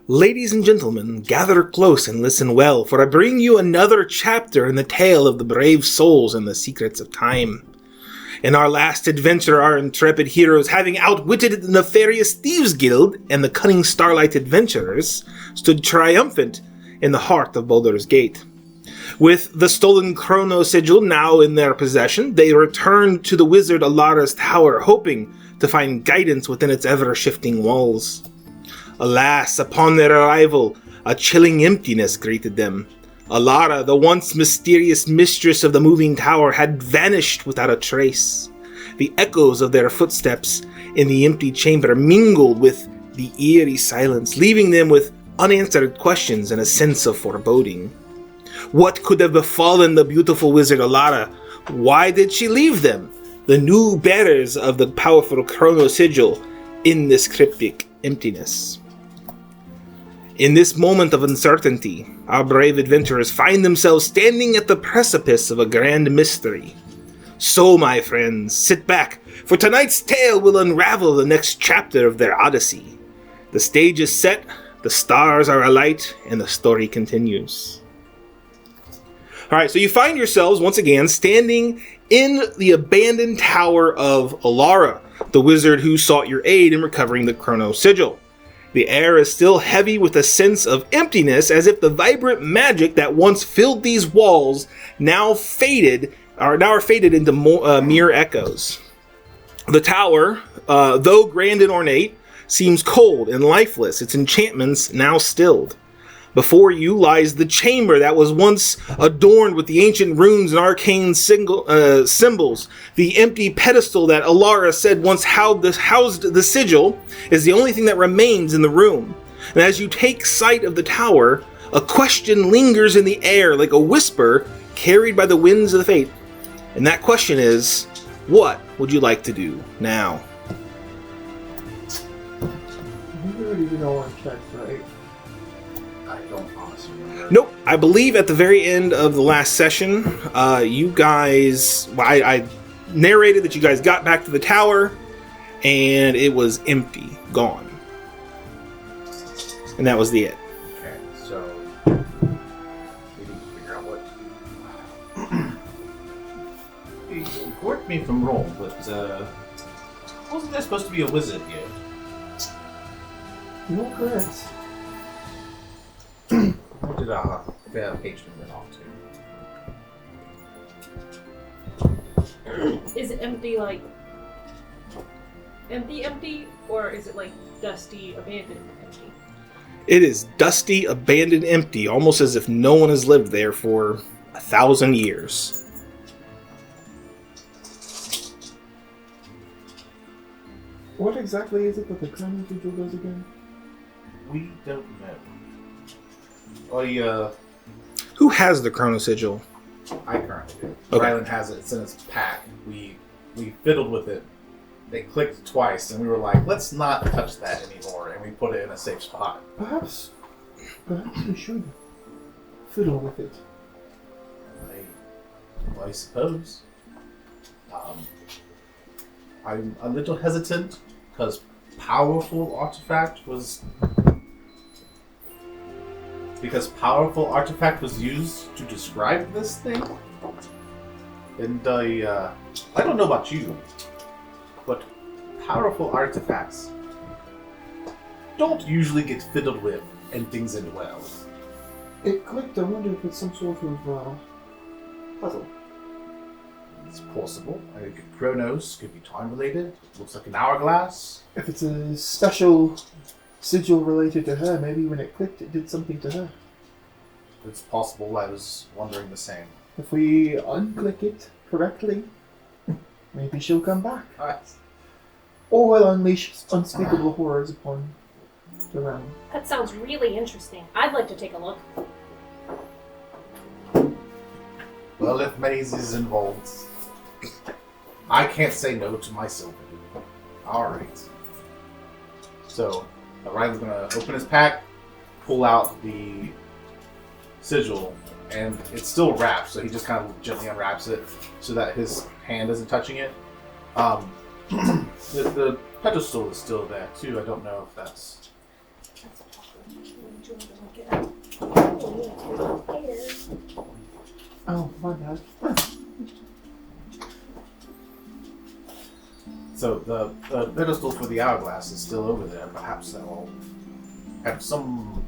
Ladies and gentlemen, gather close and listen well, for I bring you another chapter in the tale of the brave souls and the secrets of time. In our last adventure, our intrepid heroes, having outwitted the nefarious Thieves Guild and the cunning Starlight Adventurers, stood triumphant in the heart of Baldur's Gate. With the stolen chrono sigil now in their possession, they returned to the wizard Alara's tower, hoping to find guidance within its ever-shifting walls. Alas, upon their arrival, a chilling emptiness greeted them. Alara, the once mysterious mistress of the moving tower, had vanished without a trace. The echoes of their footsteps in the empty chamber mingled with the eerie silence, leaving them with unanswered questions and a sense of foreboding. What could have befallen the beautiful wizard Alara? Why did she leave them, the new bearers of the powerful chrono sigil, in this cryptic emptiness? In this moment of uncertainty, our brave adventurers find themselves standing at the precipice of a grand mystery. So, my friends, sit back, for tonight's tale will unravel the next chapter of their odyssey. The stage is set, the stars are alight, and the story continues. Alright, so you find yourselves, once again, standing in the abandoned tower of Alara, the wizard who sought your aid in recovering the chrono sigil. The air is still heavy with a sense of emptiness, as if the vibrant magic that once filled these walls now are faded into mere echoes. The tower, though grand and ornate, seems cold and lifeless, its enchantments now stilled. Before you lies the chamber that was once adorned with the ancient runes and arcane symbols. The empty pedestal that Alara said once housed the sigil is the only thing that remains in the room. And as you take sight of the tower, a question lingers in the air like a whisper carried by the winds of the fate. And that question is, what would you like to do now? We already did all our checks, right? I don't honestly remember. Nope. I believe at the very end of the last session, you guys... I narrated that you guys got back to the tower, and it was empty. Gone. And that was the it. Okay, so... we need to figure out what to do. Correct me if I'm wrong, but wasn't there supposed to be a wizard here? You're correct. What did our fair patron went off to? Is it empty, like... empty, or is it like dusty, abandoned, empty? It is dusty, abandoned, empty, almost as if no one has lived there for 1,000 years. What exactly is it that the chrono sigil does again? We don't know. Who has the chrono sigil? I currently do. Okay. Rylan has it. It's in his pack. We fiddled with it. They clicked twice, and we were like, let's not touch that anymore, and we put it in a safe spot. Perhaps we should fiddle with it. I suppose. I'm a little hesitant, because powerful artifact was used to describe this thing. And I don't know about you, but powerful artifacts don't usually get fiddled with and things end well. It clicked. I wonder if it's some sort of puzzle. It's possible. Chronos could be time related. Looks like an hourglass. If it's a special sigil related to her, maybe when it clicked, it did something to her. It's possible. I was wondering the same. If we unclick it correctly, maybe she'll come back. Alright. Or we'll unleash unspeakable horrors upon the realm. That sounds really interesting. I'd like to take a look. Well, if Maisie is involved, I can't say no to my silver. Alright. So, Ryan's gonna open his pack, pull out the sigil, and it's still wrapped, so he just kind of gently unwraps it so that his hand isn't touching it. The pedestal is still there too. I don't know if that's Oh, my bad. So the pedestal for the hourglass is still over there. Perhaps that will have some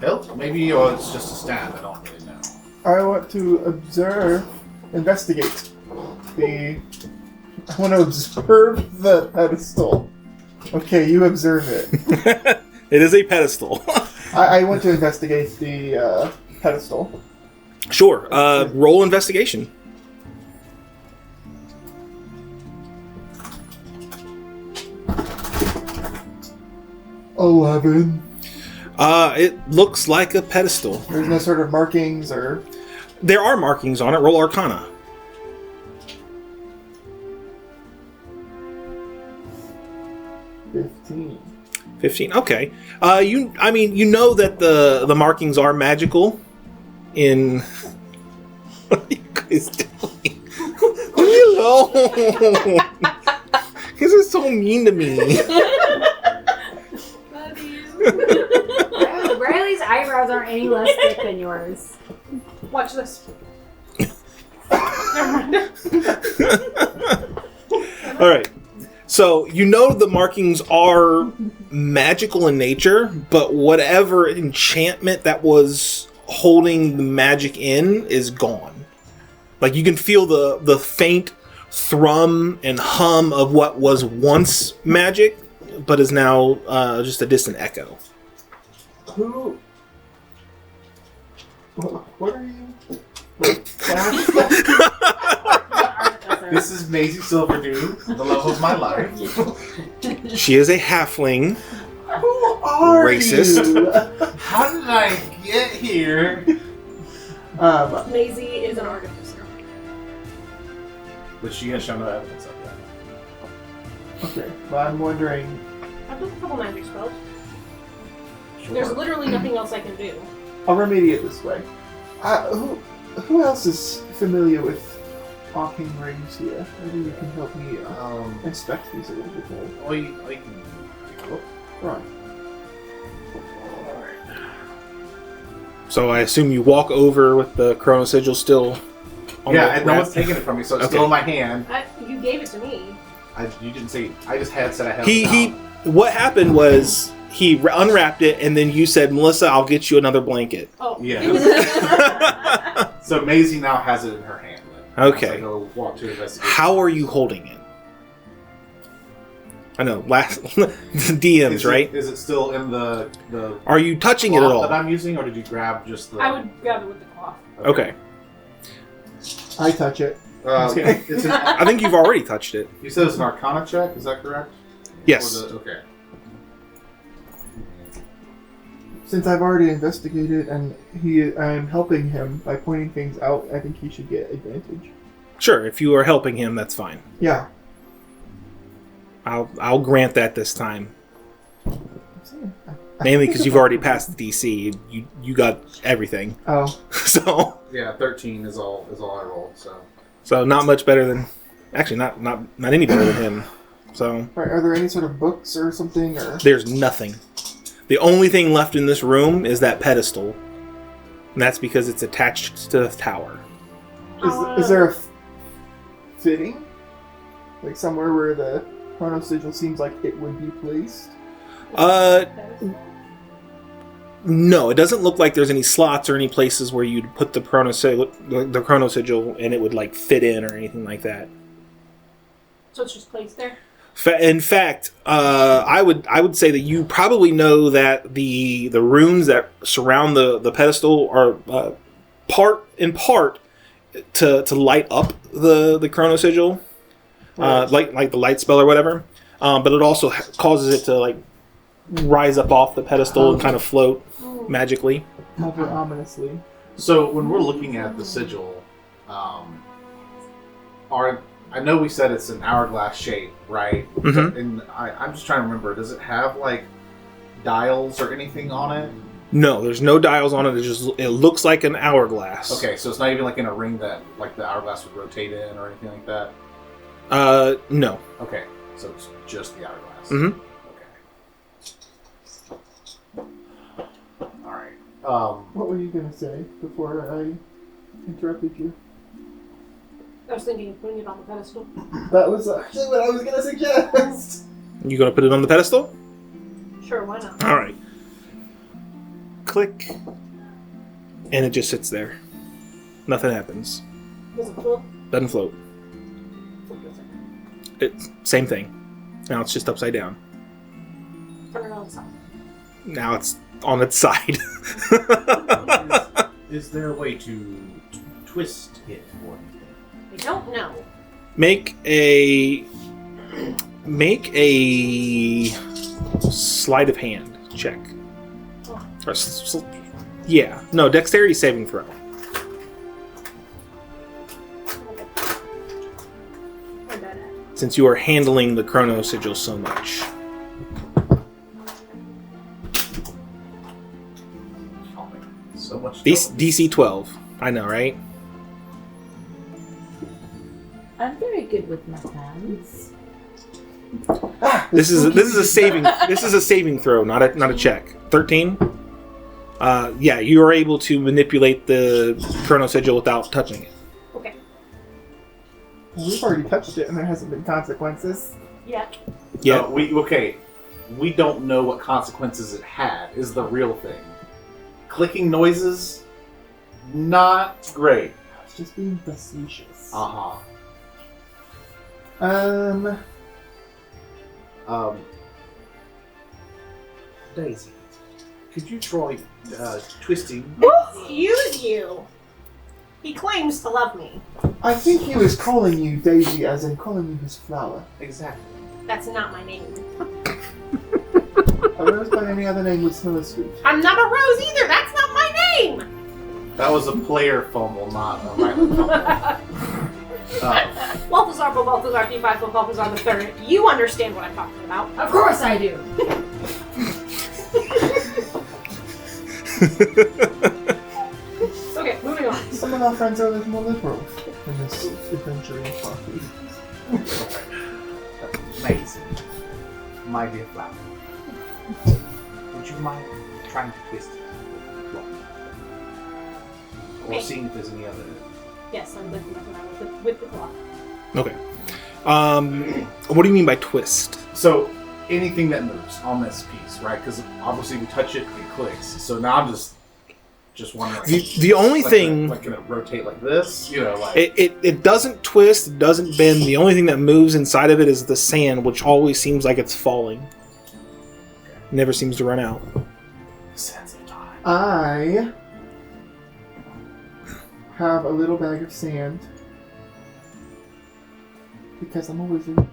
help, maybe, or it's just a stand. I don't really know. I want to investigate I want to observe the pedestal. Okay, you observe it. It is a pedestal. I want to investigate the pedestal. Sure. Roll investigation. $11. It looks like a pedestal. There's no sort of markings or... There are markings on it. Roll Arcana. 15. Okay. You know that the markings are magical. In what are you guys doing? Leave me alone. This is so mean to me. Love you. Riley's eyebrows aren't any less thick than yours. Watch this. Never mind. All right. So you know the markings are magical in nature, but whatever enchantment that was holding the magic in is gone. Like you can feel the faint thrum and hum of what was once magic, but is now just a distant echo. Who? What are you? This is Maisie Silverdew, the love of my life. She is a halfling. Who are Racist. you? How did I get here? Maisie is an artificer. Which she has shown no evidence of yet. Okay, but I'm wondering... I've done a couple magic spells. Sure. There's literally nothing else I can do. I'll remedy it this way. Who else is familiar with arcane rings here? Maybe you can help me inspect these a little bit more. I can take a look. Right. So I assume you walk over with the chrono sigil still on Yeah, the and no wrap? one's taking it from me, so it's Okay. still in my hand. You gave it to me. You didn't say. I just said I held He it he. down. What happened was he unwrapped it, and then you said, "Melissa, I'll get you another blanket." Oh. Yeah. So Maisie now has it in her hand. Then. Okay. As I go walk to investigate. How are you holding it? I know, last DMs, Is right? Is it still in the Are you touching it at cloth all? that I'm using, or did you grab just the? I would grab it with the cloth. Okay. I touch it. It's I think you've already touched it. you said it's an Arcana check. Is that correct? Yes. Okay. Since I've already investigated and I'm helping him by pointing things out, I think he should get advantage. Sure, if you are helping him, that's fine. Yeah. I'll grant that this time. Mainly because you've already passed the DC. You got everything. Oh. So Yeah, 13 is all I rolled. so not much better than, actually not any better than him. So Right, are there any sort of books or something? Or there's nothing. The only thing left in this room is that pedestal, and that's because it's attached to the tower. Is there a fitting? Like somewhere where the chrono sigil seems like it would be placed? No, it doesn't look like there's any slots or any places where you'd put the chrono sigil and it would like fit in or anything like that. So it's just placed there? In fact, I would say that you probably know that the runes that surround the pedestal are part to light up the chrono sigil, Right. like the light spell or whatever. But it also causes it to like rise up off the pedestal and kind of float magically. Hover ominously. So when we're looking at the sigil, I know we said it's an hourglass shape, right? Mhm. And I'm just trying to remember. Does it have like dials or anything on it? No, there's no dials on it. It looks like an hourglass. Okay, so it's not even like in a ring that like the hourglass would rotate in or anything like that. No. Okay, so it's just the hourglass. Mhm. Okay. All right. What were you going to say before I interrupted you? I was thinking of putting it on the pedestal. That was actually what I was going to suggest. You gonna put it on the pedestal? Sure, why not? All right. Click, and it just sits there. Nothing happens. Does it float? Doesn't float. It's same thing. Now it's just upside down. Turn it on its side. Now it's on its side. Is there a way to twist it or anything? I don't know. Make a sleight of hand check. Or yeah, no, dexterity saving throw. I'm bad at it. Since you are handling the chrono sigil so much. So much. DC 12. I know, right? I'm very good with my hands. This is a saving throw, not a check. 13. Yeah, you are able to manipulate the chrono sigil without touching it. Okay. We've already touched it and there hasn't been consequences. Yeah. Yeah. No, we don't know what consequences it had. Is the real thing. Clicking noises, not great. It's just being facetious. Daisy, could you try twisting? Excuse you. He claims to love me. I think he was calling you Daisy as in calling you his flower. Exactly. That's not my name. A rose by any other name would smell as sweet. I'm not a rose either. That's not my name. That was a player fumble, not a Rylan fumble. Balthazar, Balthazar, P5, Balthazar the Third. You understand what I'm talking about. Of course I do. Okay, moving on. Some of our friends are a little more liberal in this adventuring party. Amazing. My dear flower. Would you mind trying to twist it? Or Okay. seeing if there's any other... Yes, I'm lifting up with the cloth. Okay. What do you mean by twist? So, anything that moves on this piece, right? Because obviously we touch it, it clicks. So now I'm just wondering... The only like thing... Like, gonna rotate like this? You know, like... It doesn't twist, it doesn't bend. The only thing that moves inside of it is the sand, which always seems like it's falling. Never seems to run out. Sense of time. I have a little bag of sand because I'm a wizard.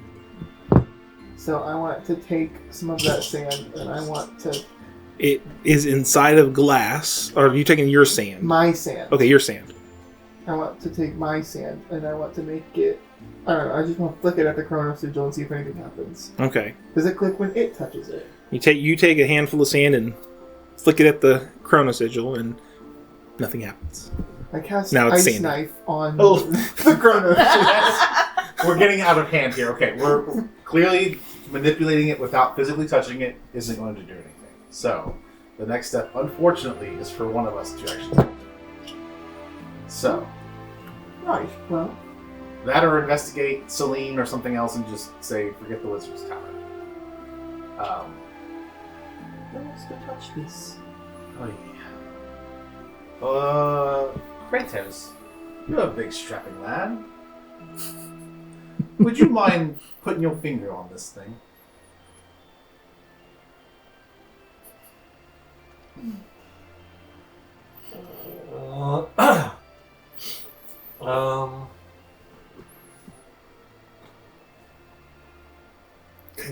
So I want to take some of that sand and I want to... It is inside of glass. Or are you taking your sand? My sand. Okay, your sand. I want to take my sand and I want to make it... I don't know, I just want to flick it at the chrono sigil and see if anything happens. Okay. Does it click when it touches it? You take a handful of sand and flick it at the chrono sigil and nothing happens. I cast Now it's ice sandy. knife on Oh. the chrono sigil. We're getting out of hand here. Okay, we're clearly manipulating it without physically touching it isn't going to do anything. So, the next step, unfortunately, is for one of us to actually... So, Right, well, that or investigate Celine or something else and just say, forget the Wizard's Tower. who wants to touch this? Kratos, you're a big strapping lad. Would you mind putting your finger on this thing?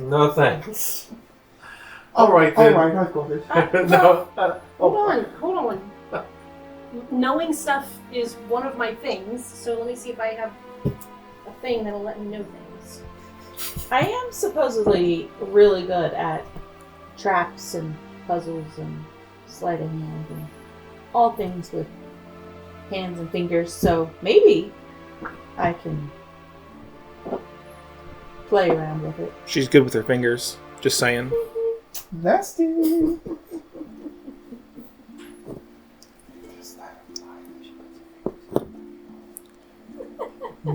No thanks. Alright then. Alright, I've got it. No. Hold on. Knowing stuff is one of my things, so let me see if I have a thing that'll let me know things. I am supposedly really good at traps and puzzles and sleight of hand and all things with hands and fingers, so maybe I can play around with it. She's good with her fingers. Just saying. Nasty.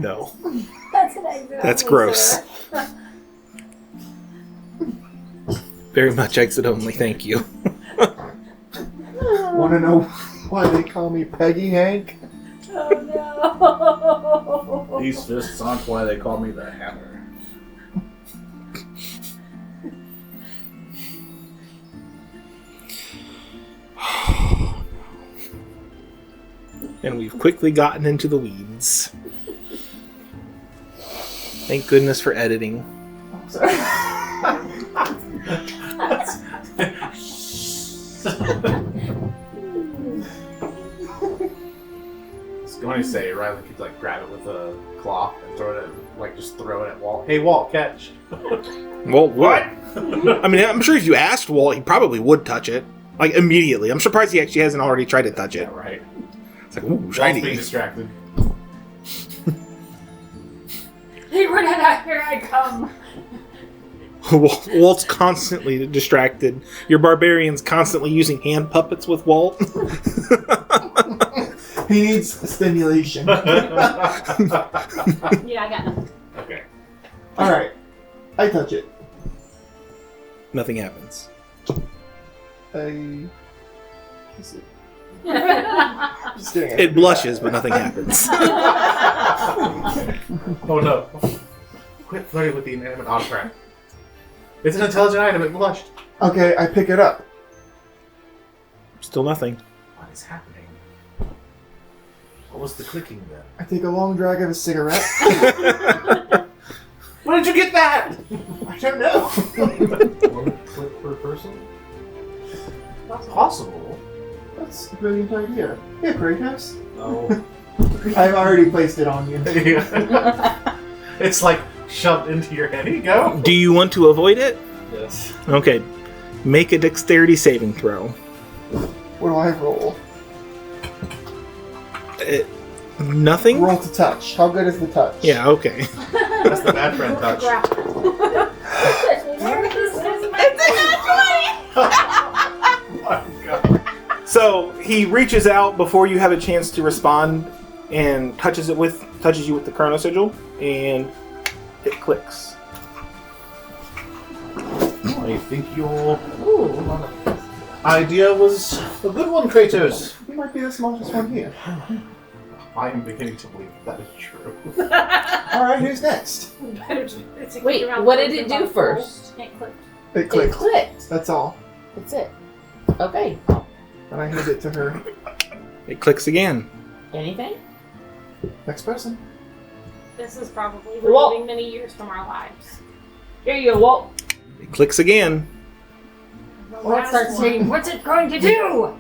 No. That's an exit. That's only, gross. sir. Very much exit only, thank you. Want to know why they call me Peggy Hank? Oh no. These fists aren't why they call me the Hammer. And we've quickly gotten into the weeds. Thank goodness for editing. Oh, sorry. When I say Riley could like grab it with a claw and throw it at, like just throw it at Walt. Hey Walt, catch. Well, what? I mean, I'm sure if you asked Walt, he probably would touch it. Like, immediately. I'm surprised he actually hasn't already tried to touch it. Yeah, right. It's like, ooh, Walt's shiny. being distracted. Hey, here I come. Walt's constantly distracted. Your barbarian's constantly using hand puppets with Walt. He needs stimulation. Yeah, I got nothing. Okay. Alright. I touch it. Nothing happens. I kiss it. That's Just kidding. It blushes, but nothing happens. Oh no. Quit flirting with the inanimate artifact. It's an intelligent item, it blushed. Okay, I pick it up. Still nothing. What is happening? What was the clicking then? I take a long drag of a cigarette. Where did you get that? I don't know. One click per person? That's possible. That's a brilliant idea. Here, Kratos. Oh. I've already placed it on you. It's like shoved into your head. Here you go. Do you want to avoid it? Yes. Okay. Make a dexterity saving throw. What do I roll? Nothing? Roll to touch. How good is the touch? Yeah, okay. That's the bad friend touch. Oh my god. So he reaches out before you have a chance to respond and touches you with the chrono sigil, and it clicks. I think your idea was a good one, Kratos. You might be the smartest one here. I am beginning to believe that is true. Alright, who's next? Wait, what did it do first? It clicked. It It clicked. clicked. That's all. That's it. Okay. And I hand it to her. It clicks again. Anything? Next person. This is probably Whoa. removing many years from our lives. Here you go, Walt. It clicks again. The Walt last starts one. saying, "What's it going to do?"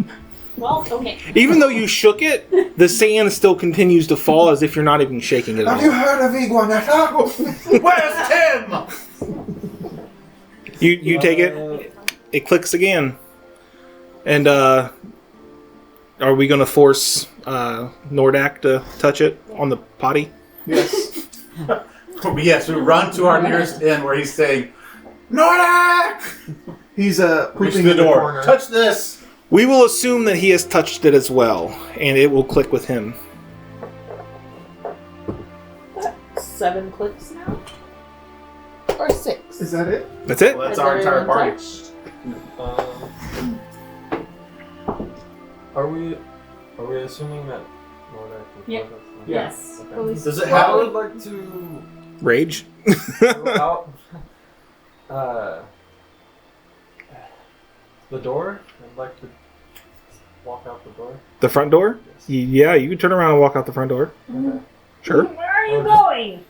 Well, okay. Even though you shook it, the sand still continues to fall as if you're not even shaking it at Have you all. heard of Iguanata? Where's Tim? You take it. It clicks again. And are we going to force Nordak to touch it on the potty? Yes. Yes, we run to our nearest inn where he's saying, Nordak! He's Reach pooping the in the door. corner. Touch this! We will assume that he has touched it as well, and it will click with him. 7 clicks now? Or 6? Is that it? That's it? Well, that's Has our entire everyone party. touched? Are we assuming that Nordak can Yeah. touch us? Yes. Okay. At least- Does it I have would like to Rage? go out the door. I'd like to walk out the door. The front door? Yes. Yeah, you can turn around and walk out the front door. Okay. Sure. Where are you Or going?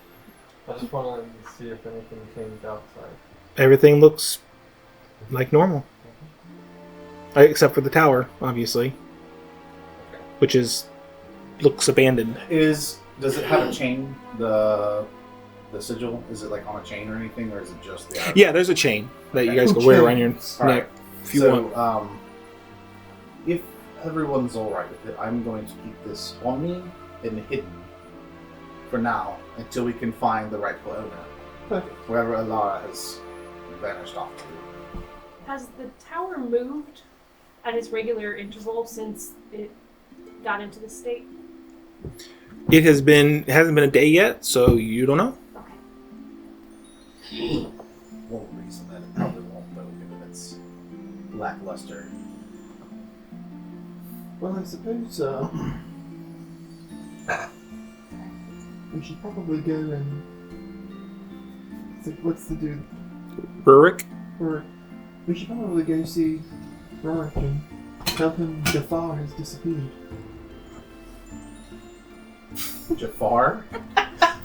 I just want to see if anything changed outside. Everything looks like normal. Except for the tower, obviously. Which looks abandoned. Does it have a chain? The sigil? Is it like on a chain or anything, or is it just the Yeah, there's a chain that you guys can wear around your neck if you want. If everyone's alright with it, I'm going to keep this on me and hidden for now until we can find the rightful owner. Perfect. Wherever Alara has vanished off to. Has the tower moved at its regular interval since it got into the state? It hasn't been a day yet, so you don't know. Won't reason that it probably won't, though, given its lackluster. Well, I suppose we should probably go and. What's the dude? Rurik? We should probably go see Rurik and tell him Jafar has disappeared. Jafar?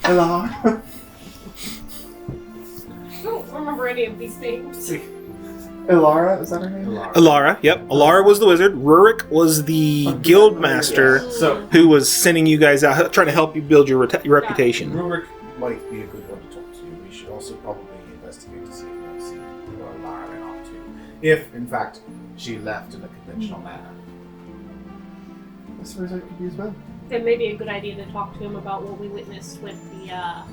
Hello. I don't remember any of these names. Ilara, is that her name? Alara, yep. Alara was the wizard. Rurik was the guild master So, who was sending you guys out, trying to help you build your reputation. Rurik might be a good one to talk to. We should also probably investigate to see if we can see where Lara ran off to. If, in fact, she left in a conventional manner. I suppose that could be as well. It may be a good idea to talk to him about what we witnessed with the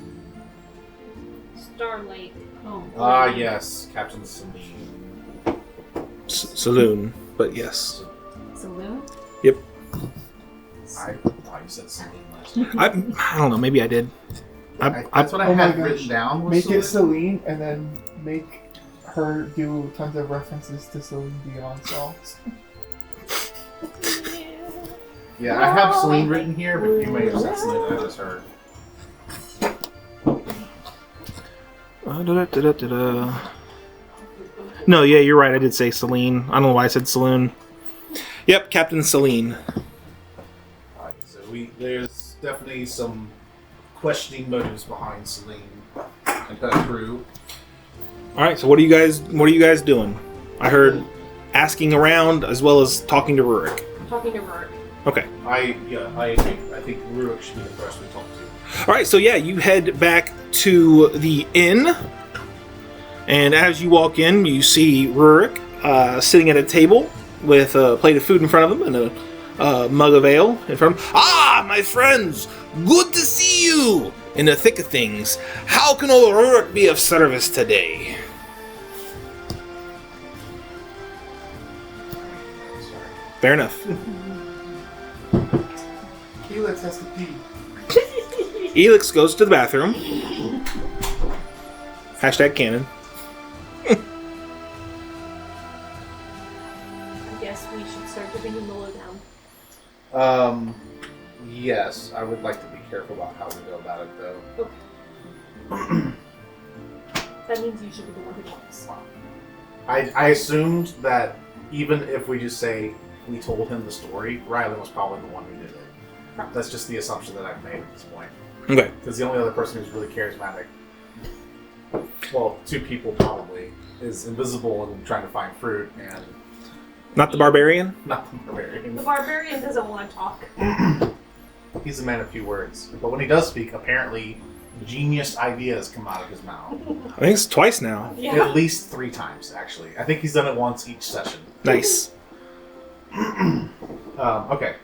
Starlight. Yes, Captain Salim. Saloon, but yes. Saloon? I thought you said Salim last time. I don't know, maybe I did. That's what I Oh my had gosh. written down. Was Make it Salim. Celine and then make her do tons of references to Celine Dion songs. Yeah, I have Celine written here, but you may have said Celine that I just heard. No, yeah, you're right. I did say Celine. I don't know why I said Saloon. Yep, Captain Celine. Alright, so there's definitely some questioning motives behind Celine and her crew. All right, so what are you guys doing? I heard asking around as well as talking to Rurik. Talking to Rurik. Okay. I agree. I think Rurik should be the first we talk to. All right, so yeah, you head back to the inn, and as you walk in, you see Rurik sitting at a table with a plate of food in front of him and a mug of ale in front of him. Ah, my friends, good to see you! In the thick of things, how can old Rurik be of service today? Fair enough. Helix has to pee. Elix goes to the bathroom. Hashtag canon. I guess we should start giving him the lowdown. Yes, I would like to be careful about how we go about it, though. That means you should be the one who talks. I assumed that even if we just say we told him the story, Rylan was probably the one who did it. That's just the assumption that I've made at this point. Okay. Because the only other person who's really charismatic, well, two people probably, is invisible and trying to find fruit, and Not the barbarian? not the barbarian. The barbarian doesn't want to talk. He's a man of few words. But when he does speak, apparently genius ideas come out of his mouth. I think it's twice now. Yeah. At least 3 times, actually. I think he's done it once each session. Nice. Okay.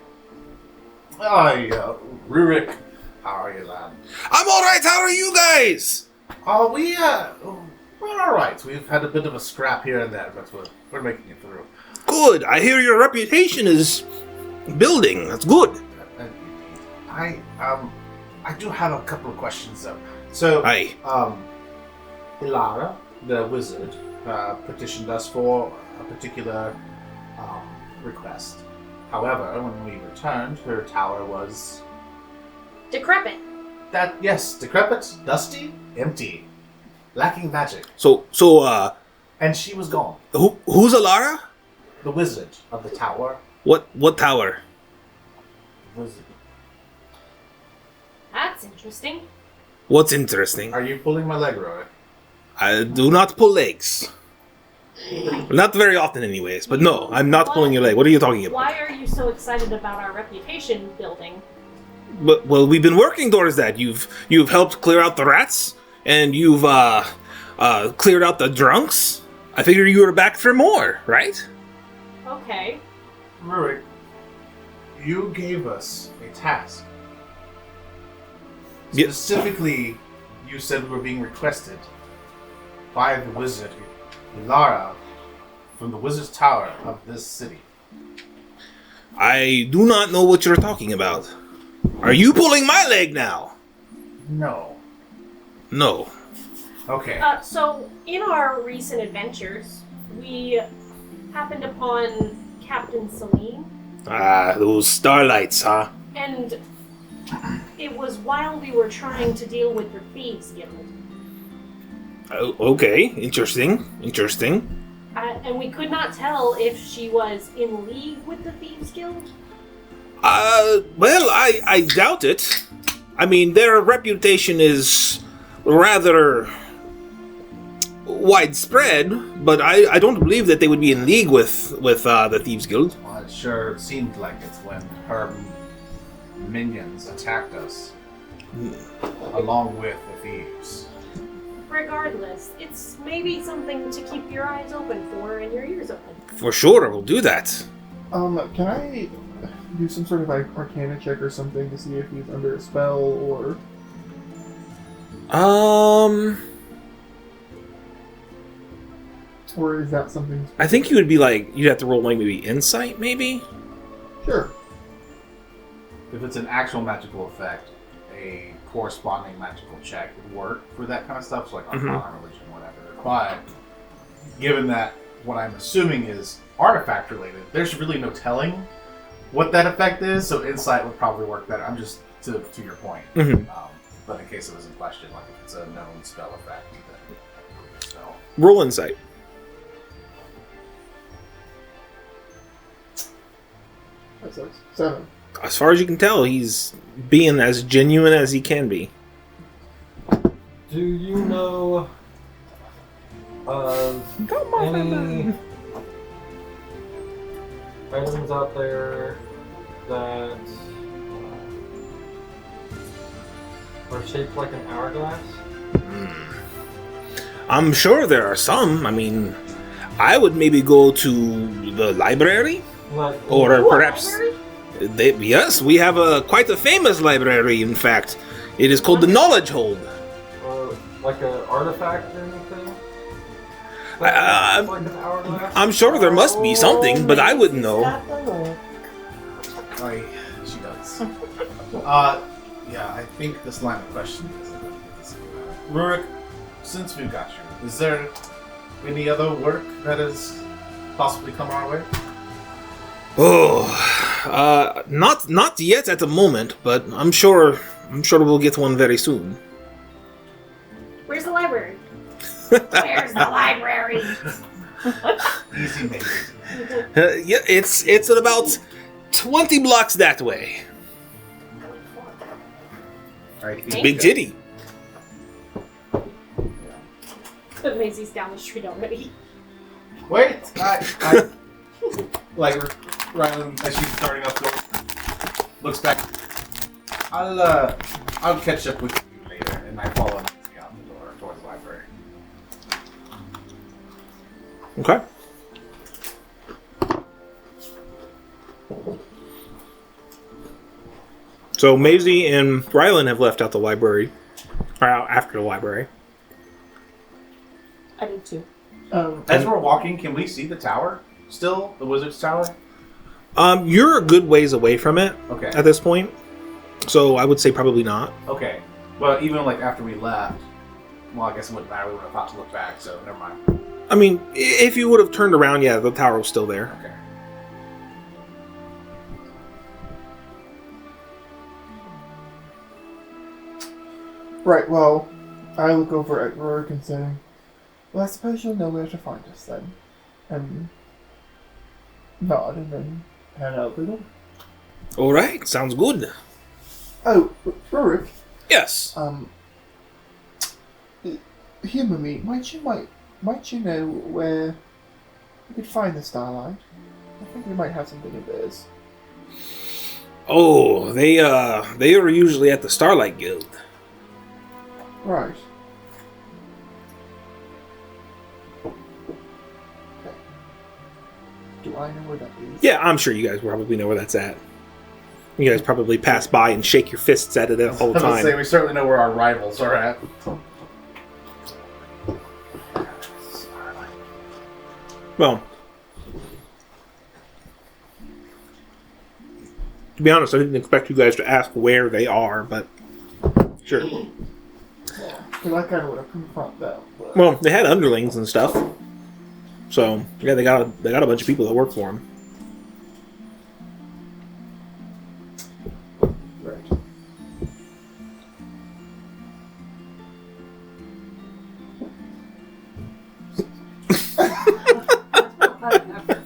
Rurik, how are you, lad? I'm alright, how are you guys? We're alright. We've had a bit of a scrap here and there, but we're making it through. Good. I hear your reputation is building. That's good. I do have a couple of questions, though. So, Aye. Ilara, the wizard, petitioned us for a particular request. However, when we returned, her tower was Decrepit. decrepit, dusty, empty, lacking magic, So, and she was gone. who's Alara? The wizard of the tower. What tower? Wizard. That's interesting. What's interesting? Are you pulling my leg, Roy? I do not pull legs. Not very often, anyways. But no, I'm not pulling your leg. What are you talking about? Why are you so excited about our reputation building? But, well, we've been working towards that. You've helped clear out the rats, and you've cleared out the drunks. I figured you were back for more, right? Okay. Rurik, you gave us a task. Ye- Specifically, you said we were being requested by the wizard, Ilara, from the wizard's tower of this city. I do not know what you're talking about. Are you pulling my leg now? No. No. Okay. So, in our recent adventures, we happened upon Captain Celine, Ah, those starlights, huh? and it was while we were trying to deal with the Thieves Guild. Oh, okay, interesting. And we could not tell if she was in league with the Thieves Guild. Well, I doubt it. I mean, their reputation is rather widespread, but I don't believe that they would be in league with the Thieves Guild. Well, it sure seemed like it's when her minions attacked us, along with the thieves. Regardless, it's maybe something to keep your eyes open for and your ears open. For sure, we'll do that. Can I do some sort of arcana check or something to see if he's under a spell or... Or is that something... I think you would be like, you'd have to roll like maybe insight, maybe? Sure. If it's an actual magical effect, a corresponding magical check would work for that kind of stuff, so like Arcana, religion, whatever. But given that what I'm assuming is artifact related, there's really no telling what that effect is, so insight would probably work better. I'm just to your point. But in case it was in question, like if it's a known spell effect, then so. Roll insight. That's 7. As far as you can tell, he's being as genuine as he can be. Do you know of any items out there that are shaped like an hourglass? I'm sure there are some. I mean, I would maybe go to the library, Like, or Ooh, a perhaps... library? Yes, we have quite a famous library, in fact. It is called the Knowledge Hold. or like an artifact or anything? I'm- Like an hourglass? I'm sure there must be something, but I wouldn't know. Got the look. Oh, she does. Yeah, I think this line of questioning is Rurik, since we've got you, is there any other work that has possibly come our way? Oh, not yet at the moment, but I'm sure we'll get one very soon. Where's the library? Where's the library? Easy maybe. Yeah, it's at about 20 blocks that way. It's Big Titty. But Maisie's down the street already. Wait, I like Rylan as she's starting up, looks back. I'll catch up with you later, and I follow out the door towards the library. Okay. So Maisie and Rylan have left out the library, or out after the library. I did too. As we're walking, can we see the tower still? The wizard's tower? You're a good ways away from it Okay. at this point, so I would say probably not. Okay. But even like after we left, well, I guess it wouldn't matter. We would have thought to look back, so never mind. I mean, if you would have turned around, yeah, the tower was still there. Okay. Right, well, I look over at Rorik and say, well, I suppose you'll know where to find us then. And nod and then head out the door. All right, sounds good. Oh, Rorik, Yes. humor me. Might you know where we could find the Starlight? I think we might have something of theirs. Oh, they are usually at the Starlight Guild. Right. Okay. Do I know where that is? Yeah, I'm sure you guys probably know where that's at. You guys probably pass by and shake your fists at it all the I was gonna say, time. we certainly know where our rivals are at. Well, be honest, I didn't expect you guys to ask where they are, but sure. Because I kind of would have confronted them. But... Well, they had underlings and stuff, so yeah, they got a bunch of people that work for them. Right.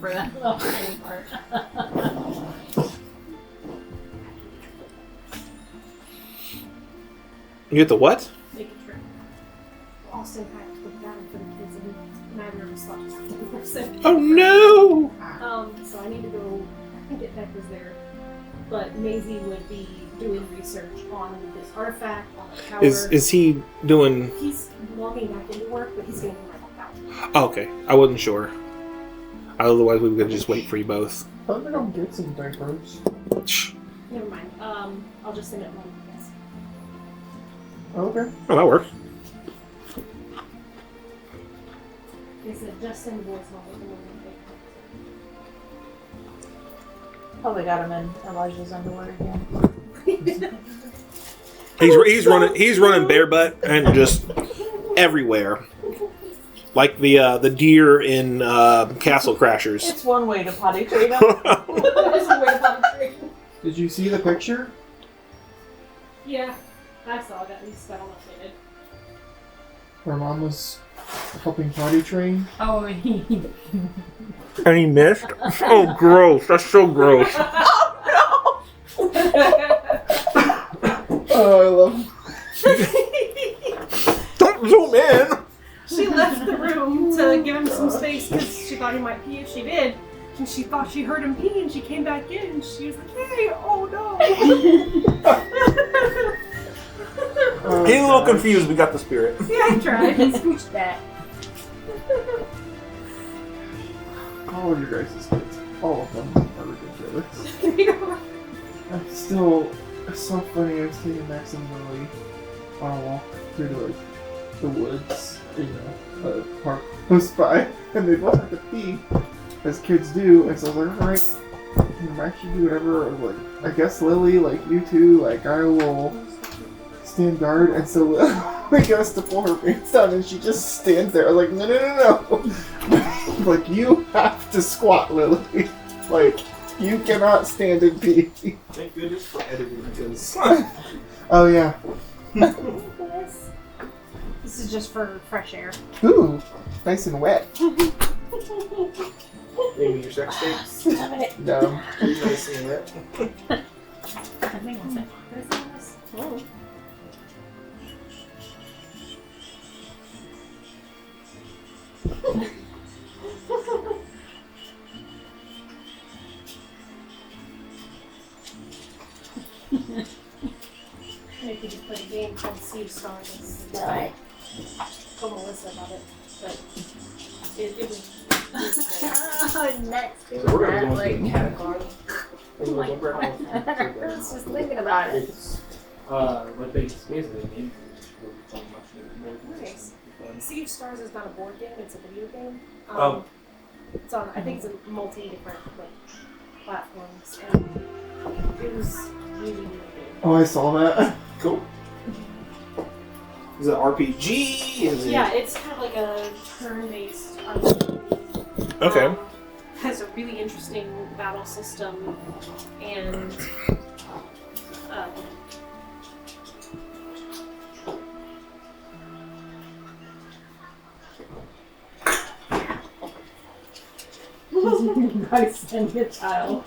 For that little tiny part. You get the what? Make a trip. Austin packed with that for the kids, and neither of us thought to person. Oh no! So I need to go. I think Beck was there, but Maisie would be doing research on this artifact, on the tower. Is he doing? He's logging back into work, but he's going to be right back out. Oh, okay, I wasn't sure. Otherwise, we would just wait for you both. I'm gonna go get some diapers. Never mind. I'll just send it home, I guess. Okay. Oh, that works. They said just send the voicemail with the moment. Probably got him in Elijah's underwear again. He's running bare butt and just everywhere, like the deer in Castle Crashers. It's one way to potty train him. Did you see the picture? Yeah, I saw it. At least got all updated. Where Mom was helping potty train? Oh, he And he missed. Oh, gross! That's so gross. Oh Oh, I love Don't zoom in. She left the room to give him some space because she thought he might pee if she did. And she thought she heard him pee and she came back in and she was like, hey, oh no. Oh, He's a little gosh. confused. We got the spirit. Yeah, I tried. he scooched back. All of your guys' kids. All of them are ridiculous. It's so funny. I was taking Max and Lily on a walk through the woods, a park close by, and they both have to pee, as kids do. And so I was like, alright, Max should do whatever. I was like, I guess Lily, like you two, like I will stand guard. And so Lily gets to pull her pants down, and she just stands there. I was like, no. Like, you have to squat, Lily. Like, you cannot stand and pee. Thank goodness for editing because. Oh, yeah. This is just for fresh air. Ooh, nice and wet. Maybe your sex tapes. No. Nice and wet. I think that's it. Can I see this? Oh. Maybe we could play a game called Sea of Stars. Right. Told Melissa about it, but it was. Next, So we're gonna go like, into the category. I was just thinking about it. It's what they basically named it. Nice. Sea of Stars is not a board game; it's a video game. Oh. It's on. I think it's a multi different platforms, and it was really good. Oh, I saw that. Cool. Is it RPG? Is it... Yeah, it's kind of like a turn-based RPG. Okay. Has a really interesting battle system, and I send your child.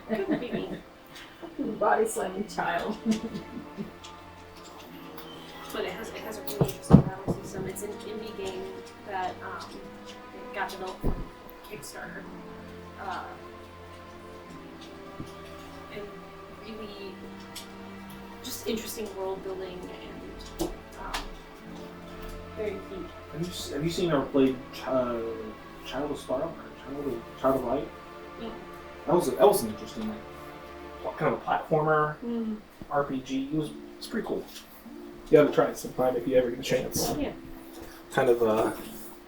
couldn't be me. Body slamming child. But it has a really interesting battle system. It's an indie game that got developed from Kickstarter, and really just interesting world building and very cute. Have you seen or played Child of Spark or Child of Light? Mm. That was an interesting kind of a platformer Mm. RPG. It's pretty cool. You have to try it sometime if you ever get a chance. Yeah. Kind of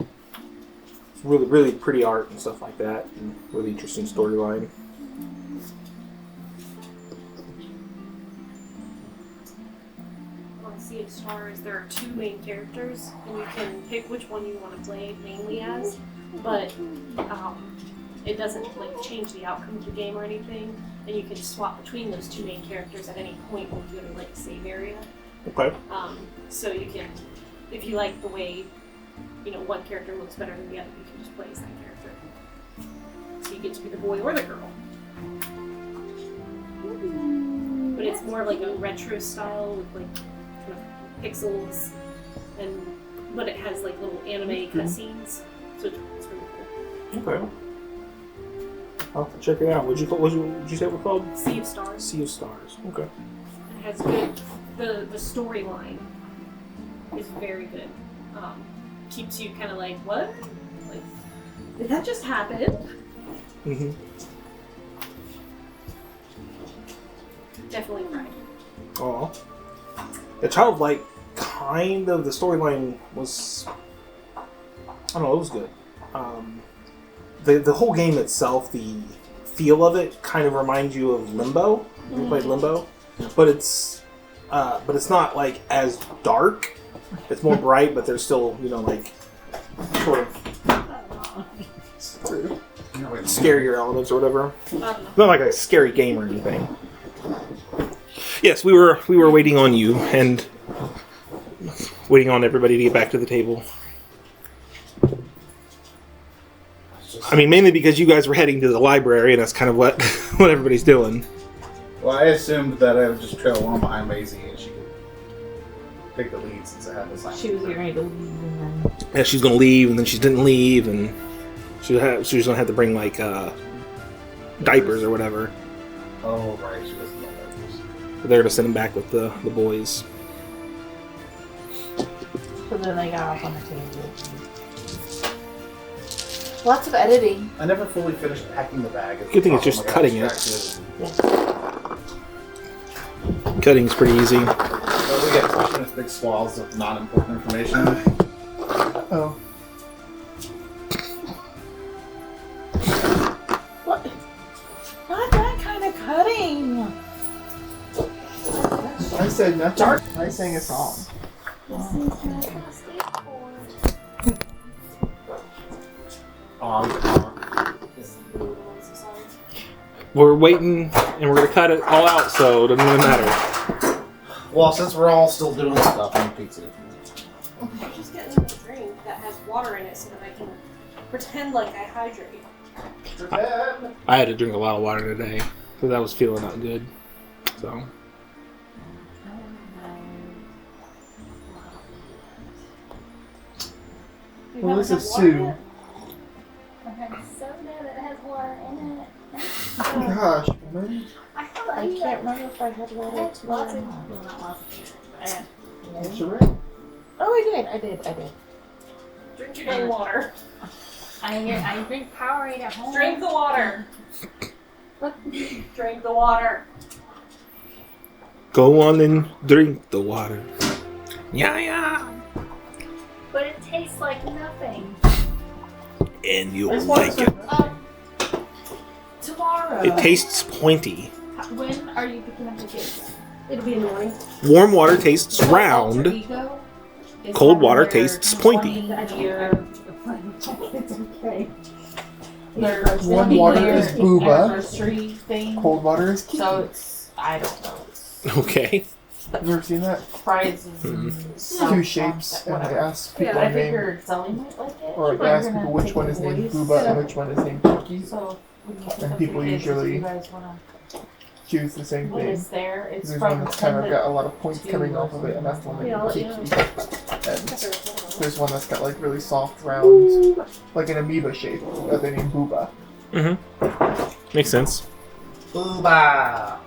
it's really, really pretty art and stuff like that, and really interesting storyline. On Sea of Stars, there are 2 main characters, and you can pick which one you want to play mainly as, but it doesn't like change the outcome of the game or anything, and you can swap between those 2 main characters at any point when you go to like a save area. Okay. So you can, if you like the way, one character looks better than the other, you can just play as that character. So you get to be the boy or the girl. But it's more like a retro style with like kind of pixels, but it has like little anime cutscenes, so it's really cool. Okay. I'll have to check it out. Would you say it was called? Sea of Stars. Sea of Stars. Okay. It has good. The storyline is very good. Keeps you kind of like, what? Like, did that just happen? Mm-hmm. Definitely right. Oh. The childlike kind of the storyline was. I don't know. It was good. The whole game itself, the feel of it, kind of reminds you of Limbo. Have you played Limbo? But it's not like as dark. It's more bright, but there's still like sort of scarier elements or whatever. Not like a scary game or anything. Yes, we were waiting on you and waiting on everybody to get back to the table. I mean, mainly because you guys were heading to the library, and that's kind of what everybody's doing. Well, I assumed that I would just trail along behind Maisie and she could take the lead since I had the sign. She was getting ready to leave, and then Yeah, she's going to leave, and then she didn't leave, and she was going to have to bring, like, diapers or whatever. Oh, right, she doesn't know diapers. But they're going to send him back with the boys. so then they got off on the tangent. Lots of editing. I never fully finished packing the bag. Good thing it's just cutting it. Cutting's pretty easy. So we get pushing big swaths of non-important information. Oh. What? Not that kind of cutting. I said nothing. I sang a song. We're waiting, and we're going to cut it all out, so it doesn't really matter. Well, since we're all still doing stuff, I need pizza. I'm just getting a drink that has water in it so that I can pretend like I hydrate. I had to drink a lot of water today, because I was feeling not good. So. Well, this is Sue. I had soda that has water in it. Gosh, man. I thought I can't remember if I had I water had too. lots of. or not. Well, not lots of. What's your ring? Oh, I did. Drink your dang water. I drink Powerade at home. Drink the water. Drink the water. Go on and drink the water. Yeah. But it tastes like nothing. And you'll This like one's it. Tomorrow. It tastes pointy. When are you picking up the kids? It'll be in the morning. Warm water tastes So Alter round. Ego is Cold having water their tastes pointy. 20-year It's okay. Their Warm water is 20-year booba. anniversary thing. Cold water is key. So it's, I don't know. It's Okay. You've ever seen that? prizes and stuff, Two shapes, and they whatever. ask people I a name, figured Zelly might like it. or they We're ask gonna people which take one the is named boys. Booba and which one is named Pinky. So when you pick And up people the kids, usually if you guys wanna, Choose the same what thing. is there? It's There's from one that's kind of 10 got a lot of points to coming off of it, and that's the one Yeah, I'll that let you keeps know. you. And there's one that's got like really soft, round, like an amoeba shape that they name Booba. Mm-hmm. Makes sense. Booba!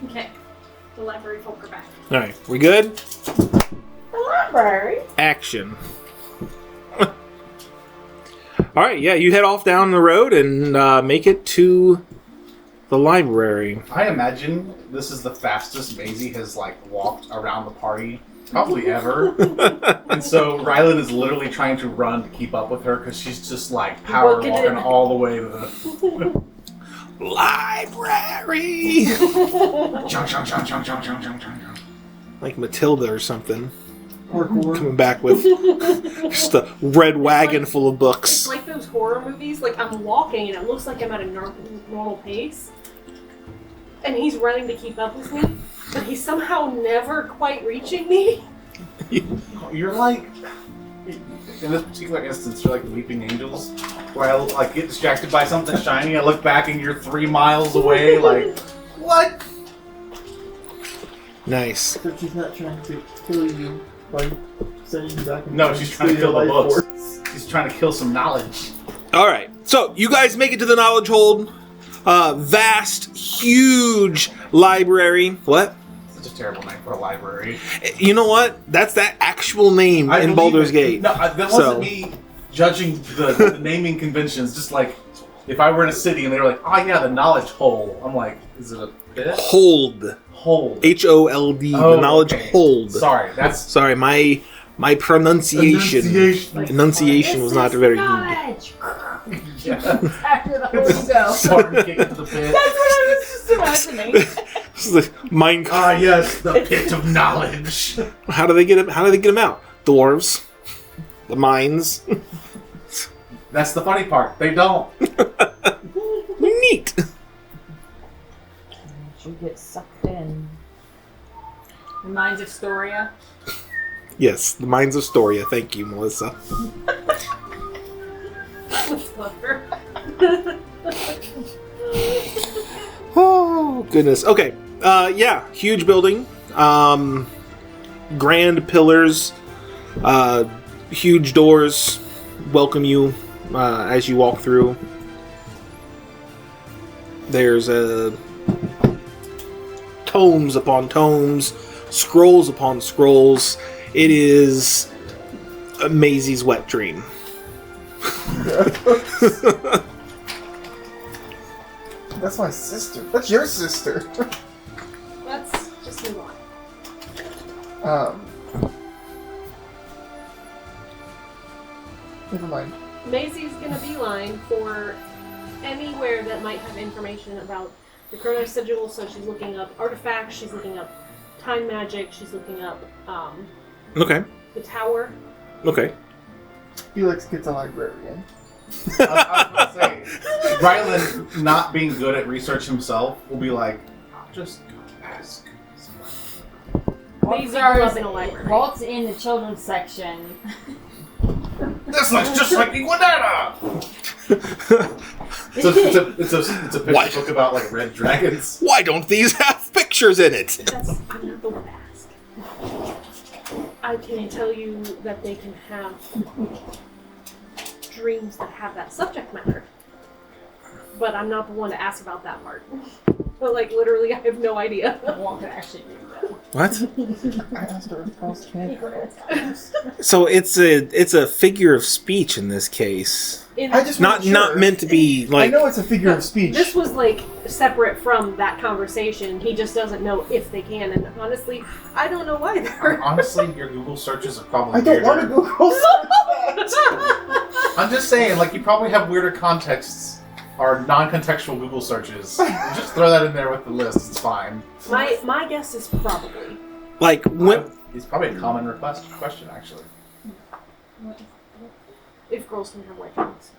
Okay. The library folk are back. Alright, we good? the library. Action. Alright, yeah, you head off down the road and make it to the library. I imagine this is the fastest Maisie has like walked around the party probably ever. And so Rylan is literally trying to run to keep up with her because she's just like power Booking walking it. all the way to the Library! chunk, chunk, chunk, chunk, chunk, chunk, chunk, chunk. Like Matilda or something. Parkour. Coming back with just a red wagon full of It's books. like those horror movies. Like I'm walking and it looks like I'm at a normal pace, and he's running to keep up with me, but he's somehow never quite reaching me. You're like, in this particular instance, you're like weeping angels, where I like get distracted by something shiny, I look back and you're 3 miles away, like, what? Nice. So she's not trying to kill you by sending you back. No, she's trying to kill the life books. force. She's trying to kill some knowledge. Alright, so you guys make it to the knowledge hold. Vast, huge library. What? Such a terrible name for a library. You know what? That's that actual name I in believe Baldur's it. Gate. No, that wasn't So- me judging the naming conventions. Just like, if I were in a city and they were like, oh yeah, the knowledge hole. I'm like, is it a bit? Hold. Hole. H-O-L-D. Oh, the knowledge okay. hold. Sorry, that's... Sorry, my pronunciation. Enunciation was not very good. knowledge. Yeah. After the whole go. Spartan kick into the pit. That's what I was just imagining. This is the mine. Ah, yes, the pit of knowledge. How do they get him? How do they get him out? Dwarves, the mines. That's the funny part. They don't. Neat. You get sucked in. The Mines of Storia. Yes, the mines of Storia. Thank you, Melissa. Clever. Oh goodness. Okay. Yeah, huge building. Grand pillars. Huge doors welcome you as you walk through. There's tomes upon tomes, scrolls upon scrolls. It is a Maisie's wet dream. That's my sister. That's your sister. Let's just move on. Never mind. Maisie's gonna beeline for anywhere that might have information about the Chronos Sigil, so she's looking up artifacts, she's looking up time magic, she's looking up Okay. the tower. Okay. Felix gets a librarian. I was going to say, Rylan, not being good at research himself, will be like, I'll just go ask. Maisie grew up in a library. Walt's in the children's section. This looks just like Iguanana! It's a picture What? book about like red dragons. Why don't these have pictures in it? That's I'm not the one to ask. I can tell you that they can have dreams that have that subject matter. But I'm not the one to ask about that part. But like literally I have no idea. Walt can actually do that. What? I asked her if girls can. So it's a figure of speech in this case. I just Not wasn't not sure. meant to be I like. know it's a figure of speech. This was like separate from that conversation. He just doesn't know if they can, and honestly, I don't know either. Honestly, your Google searches are probably I don't want to weirder. Google search that. I'm just saying, like, you probably have weirder contexts or non-contextual Google searches. Just throw that in there with the list, it's fine. My guess is probably. Like when It's probably a common request question, actually. If girls can have wet dreams.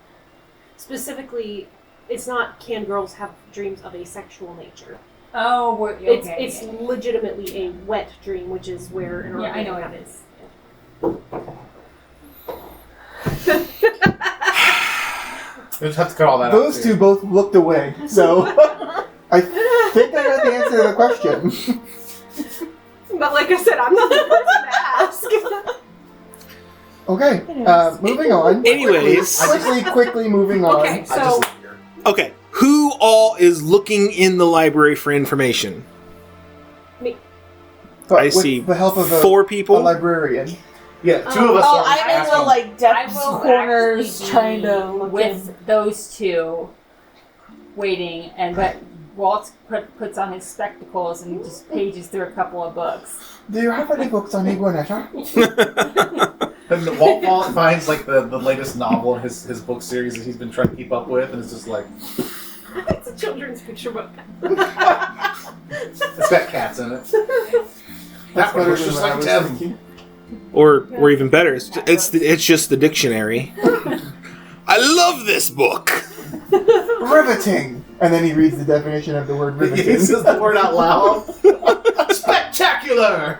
Specifically, it's not can girls have dreams of a sexual nature. Oh, okay. It's legitimately a wet dream, which is where an Yeah, I know orgasm what it is. You just have to cut all that out. Those two both looked away, so I think I got the answer to the question. But like I said, I'm not the person to ask. Okay, moving on. Anyways. Quickly moving on. Okay, I so just live here. okay, who all is looking in the library for information? But I with see the help of 4 a people. librarian. Yeah, two of us Oh, are I'm in the asking. like depths I will corners actually trying be to look with in. those two, waiting, but Walt puts on his spectacles and just pages through a couple of books. Do you have any books on Iguanetta? And Walt finds like the latest novel in his book series that he's been trying to keep up with, and it's just like It's a children's picture book. it's got cats in it. That one was just like Tim. Or even better, it's just the dictionary. I love this book. Riveting! And then he reads the definition of the word He riveting. says the word out loud. Spectacular!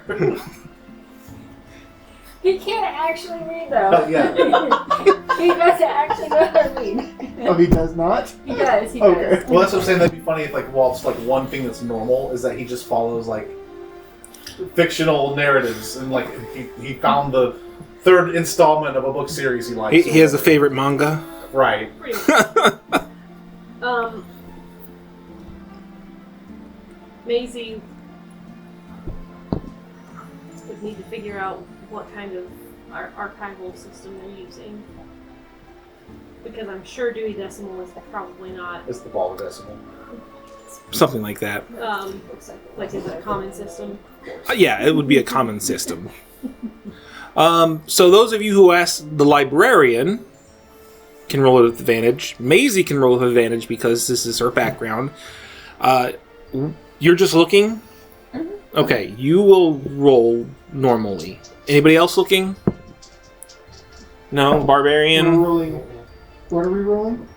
He can't actually read though. Yeah. He doesn't actually know how to read. Oh, he does not? He does. He Okay. does. Well, that's what I'm saying. That'd be funny if like Walt's like one thing that's normal is that he just follows like fictional narratives, and like he found the third installment of a book series he likes. He has a favorite manga. Right. Pretty much. Maisie would need to figure out what kind of archival system they're using. Because I'm sure Dewey Decimal is probably not, It's the ball of decimal. Something like that. like is it a common system? Yeah, it would be a common system. So those of you who asked the librarian can roll with advantage. Maisie can roll with advantage because this is her background. You're just looking? Okay, you will roll normally. Anybody else looking? No? We're Barbarian? rolling. What are we rolling?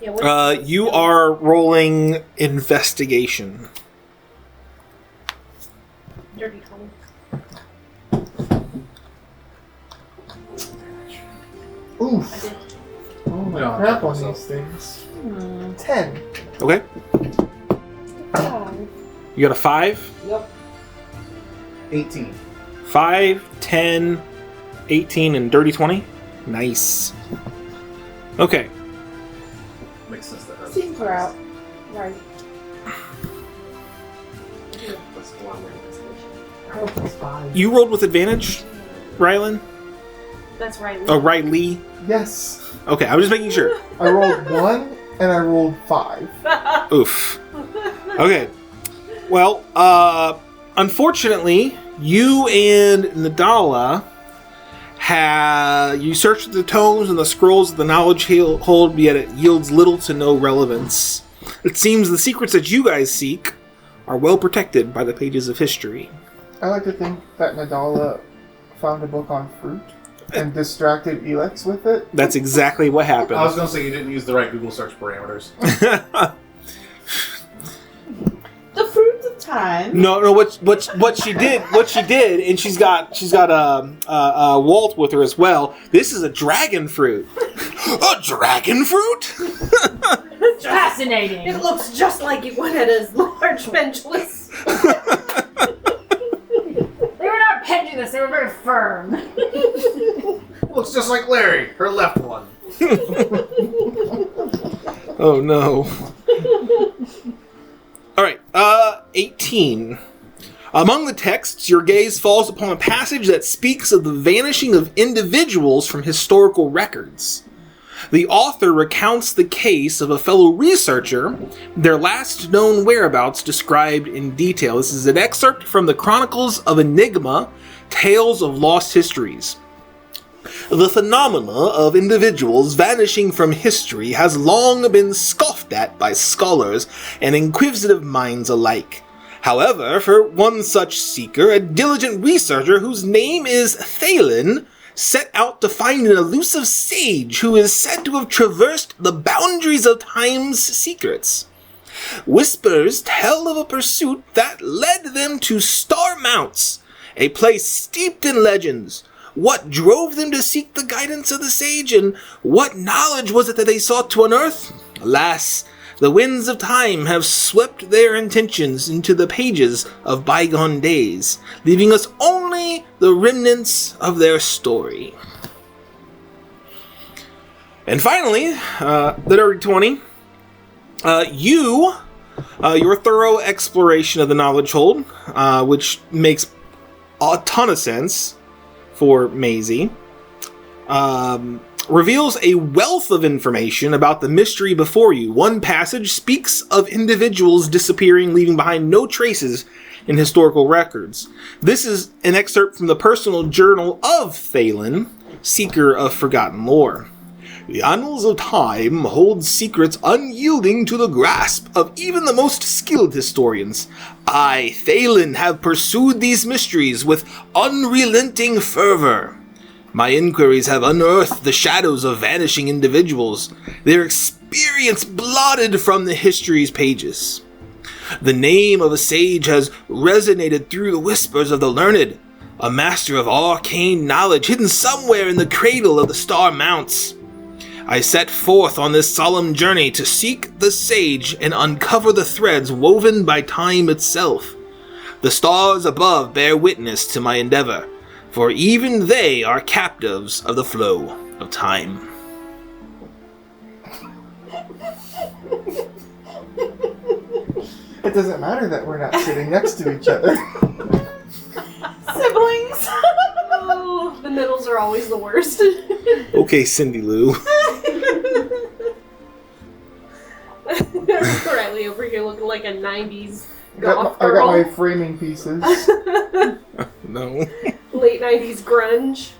Yeah. What You are rolling investigation. Dirty 20. Oof. I did. Oh my No, crap on so- these things. 10. Okay. You got a 5? Yep. 18. 5, 10, 18, and dirty 20? Nice. Okay. Makes sense that her. Seems we're out. Right. You rolled with advantage, Rylan? That's right. Oh, Riley? Yes. Okay, I was just making sure. I rolled 1 and I rolled 5. Oof. Okay. Well, unfortunately, you and Nadala you searched the tomes and the scrolls of the knowledge hold, yet it yields little to no relevance. It seems the secrets that you guys seek are well protected by the pages of history. I like to think that Nadala found a book on fruit and distracted Elex with it. That's exactly what happened. I was gonna say you didn't use the right Google search parameters. The fruits of time. No. What she did, and she's got Walt with her as well. This is a dragon fruit. A dragon fruit? Fascinating. It looks just like Iguaneta's large pendulous. They were not pendulous. They were very firm. Looks just like Larry, her left one. Oh no. Alright, 18. Among the texts, your gaze falls upon a passage that speaks of the vanishing of individuals from historical records. The author recounts the case of a fellow researcher, their last known whereabouts described in detail. This is an excerpt from the Chronicles of Enigma, Tales of Lost Histories. The phenomena of individuals vanishing from history has long been scoffed at by scholars and inquisitive minds alike. However, for one such seeker, a diligent researcher whose name is Thalen, set out to find an elusive sage who is said to have traversed the boundaries of time's secrets. Whispers tell of a pursuit that led them to Star Mounts, a place steeped in legends. What drove them to seek the guidance of the sage, and what knowledge was it that they sought to unearth? Alas, the winds of time have swept their intentions into the pages of bygone days, leaving us only the remnants of their story. And finally, the Dirty 20. Your thorough exploration of the knowledge hold, which makes a ton of sense for Maisie, reveals a wealth of information about the mystery before you. One passage speaks of individuals disappearing, leaving behind no traces in historical records. This is an excerpt from the personal journal of Thalen, seeker of forgotten lore. The annals of time hold secrets unyielding to the grasp of even the most skilled historians. I, Thalen, have pursued these mysteries with unrelenting fervor. My inquiries have unearthed the shadows of vanishing individuals, their experience blotted from the history's pages. The name of a sage has resonated through the whispers of the learned, a master of arcane knowledge hidden somewhere in the cradle of the star mounts. I set forth on this solemn journey to seek the sage and uncover the threads woven by time itself. The stars above bear witness to my endeavor, for even they are captives of the flow of time. It doesn't matter that we're not sitting next to each other. Siblings! Oh, the middles are always the worst. Okay, Cindy Lou. Riley over here looking like a 90s I goth got girl. my framing pieces. No. Late 90s grunge.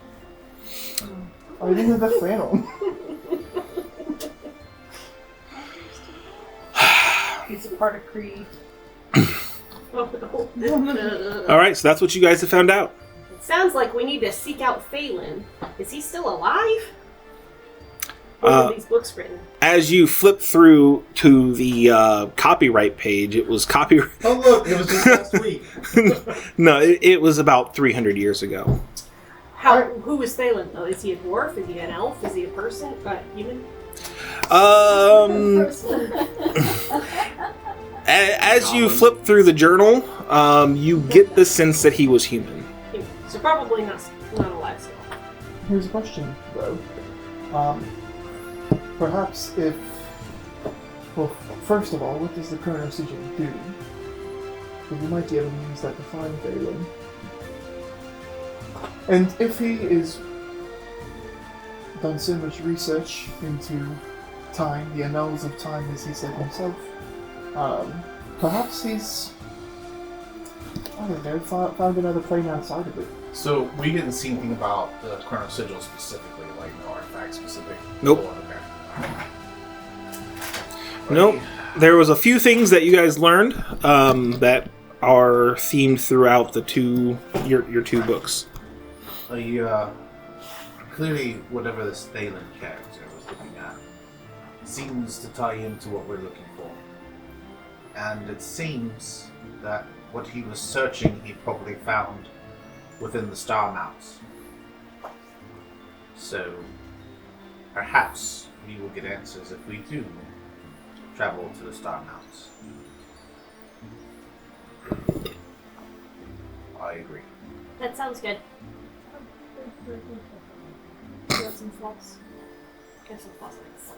I didn't have the flannel. He's a part of Creed. Oh no. Alright, so that's what you guys have found out. It sounds like we need to seek out Phelan. Is he still alive? Or were these books written? As you flip through to the copyright page, it was copyright. Oh look, it was just last week. No, it was about 300 years ago. Who is Phelan though? Is he a dwarf? Is he an elf? Is he a person? Human? As you flip through the journal, you get the sense that he was human. So probably not alive still. Here's a question, though. Perhaps if... Well, first of all, what does the chronosigil do? Because we might be able to use that to find Phelan. And if he is done so much research into time, the annals of time, as he said himself, perhaps he's, I don't know, found another plane outside of it. So we didn't see anything about the chronosigil specifically, like the artifact specific. Nope. Oh, okay. Nope. There was a few things that you guys learned that are themed throughout the your two books. Clearly, whatever this Thalen character was looking at seems to tie into what we're looking for. And it seems that what he was searching, he probably found within the star mounts. So, perhaps we will get answers if we do travel to the star mounts. I agree. That sounds good. Got some floss. Get some phosphates.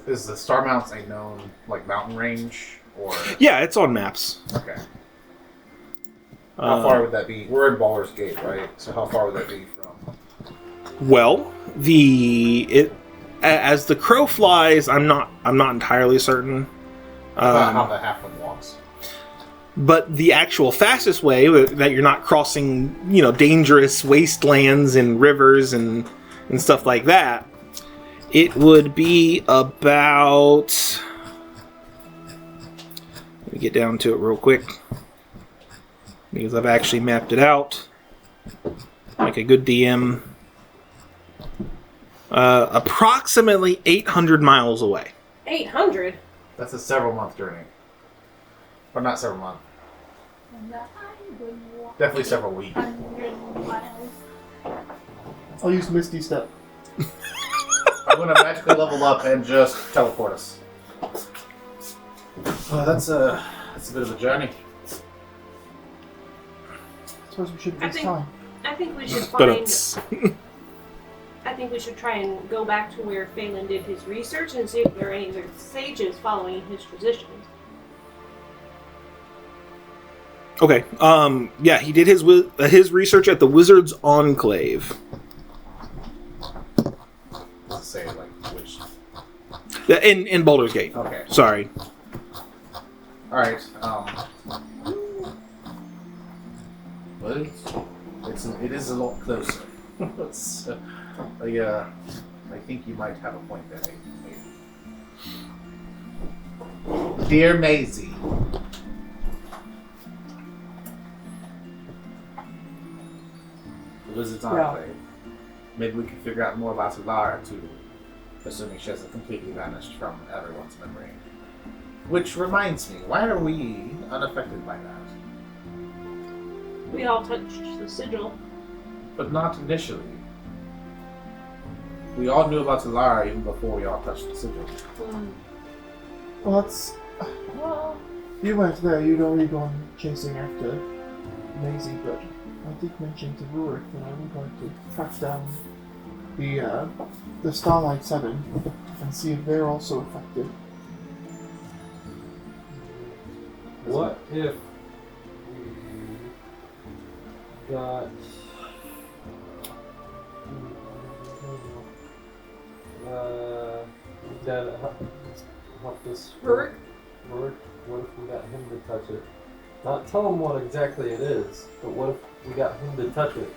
Is the Star Mounts a known mountain range or? Yeah, it's on maps. Okay. How far would that be? We're in Baldur's Gate, right? So how far would that be from? Well, as the crow flies, I'm not entirely certain. About how the halfling walks. But the actual fastest way that you're not crossing, dangerous wastelands and rivers and stuff like that, it would be about. Let me get down to it real quick because I've actually mapped it out like a good DM. Approximately 800 miles away. 800? That's a several-month journey. Or not several months. Definitely several weeks. I'll use Misty Step. I'm going to magically level up and just teleport us. That's a bit of a journey. I suppose we should I waste think- time. I think we should But find. I think we should try and go back to where Phelan did his research and see if there are any other sages following his traditions. Okay. Yeah, he did his research at the Wizards Enclave. Does it say like which? In Baldur's Gate. Okay. Sorry. All right. Well, it is a lot closer. So, I think you might have a point there. Maybe. Dear Maisie. The Wizard's Enclave. Maybe we can figure out more about Solara too, assuming she hasn't completely vanished from everyone's memory. Which reminds me, why are we unaffected by that? We all touched the sigil. But not initially. We all knew about Solara even before we all touched the sigil. Well, that's... Well, you went there, you'd already gone chasing after Maisie, but I did mention to Rurik that I would like to track down the Starlight Seven and see if they're also affected. What if we got what this Rurik? Rurik, what if we got him to touch it? Not tell him what exactly it is, but what if we got him to touch it?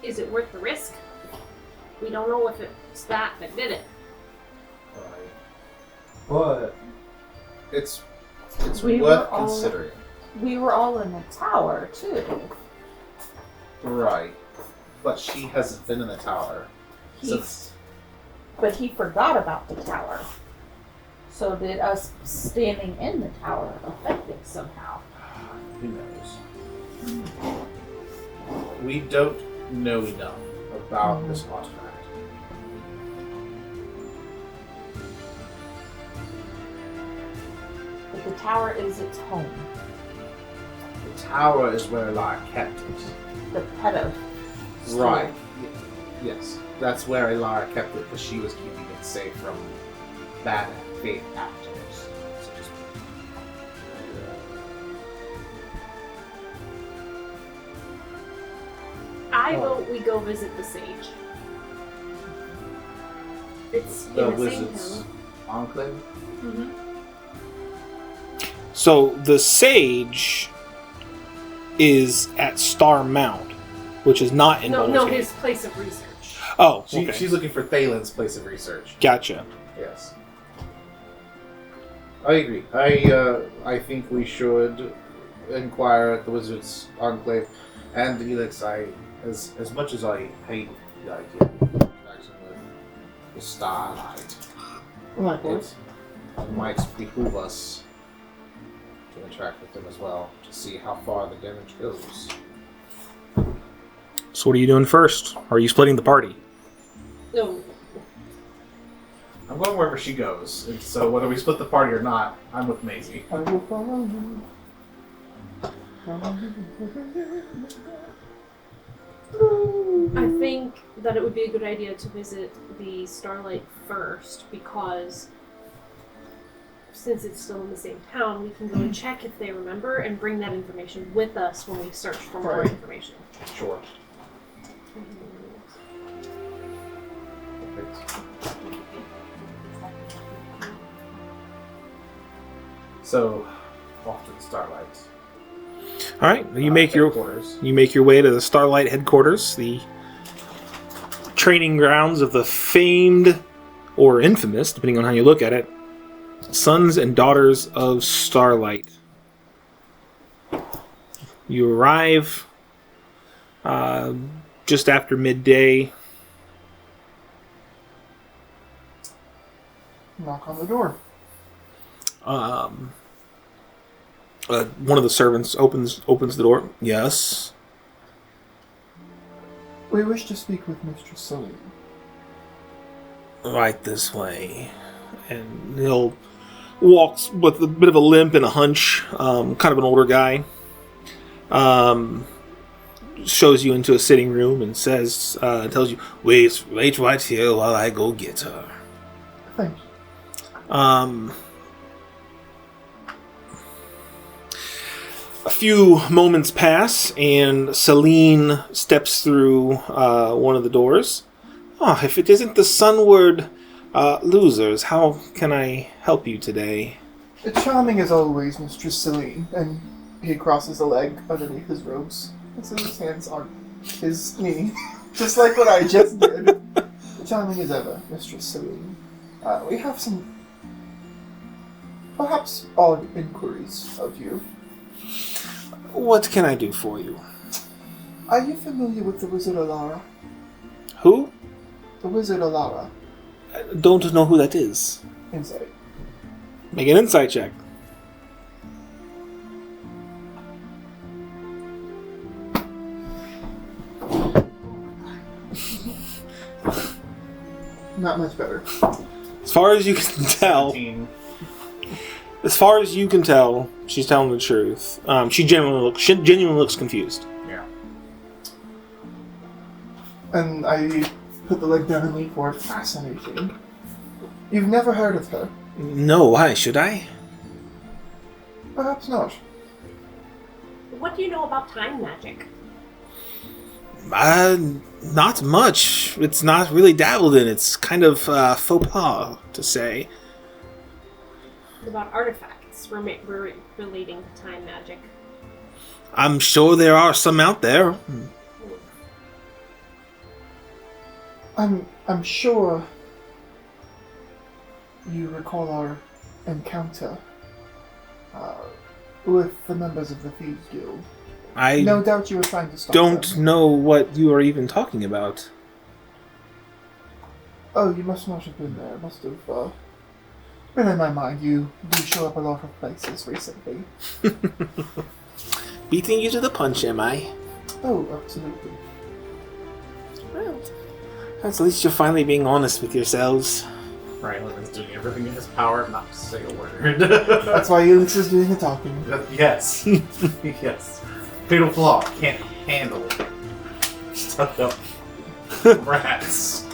Is it worth the risk? We don't know if it's that did it. Right. But It's We worth were all- considering. We were all in the tower, too. Right. But she hasn't been in the tower since. But he forgot about the tower. So did us standing in the tower affect it somehow? Who knows? We don't know enough about this artifact. But the tower is its home. The tower is where Lara kept it. The pedo. Right. Yes. That's where Ilara kept it because she was keeping it safe from bad fate actors. So to speak. I vote we go visit the sage. It's The in the same Wizards town. Enclave? Mm-hmm. So the sage is at Star Mount, which is not in No, Baldur's Gate. his place of research. Oh, okay. She's looking for Thalen's place of research. Gotcha. Yes. I agree. I think we should inquire at the Wizards Enclave and Elix. As much as I hate the idea of interacting with the Starlight, Likewise. it might behoove us to interact with them as well to see how far the damage goes. So what are you doing first? Or are you splitting the party? No, I'm going wherever she goes, and so whether we split the party or not, I'm with Maisie. I will follow you. I think that it would be a good idea to visit the Starlight first because since it's still in the same town, we can go and check if they remember and bring that information with us when we search for more Right. information. Sure. So, off to the Starlight. All right, you make your Headquarters. way to the Starlight headquarters, the training grounds of the famed or infamous, depending on how you look at it, Sons and Daughters of Starlight. You arrive just after midday. Knock on the door. One of the servants opens the door. Yes. We wish to speak with Mistress Celine. Right this way. And he'll walks with a bit of a limp and a hunch, kind of an older guy. Shows you into a sitting room and says, tells you, wait right here while I go get her. Thank you. A few moments pass, and Celine steps through one of the doors. Ah, if it isn't the Sunward losers, how can I help you today? Charming as always, Mistress Celine. And he crosses a leg underneath his robes. And so his hands on his knee. Just like what I just did. Charming as ever, Mistress Celine. We have some perhaps odd inquiries of you. What can I do for you? Are you familiar with the Wizard Alara? Who? The Wizard Alara. I don't know who that is. Insight. Make an insight check. Not much better. As far as you can tell, 17. as far as you can tell, she's telling the truth. She genuinely looks confused. Yeah. And I put the leg down and lean forward. Fascinating. You've never heard of her? No, why should I? Perhaps not. What do you know about time magic? Not much. It's not really dabbled in. It's kind of faux pas to say. About artifacts relating to time magic. I'm sure there are some out there. I'm sure you recall our encounter with the members of the Thieves Guild. I No doubt you were trying to stop don't them. know what you are even talking about. Oh, you must not have been there. Must have been in my mind. You do show up a lot of places recently. Beating you to the punch, am I? Oh, absolutely. Well, at least you're finally being honest with yourselves. Rylan is doing everything in his power not to say a word. That's why Elix is doing the talking. Yes. Yes. Fatal flaw. Can't handle it. Stuck up rats.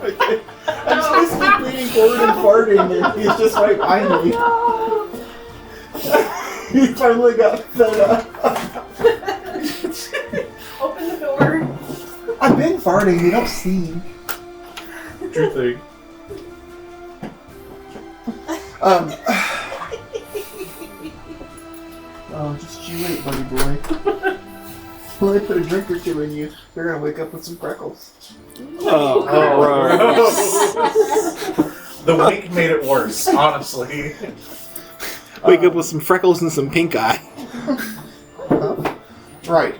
Okay. I'm supposed to be leaning forward and farting, and he's just right behind me. He finally got fed up. Open the door. I've been farting, you don't see. True thing. Oh, just you wait, buddy boy. When I put a drink or two in you, you're gonna wake up with some freckles. Oh, The wink made it worse, honestly. Wake up with some freckles and some pink eye. Right.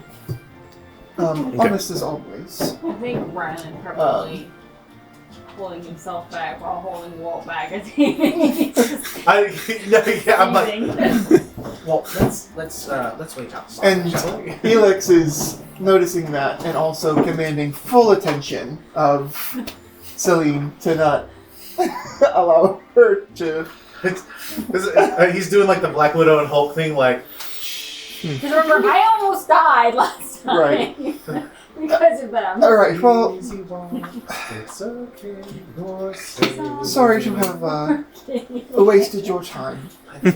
Okay. Honest as always. I think Rylan probably pulling himself back while holding Walt back as he I'm like, well, let's wait outside. And shall we? Felix is noticing that and also commanding full attention of Celine to not allow her to. He's doing like the Black Widow and Hulk thing, like. Because remember, I almost died last time. Right. Because of them. Alright, well, It's okay. sorry to have wasted your time,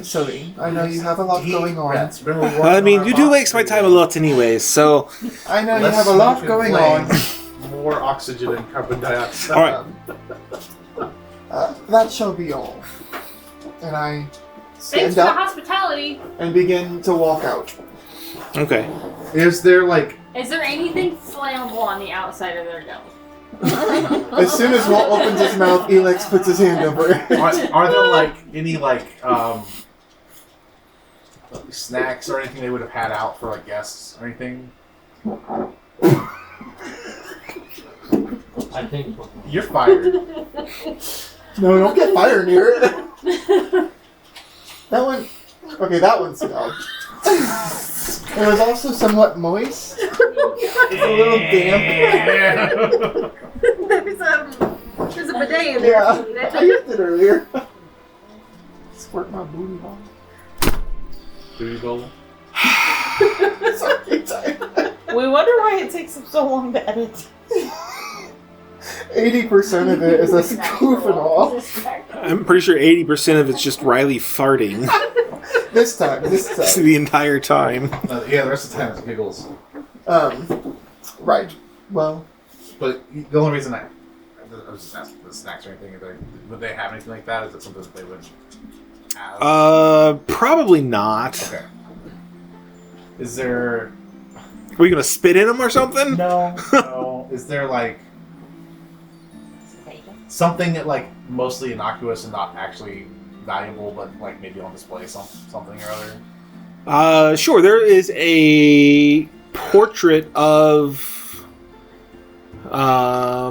Celine. I know you have a lot going on. I mean, you do waste my time a lot anyways, so... I know you have a lot going on. More oxygen and carbon dioxide. Alright. That shall be all. And I Thanks stand for the up hospitality. and begin to walk out. Okay. Is there like Is there anything flammable on the outside of their dome? As soon as Walt opens his mouth, Elix puts his hand over it. are there like any snacks or anything they would have had out for like guests or anything? I think You're fired. No, don't get fire near it. That one. Okay, that one smelled. It was also somewhat moist. It's a little damp. There's a bidet in there. Yeah, I used it earlier. Squirt my booty ball. Booty bowl. Sorry, time. We wonder why it takes him so long to edit. 80% of it is us goofing off. I'm pretty sure 80% of it's just Riley farting. This time. The entire time. Yeah, the rest of the time it's giggles. Right. Well, But the only reason I was just asking for the snacks or anything, would they have anything like that? Is it something that they would have? Probably not. Okay. Is there... Were you gonna spit in them or something? No. Is there, like... something that, like, mostly innocuous and not actually valuable, but, like, maybe on display something or other? Sure. There is a portrait of... I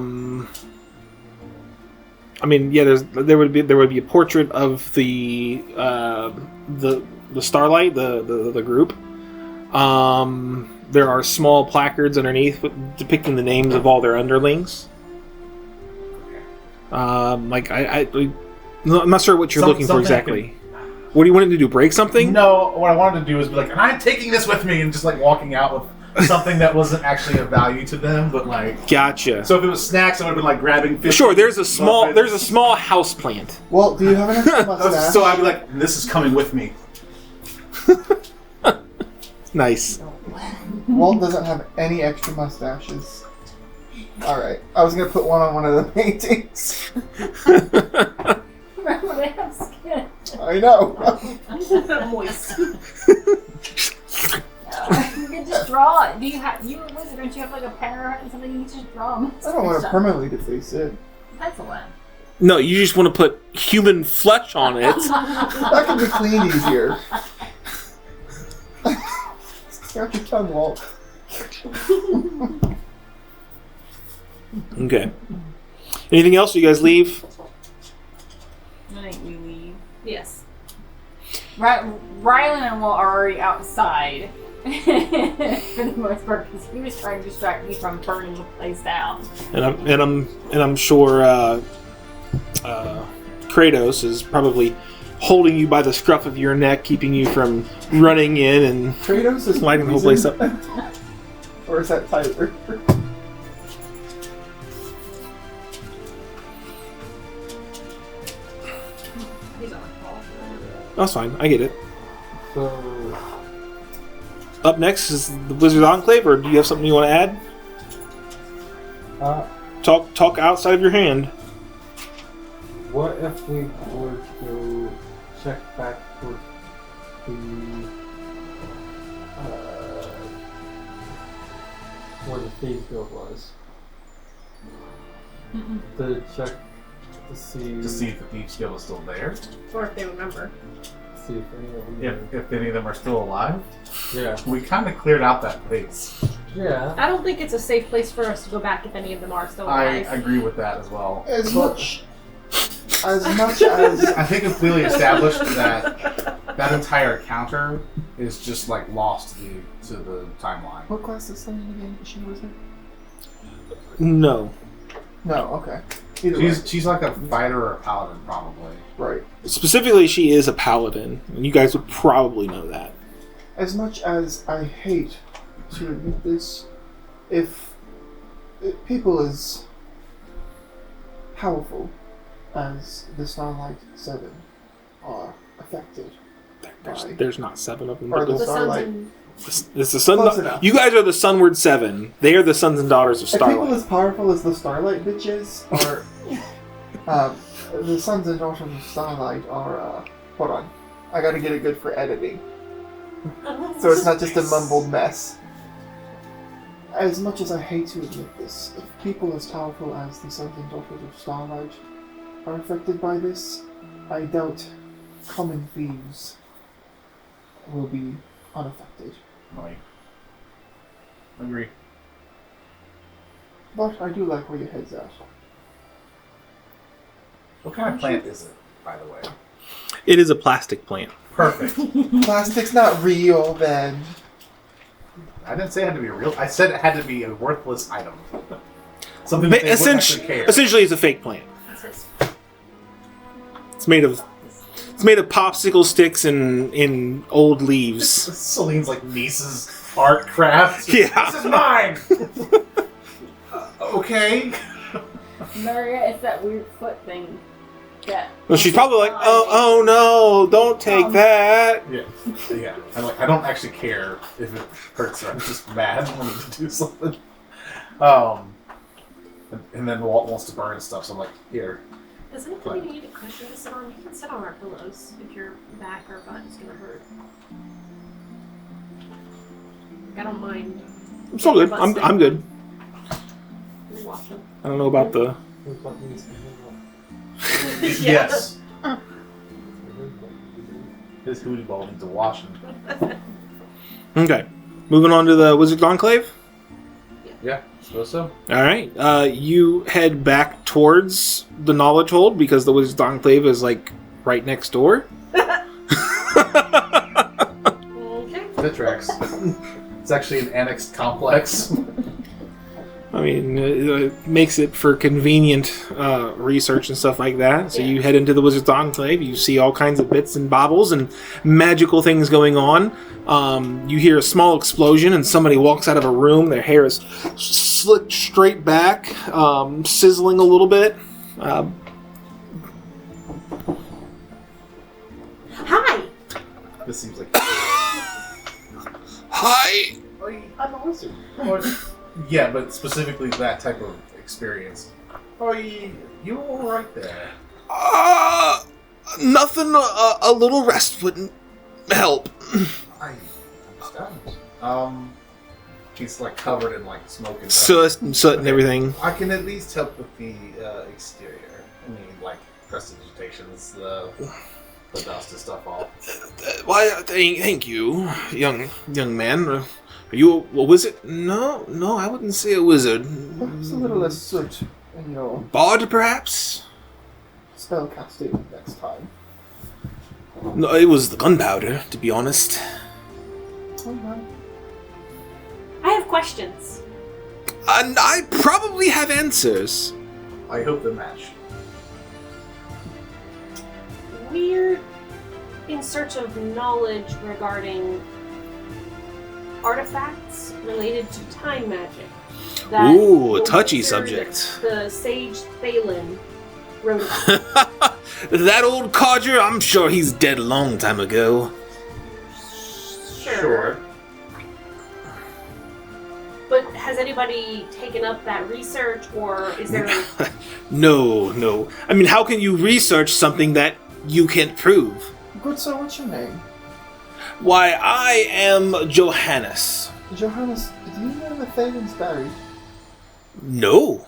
mean, yeah. There would be a portrait of the Starlight, the group. There are small placards underneath depicting the names of all their underlings. I'm not sure what you're looking for exactly. What do you want him to do? Break something? No. What I wanted to do is be like, I'm taking this with me, and just like walking out with something that wasn't actually of value to them, but like. Gotcha. So if it was snacks, I would have been like grabbing. Sure. There's a small house plant. well, do you have an extra mustache? So I'd be like, this is coming with me. Nice. Walt doesn't have any extra mustaches. Alright. I was going to put one on one of the paintings. Remember, they have skin. I know. Moist. You can just draw it. You a wizard, don't you have like a pen or something? You can just draw them. I don't want to permanently deface it. Pencil it. No, you just want to put human flesh on it. That can be cleaned easier. Got your tongue, Walt. Okay. Anything else? You guys leave? I think we leave. Yes. Rylan and Walt are already outside. For the most part, because he was trying to distract me from burning the place down. And I'm sure Kratos is probably holding you by the scruff of your neck, keeping you from running in and Kratos is lighting the whole place up. Or is that Tyler? He's on call. That's fine. I get it. So, Up next is the Blizzard Enclave, or do you have something you want to add? Talk outside of your hand. what if we were to check back with the where the Thieves Guild was? To check to see if the Thieves Guild is still there. Or if they remember. see if any of them. If any of them are still alive. Yeah. We kind of cleared out that place. Yeah. I don't think it's a safe place for us to go back if any of them are still I alive. agree with that as well. As much as I think it's clearly established that entire encounter is just like lost to the timeline. what class is Sunny again? Is she a wizard? No. No. Okay. Either way. She's like a fighter or a paladin, probably. Right. Specifically, she is a paladin, and you guys would probably know that. As much as I hate to admit this, if people as powerful as the Starlight Seven are affected by, There's not 7 of them. or but the The sun's Starlight, in, it's the sun. Close enough. You guys are the Sunward Seven. They are the sons and daughters of if people Starlight. as powerful as the Starlight bitches are, the sons and daughters of Starlight are. Hold on, I gotta get it good for editing, so it's not just a mumbled mess. As much as I hate to admit this, if people as powerful as the sons and daughters of Starlight are affected by this, I doubt common thieves will be unaffected. Right. Agree. But I do like where your head's at. What kind of plant is it, by the way? It is a plastic plant. Perfect. Plastic's not real, then. I didn't say it had to be real. I said it had to be a worthless item. Something that they wouldn't actually care. Essentially, it's a fake plant. It's made of popsicle sticks and in old leaves. Celine's like niece's art craft. Yeah. This is mine. Okay. Maria, it's that weird foot thing. Yeah. Well, she's probably like, oh no, don't take that. Yeah. I don't actually care if it hurts her. I'm just mad. I wanted to do something. And then Walt wants to burn stuff, so I'm like, here. Does anybody need a cushion to sit on? You can sit on our pillows if your back or butt is gonna hurt. I don't mind. I'm so good. I'm good. Wash them. I don't know about the. Yes. His hootie ball needs a washing. Okay, moving on to the Wizard Enclave. Yeah, I suppose so. All right, you head back towards the Knowledge Hold because the Wizard Enclave is like right next door. Okay. That tracks. It's actually an annexed complex. I mean, it makes it for convenient research and stuff like that. So you head into the Wizard's Enclave. You see all kinds of bits and baubles and magical things going on. You hear a small explosion and somebody walks out of a room. Their hair is slicked straight back, sizzling a little bit. Hi. This seems like... Hi! I'm a wizard. Yeah, but specifically that type of experience. You all right there? Nothing. A little rest wouldn't help. I understand. He's like covered in like smoke and Soot and everything. I can at least help with the exterior. I mean, like prestidigitations, the dust and stuff off. Why? Thank you, young man. Are you a wizard? No, I wouldn't say a wizard. Perhaps a little less soot in your Bard, perhaps? spell casting next time. No, it was the gunpowder, to be honest. Alright. I have questions. And I probably have answers. I hope they match. We're in search of knowledge regarding artifacts related to time magic. That Ooh, a the touchy wizard, subject. The sage Thalen wrote about. That old codger, I'm sure he's dead a long time ago. Sure. But has anybody taken up that research, or is there... No. I mean, how can you research something that you can't prove? Good sir, what's your name? Why, I am Johannes. Johannes, do you know that Thalen's buried? No.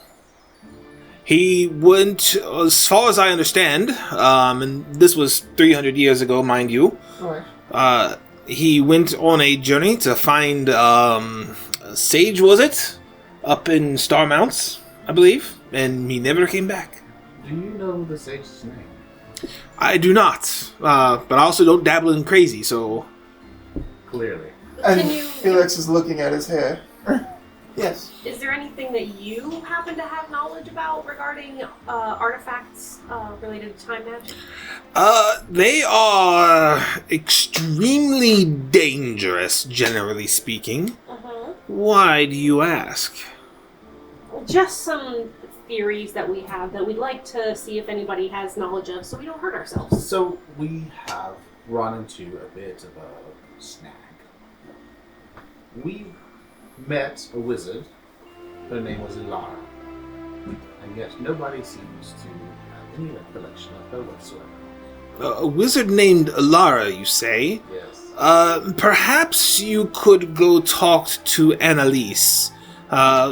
He went, as far as I understand, and this was 300 years ago, mind you. Right. He went on a journey to find Sage, was it? Up in Starmounts, I believe. And he never came back. Do you know the sage's name? I do not. But I also don't dabble in crazy, so... Clearly. And Can you- Felix is looking at his hair. Yes. Is there anything that you happen to have knowledge about regarding artifacts related to time magic? They are extremely dangerous, generally speaking. Why do you ask? Just some theories that we have that we'd like to see if anybody has knowledge of so we don't hurt ourselves. So we have run into a bit of a snag. We met a wizard. Her name was Ilara. And yet nobody seems to have any recollection of her whatsoever. A wizard named Alara, you say? Yes. Perhaps you could go talk to Annalise.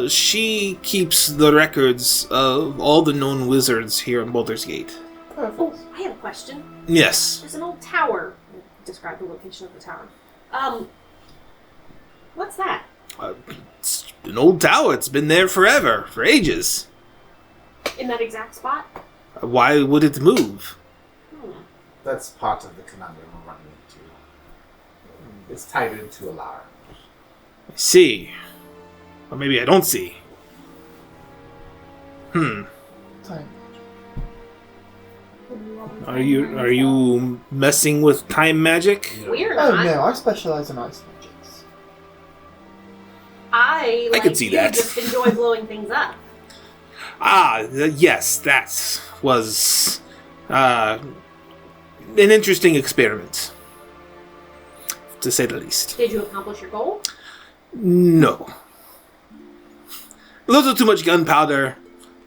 She keeps the records of all the known wizards here in Baldur's Gate. Perfect. I have a question. Yes. There's an old tower. Describe the location of the tower. What's that? It's an old tower. It's been there forever, for ages. In that exact spot? Why would it move? That's part of the conundrum we're running into. It's tied into Ilara. I see. Or maybe I don't see. Time. Are you messing with time magic? We're Oh not. no, I specialize in ice magics. I could like see you, that. just enjoy blowing things up. Yes, that was an interesting experiment, to say the least. Did you accomplish your goal? No. A little too much gunpowder,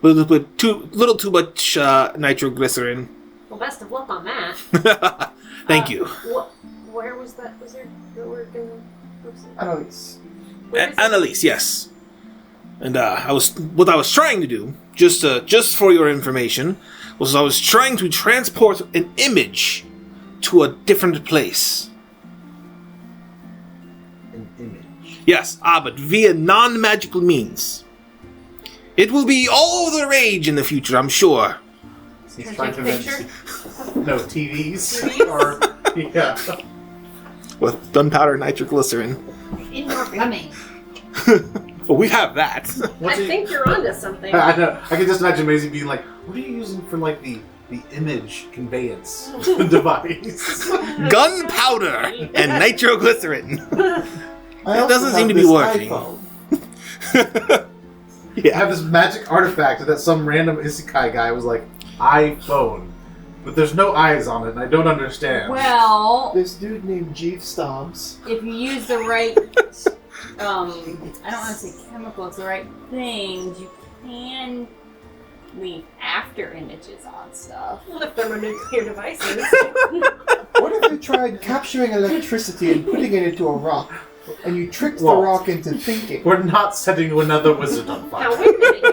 a little too much nitroglycerin. Well, best of luck on that. Thank you. Where was that? Was there your work in the Annalise. Annalise, yes. And what I was trying to do, just for your information, was I was trying to transport an image to a different place. An image. Yes, but via non-magical means. It will be all the rage in the future, I'm sure. He's Can I trying to take a invent... No, TVs. Or, yeah. With gunpowder and nitroglycerin. In your plumbing. Well, we have that. I think you're onto something. I know. I can just imagine Maisie being like, what are you using for, like, the image conveyance device? Gunpowder and nitroglycerin. I also doesn't seem have to be this working. iPhone. I have this magic artifact that some random isekai guy was like, iPhone. But there's no eyes on it, and I don't understand. Well, This dude named Jeeve Stomps. if you use the right, I don't want to say chemicals, the right things, you can leave after images on stuff. What if thermonuclear devices? What if you tried capturing electricity and putting it into a rock, and you tricked the Walt. rock into thinking? We're not setting another wizard on Now fire. wait a minute here.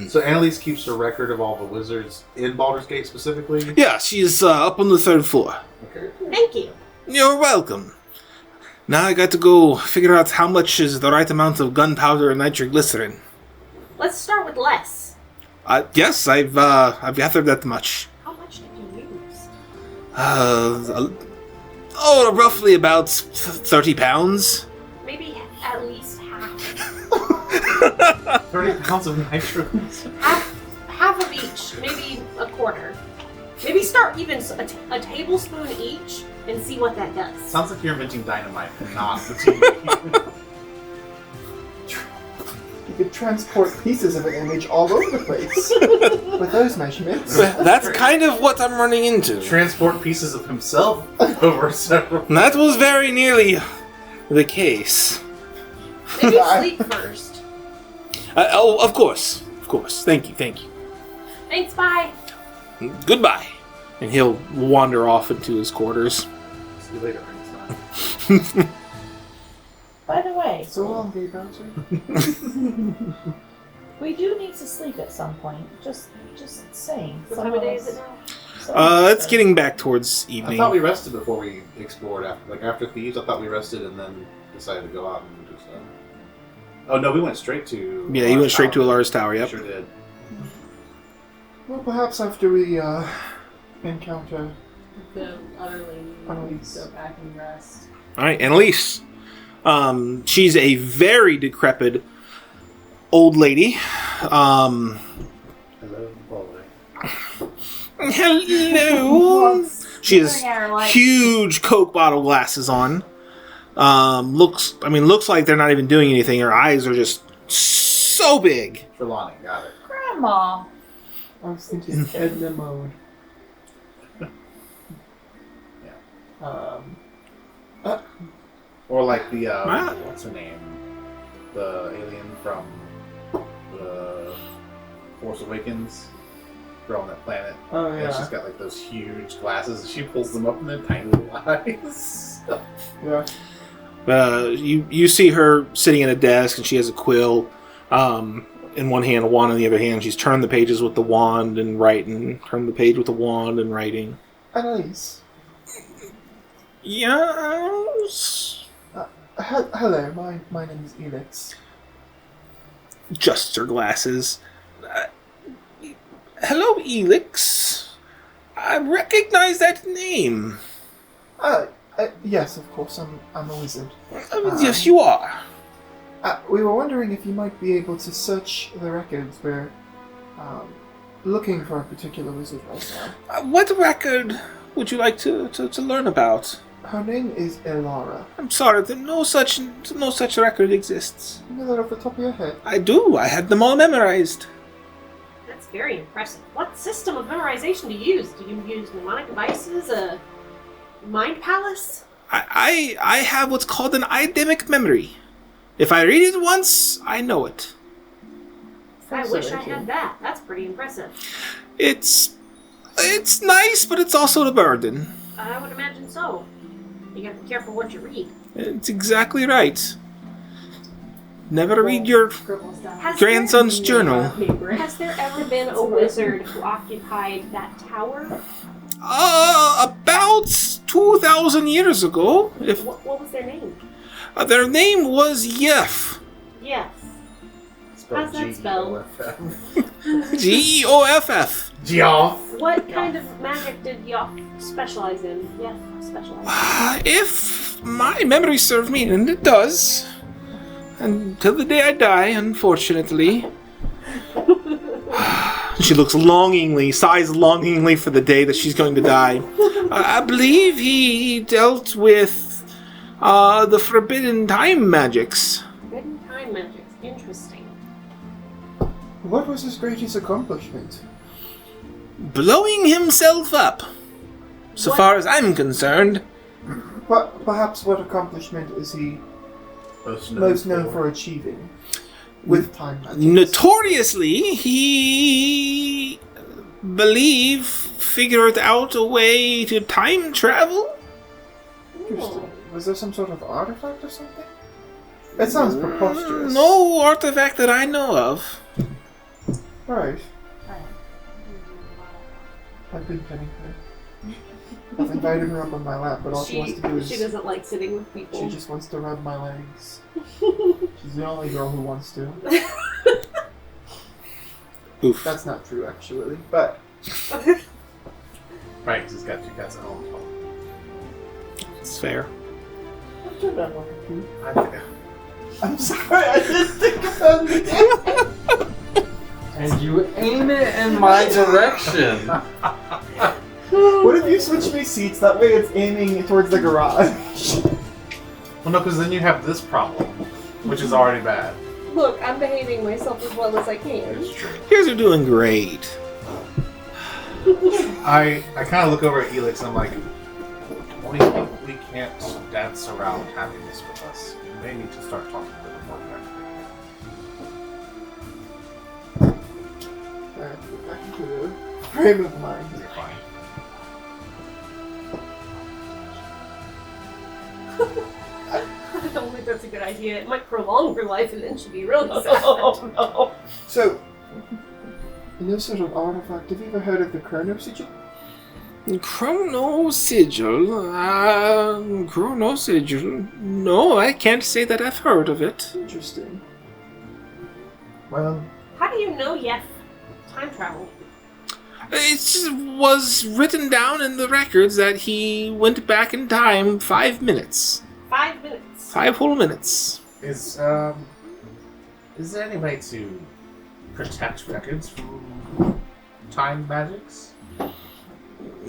So Annalise keeps a record of all the wizards in Baldur's Gate specifically? Yeah, she's up on the 3rd floor. Okay. Thank you. You're welcome. Now I got to go figure out how much is the right amount of gunpowder and nitroglycerin. Let's start with less. Yes, I've gathered that much. How much did you use? Roughly about 30 pounds. Maybe at least half. 30 pounds of nitrogen. Half of each, maybe a quarter. Maybe start even a tablespoon each and see what that does. Sounds like you're inventing dynamite and not the TV. You could transport pieces of an image all over the place with those measurements. That's kind of what I'm running into. Transport pieces of himself over several. That was very nearly the case. Maybe sleep first. Of course. Thank you. Thanks, bye. Goodbye. And he'll wander off into his quarters. See you later, Einstein. By the way, So long, gay bouncer. we do need to sleep at some point. Just saying. What time of day is it now? It's getting back towards I evening. thought we rested before we explored. After Thieves, I thought we rested and then decided to go out and do stuff. Oh no, we went straight to. Yeah, you went straight to Alar's Tower, yep. Sure did. Well, perhaps after we encounter The other lady Annalise. go back and rest. Alright, Annalise. She's a very decrepit old lady. Hello, boy. Hello. She has Staring at her like- huge Coke bottle glasses on. Looks like they're not even doing anything. Her eyes are just so big. Trelawney, got it. Grandma. I was thinking Edna mode. Or like the What? what's her name? The alien from the Force Awakens. Girl on that planet. Oh And she's yeah. got like those huge glasses and she pulls them up and they're tiny little eyes. Yeah. You see her sitting at a desk and she has a quill in one hand, a wand in the other hand. She's turned the pages with the wand and writing. Turned the page with the wand and writing. Annalise. Yes. Hello, my name is Elix. Adjusts her glasses. Hello, Elix. I recognize that name. Yes, of course, I'm a wizard. Yes, you are. We were wondering if you might be able to search the records. We're looking for a particular wizard right now. What record would you like to learn about? Her name is Elara. I'm sorry that no such record exists. You know that off the top of your head? I do. I had them all memorized. That's very impressive. What system of memorization do you use? Do you use mnemonic devices? A mind palace? I have what's called an eidetic memory. If I read it once, I know it. I wish I had that. That's pretty impressive. It's nice, but it's also a burden. I would imagine so. You gotta be careful what you read. It's exactly right. Never read your Scribbles down. grandson's journal. Has there ever been a wizard who occupied that tower? About 2,000 years ago. If What was their name? their name was Yef. Yes. Spelled How's that spelled? Geoff. Geoff. What kind of magic did Yoff specialize in? Yeah, specialize If my memory serves me, and it does, until the day I die, unfortunately. She sighs longingly for the day that she's going to die. I believe he dealt with the forbidden time magics. Forbidden time magic. Interesting. What was his greatest accomplishment? Blowing himself up. So What? far as I'm concerned. But perhaps what accomplishment is he most known for achieving with time magic? Notoriously, he figured out a way to time travel. Interesting. Was there some sort of artifact or something? That sounds preposterous. No artifact that I know of. Right. I've been petting her. I've invited her up on my lap, but all she wants to do is... She doesn't like sitting with people. She just wants to rub my legs. She's the only girl who wants to. Oof. That's not true, actually, but... Right, because he's got two cats at home. It's fair. I've turned on one or two. I- I'm sorry, I didn't think about it. And you aim it in my direction. What if you switch me seats? That way it's aiming towards the garage. Well, no, because then you have this problem, which is already bad. Look, I'm behaving myself as well as I can. It's true. You guys are doing great. I kind of look over at Helix and I'm like, we think we can't dance around having this with us. We may need to start talking a little more directly. Alright, get back into the frame of mind. You're fine. I don't think that's a good idea. It might prolong her life and then she'd be really sad. Oh no. So, no sort of artifact. Have you ever heard of the Chrono Sigil? Chrono Sigil? Chrono Sigil? No, I can't say that I've heard of it. Interesting. Well, How do you know Yef time travel? It was written down in the records that he went back in time 5 minutes. 5 minutes. 5 whole minutes. is there any way to protect records from time magics?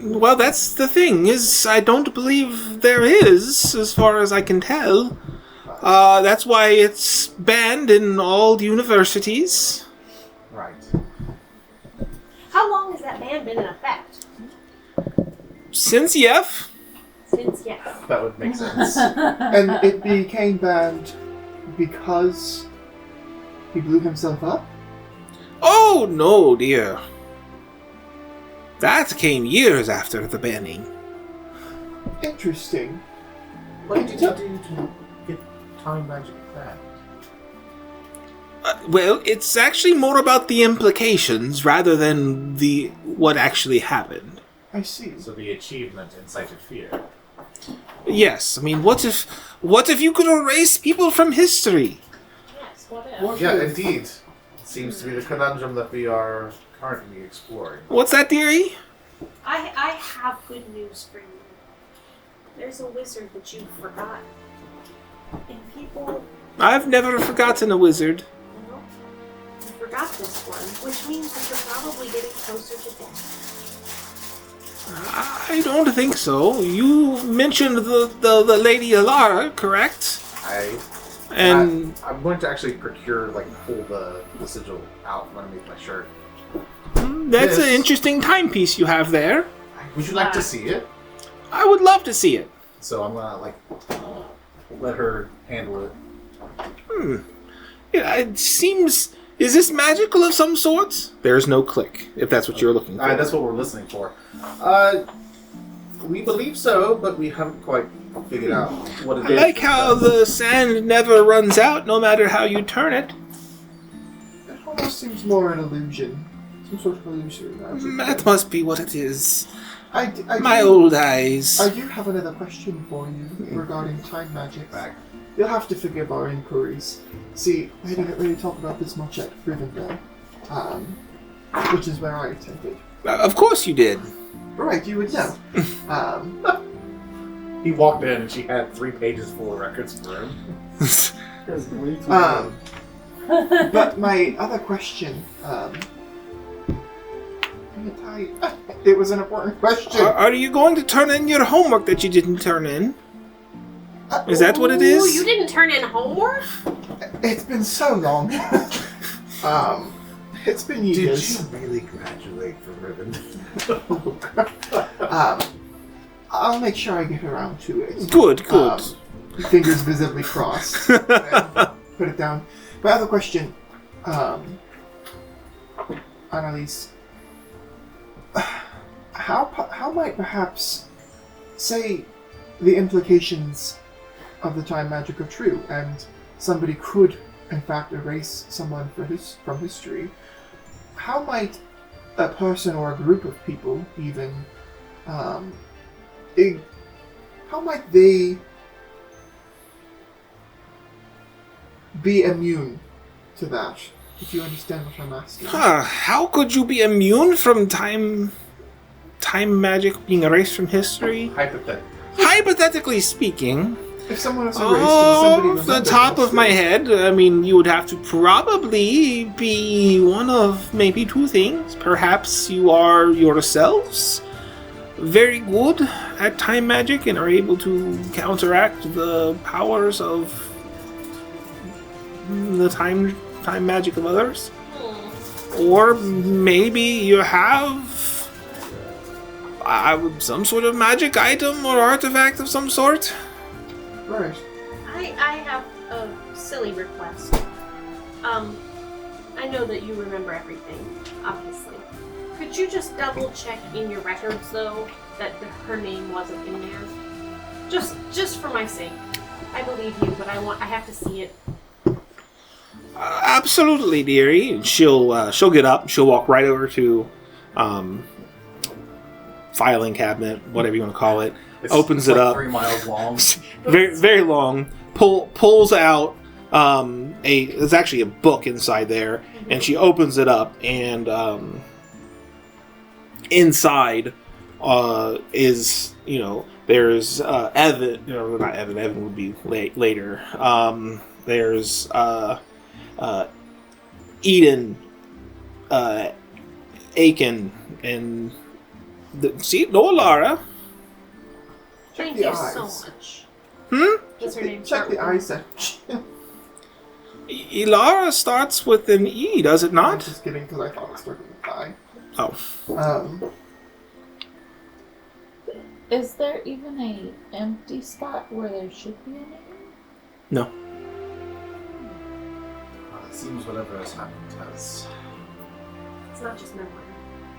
Well, that's the thing, is I don't believe there is, as far as I can tell. That's why it's banned in all universities. Right. How long has that ban been in effect? Since Yef. Since Yef. That would make sense. And it became banned because he blew himself up? Oh, no, dear. That came years after the banning. Interesting. What did you do to get time magic back? Well, it's actually more about the implications rather than what actually happened. I see. So the achievement incited fear. Yes, I mean, what if you could erase people from history? Yes, what if? What Yeah, if- indeed. Seems to be the conundrum that we are currently exploring. What's that, dearie? I have good news for you. There's a wizard that you forgot. And people, I've never forgotten a wizard. well, you forgot this one, which means that you're probably getting closer to death. I don't think so. You mentioned the Lady Alara, correct? And I'm going to actually pull the sigil out underneath my shirt. that's an interesting timepiece you have there. Would you like to see it? I would love to see it. So I'm gonna let her handle it. Yeah, it seems... Is this magical of some sort? There's no click, if that's what you're looking for. That's what we're listening for. We believe so, but we haven't quite figured out what it is. I like how the sand never runs out, no matter how you turn it. It almost seems more an illusion. Some sort of illusory magic. That must be what it is. My do- old eyes. I do have another question for you regarding time magic. You'll have to forgive our inquiries. See, they didn't really talk about this much at Rivendell, which is where I attended. Of course you did. Right, you would know. He walked in and she had 3 pages full of records for him. That's way too long. But my other question, it was an important question. Are you going to turn in your homework that you didn't turn in? Is that what it is? Ooh, you didn't turn in homework? It's been so long. It's been years. Did you really graduate from Rivendell? I'll make sure I get around to it. Good. Fingers visibly crossed. Put it down. My other question, Annalise, how might perhaps, say, the implications of the time magic are true, and somebody could, in fact, erase someone from history? How might a person or a group of people, even, how might they be immune to that? If you understand what I'm asking. How could you be immune from time magic being erased from history? Hypothetically speaking, if someone was erased and somebody off the remembered top of history- my head, I mean, you would have to probably be one of maybe 2 things. Perhaps you are yourselves very good at time magic and are able to counteract the powers of the time magic of others. Or maybe you have some sort of magic item or artifact of some sort. Right. I have a silly request. I know that you remember everything, obviously. Could you just double check in your records, though, that her name wasn't in there? Just for my sake. I believe you, but I have to see it. Absolutely, dearie. She'll get up. She'll walk right over to filing cabinet, whatever you want to call it. It's Opens like it up. 3 miles long. Very, very long. Pulls out there's actually a book inside there, and she opens it up, and inside is, there's Evan. Not Evan. Evan would be later. There's Eden, Aiken, and Lara. Thank the you eyes. so much. Hmm? What's her name? Check the Start with? eye section. Ilara starts with an E, does it I'm not? just kidding because I thought it started with I. Oh. Is there even a empty spot where there should be a name? No. It seems whatever has happened has... It's not just memory.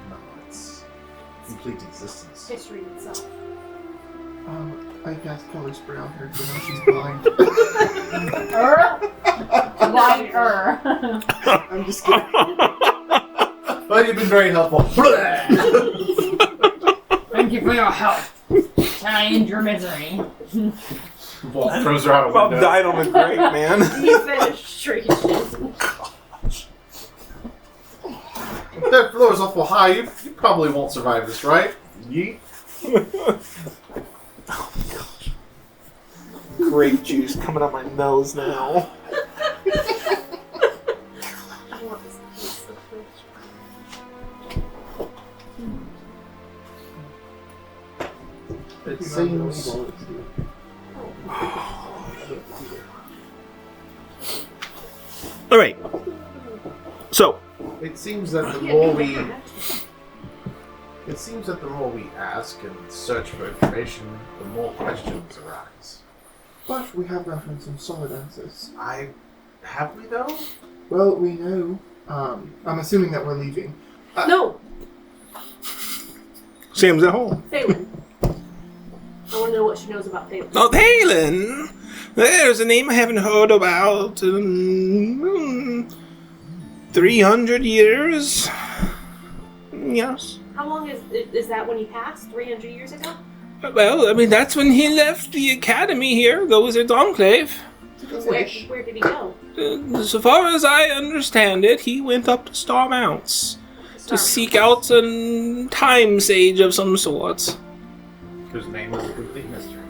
No, it's complete existence. History itself. I cast color spray on her, but now she's blind. Blinder. I'm just kidding. But you've been very helpful. Thank you for your help. Can I end your misery? Walt throws her out a window. died on the grave, man. Defenestration. That floor is awful high. You probably won't survive this, right? Yeet. Grape juice coming out my nose now. I want this piece of fish. It seems. All right. So, It seems that the more we. It seems that the more we ask and search for information, the more questions arise. But we have gotten some solid answers. Have we though? Well, we know. I'm assuming that we're leaving. No, Sam's at home. Phelan. I want to know what she knows about Phelan. Oh, Thalen! There's a name I haven't heard about in 300 years. Yes. How long is that when he passed? 300 years ago? Well, I mean, that's when he left the academy here, the Wizard's Enclave. Where did he go? So far as I understand it, he went up to Star Mounts to seek out a time sage of some sort. Whose name is a complete mystery.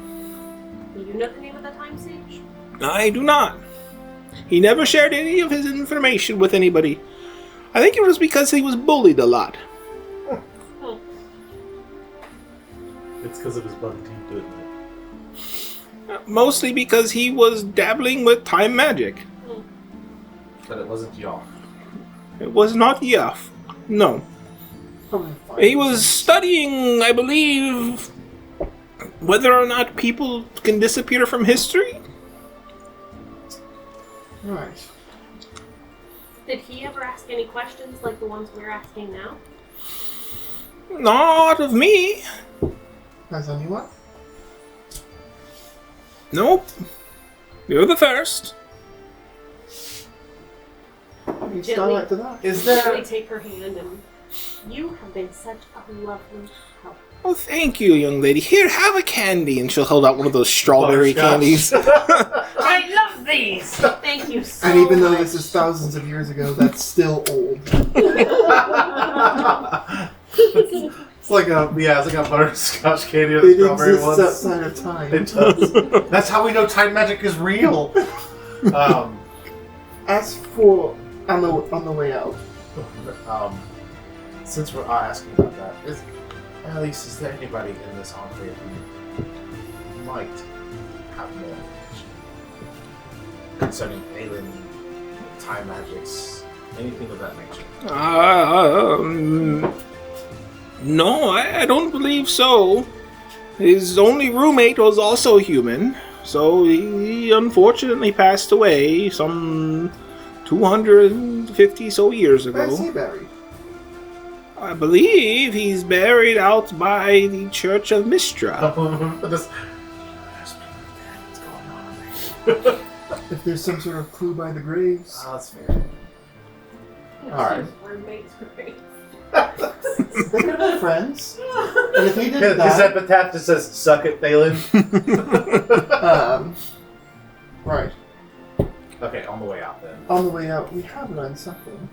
Do you know the name of the time sage? I do not. He never shared any of his information with anybody. I think it was because he was bullied a lot. It's because of his buck teeth, isn't it? Mostly because he was dabbling with time magic. But it wasn't y'all. It was not Yuff. No. He was studying, I believe, whether or not people can disappear from history. Right. Did he ever ask any questions like the ones we're asking now? Not of me. Has anyone? Nope. You're the first. You start after that. Is Gently there? take her hand and you have been such a lovely help. Oh, thank you, young lady. Here, have a candy. And she'll hold out one of those strawberry candies. I love these! Thank you so And even though much. this is thousands of years ago, that's still old. It's like a butterscotch candy or It the strawberry exists ones. outside of time. It does. That's how we know time magic is real. As for on the way out, Since we're asking about that, is there anybody in this enclave who might have more information concerning Phelan, time magics, anything of that nature? No, I don't believe so. His only roommate was also human, so he unfortunately passed away some 250 so years where's he ago. buried? I believe he's buried out by the Church of Mistra. There's what's going on? If there's some sort of clue by the graves. Oh, that's fair. Alright. Roommate's great. They could have been friends. And if he did His that, epitaph just says, "Suck it, Phelan." right. Okay, on the way out then. On the way out, we have learned something.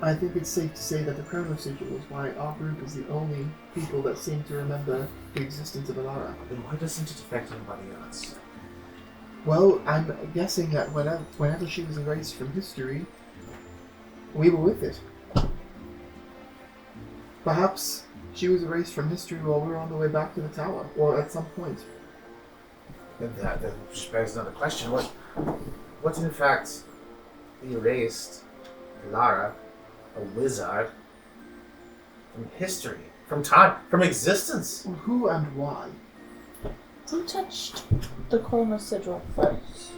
I think it's safe to say that the chrono sigil is why our group is the only people that seem to remember the existence of Alara. Then why doesn't it affect anybody else? Well, I'm guessing that whenever she was erased from history, we were with it. Perhaps she was erased from history while we were on the way back to the tower, or at some point. Then that just begs another question. What in fact erased Lara, a wizard, from history, from time, from existence? Who and why? Who touched the chrono sigil first?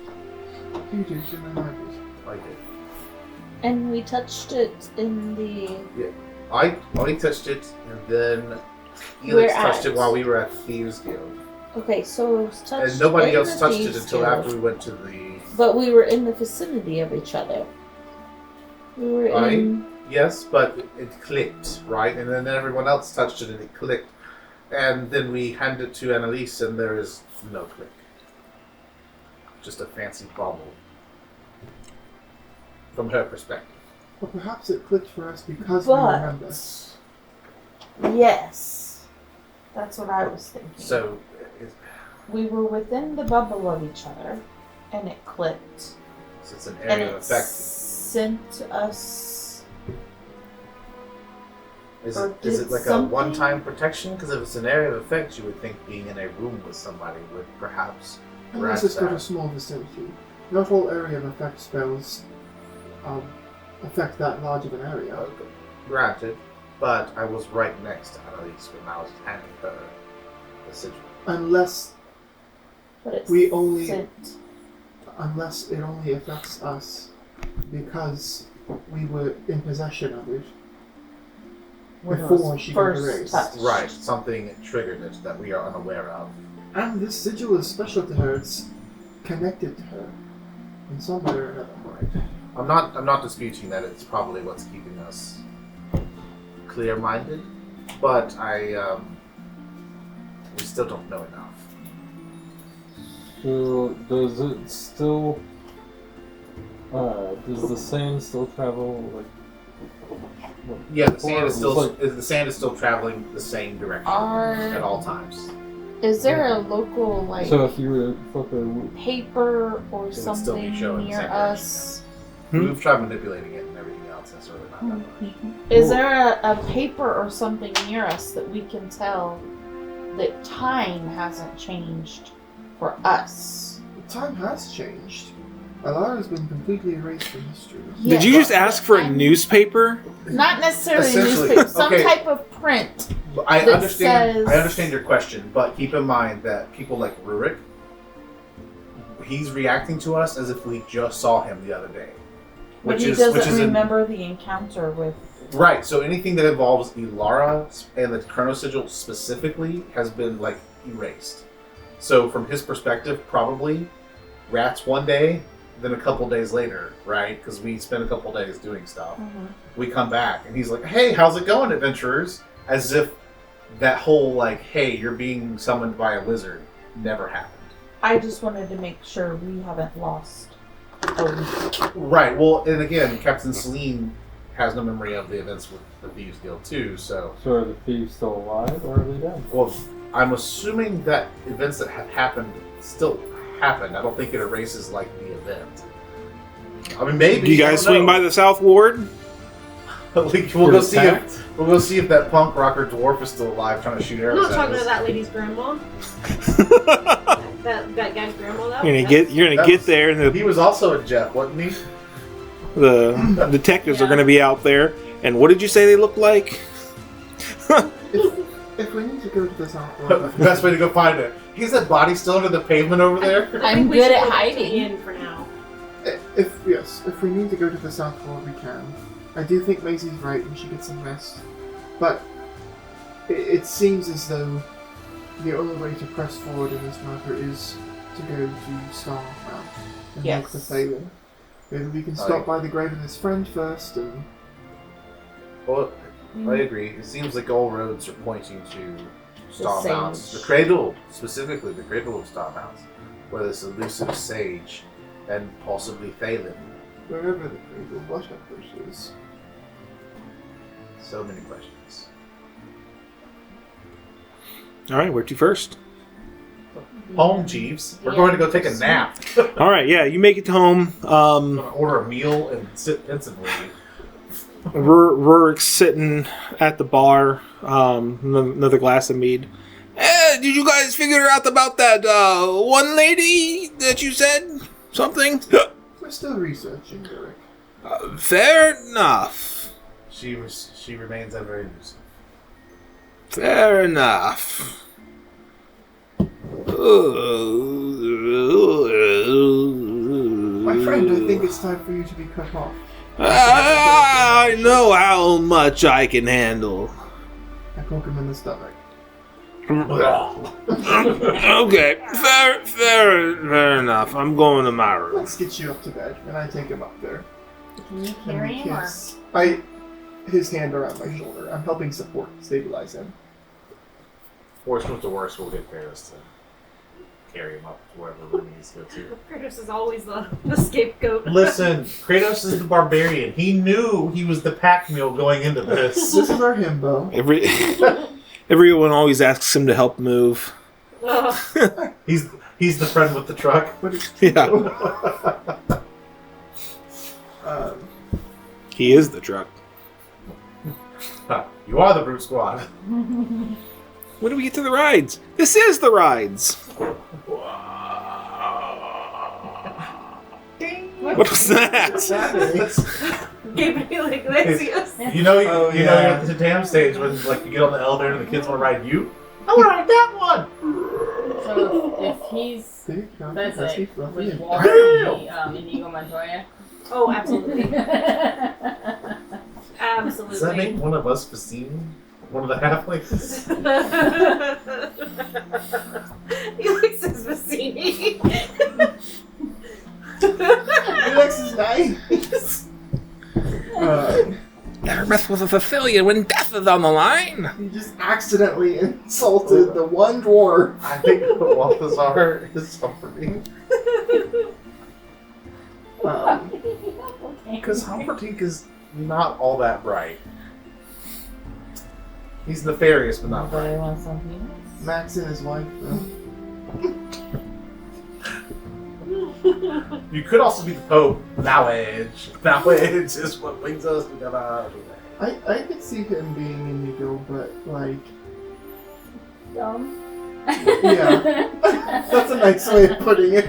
You did, and then I did. I did. And we touched it in the... I touched it, and then We're Elix touched at- it while we were at Thieves Guild. Okay, so it was touched And nobody in else the touched it Thieves until Guild, after we went to the... But we were in the vicinity of each other. We were Right. in... Yes, but it clicked, right? And then everyone else touched it and it clicked. And then we handed it to Annalise and there is no click. Just a fancy bubble. From her perspective. Or perhaps it clicked for us because we remember. Yes. That's what I was thinking. So, We were within the bubble of each other, and it clicked. so it's an And area it of effect. sent us Is Or it did like something- a one-time protection? Because if it's an area of effect, you would think being in a room with somebody would perhaps Unless grant it's got a that. small vicinity. Not all area of effect spells affect that large of an area. Okay. Granted, but I was right next to Annalise when I was handing her the sigil. Unless But it's we only- sent. unless it only affects us because we were in possession of it when it before was she got first erased. touched. Right, something triggered it that we are unaware of. And this sigil is special to her. It's connected to her in some way or another. Right. I'm not disputing that it's probably what's keeping us clear-minded, but we still don't know enough. So does it still? Does the sand still travel like? Yeah, the sand is It's still like- the sand is still traveling the same direction at all times. Is there a local like So if you were to flip a paper or would still be something showing the near same us? We've tried manipulating it and everything else. That's really not that much. Is there a paper or something near us that we can tell that time hasn't changed for us? Time has changed. Alara's been completely erased from history. Yeah, Did you just but ask for a I'm- newspaper? Not necessarily Essentially, newspaper, some okay. type of print. But I That understand. says- I understand your question, but keep in mind that people like Rurik, he's reacting to us as if we just saw him the other day, But which he is doesn't remember the encounter with. right. So anything that involves Ilara and the Chrono Sigil specifically has been like erased. So from his perspective, probably rats one day, then a couple days later, right? Because we spend a couple days doing stuff. We come back and he's like, "Hey, how's it going, adventurers?" As if that whole like, "Hey, you're being summoned by a wizard," never happened. I just wanted to make sure we haven't lost a week. Right. Well, and again, Captain Celine has no memory of the events with the Thieves Guild too. So, are the thieves still alive or are they dead? well, I'm assuming that events that have happened still happened. I don't think it erases like the event. I mean, maybe. Do you guys swing by the South Ward? We'll go see if we'll go see if that punk rocker dwarf is still alive, trying to shoot I'm arrows not at talking us. to that lady's grandma. That guy's grandma. You're gonna That get was- there, and He was also a Jeff, wasn't he? the detectives are Yeah. gonna be out there. And what did you say they look like? If we need to go to the South Ward, Best way to go find it. Is that body still under the pavement over there? I'm good at hiding. In for now. if we need to go to the South Ward, we can. I do think Maisie's right. We should get some rest. But it seems as though the only way to press forward in this matter is to go to Star Mount and Yes. look for Thalen. Maybe we can stop by the grave of his friend first and... Well, I agree. It seems like all roads are pointing to Star sage. Mounts. The cradle, specifically the cradle of Star Mounts, where this elusive sage and possibly Thalen. wherever the grave of Butterbush is. So many questions. All right, where to first? Home, Jeeves. We're going to go take a nap. All right, yeah, you make it home. I'm going to order a meal and sit pensively. Rurik's sitting at the bar, another glass of mead. Did you guys figure out about that one lady that you said something? We're still researching, Derek. Fair enough. She remains ever elusive. Fair enough. My friend, I think it's time for you to be cut off. I know how much I can handle. I poke him in the stomach. Okay, fair enough. I'm going to my room. Let's get you up to bed, and I take him up there. Can you And carry we him or? kiss. His hand around my shoulder. I'm helping support, stabilize him. Worst comes to worst, we'll get Paris to carry him up to wherever room he needs to go to. Kratos is always the scapegoat. Listen, Kratos is the barbarian. He knew he was the pack mule going into this. This is our himbo. Everyone always asks him to help move. Ugh. He's the friend with the truck. But it's Yeah, um, he is the truck. Huh. You are the Brute Squad. When do we get to the rides? This is the rides. What was that? Gabriel Iglesias. You know, Oh, you're yeah. at the damn stage when like you get on the elevator and the kids want to ride you. I want to ride that one. So if he's that's That's it. roughly Was it. Walter the Inigo Montoya? Oh, absolutely. Absolutely. Does that make one of us Vicini? One of the halflings? Felix is Vicini. Felix is nice. Never mess with a Sicilian when death is on the line. You just accidentally insulted the one dwarf. I think Balthazar is suffering. Because Humperdinck is not all that bright. He's nefarious, but not Nobody bright. wants some peanuts? Max and his wife, though. You could also be the Pope. Knowledge. Knowledge is what brings us together. I could see him being Indigo, but like, Dumb. yeah, that's a nice way of putting it.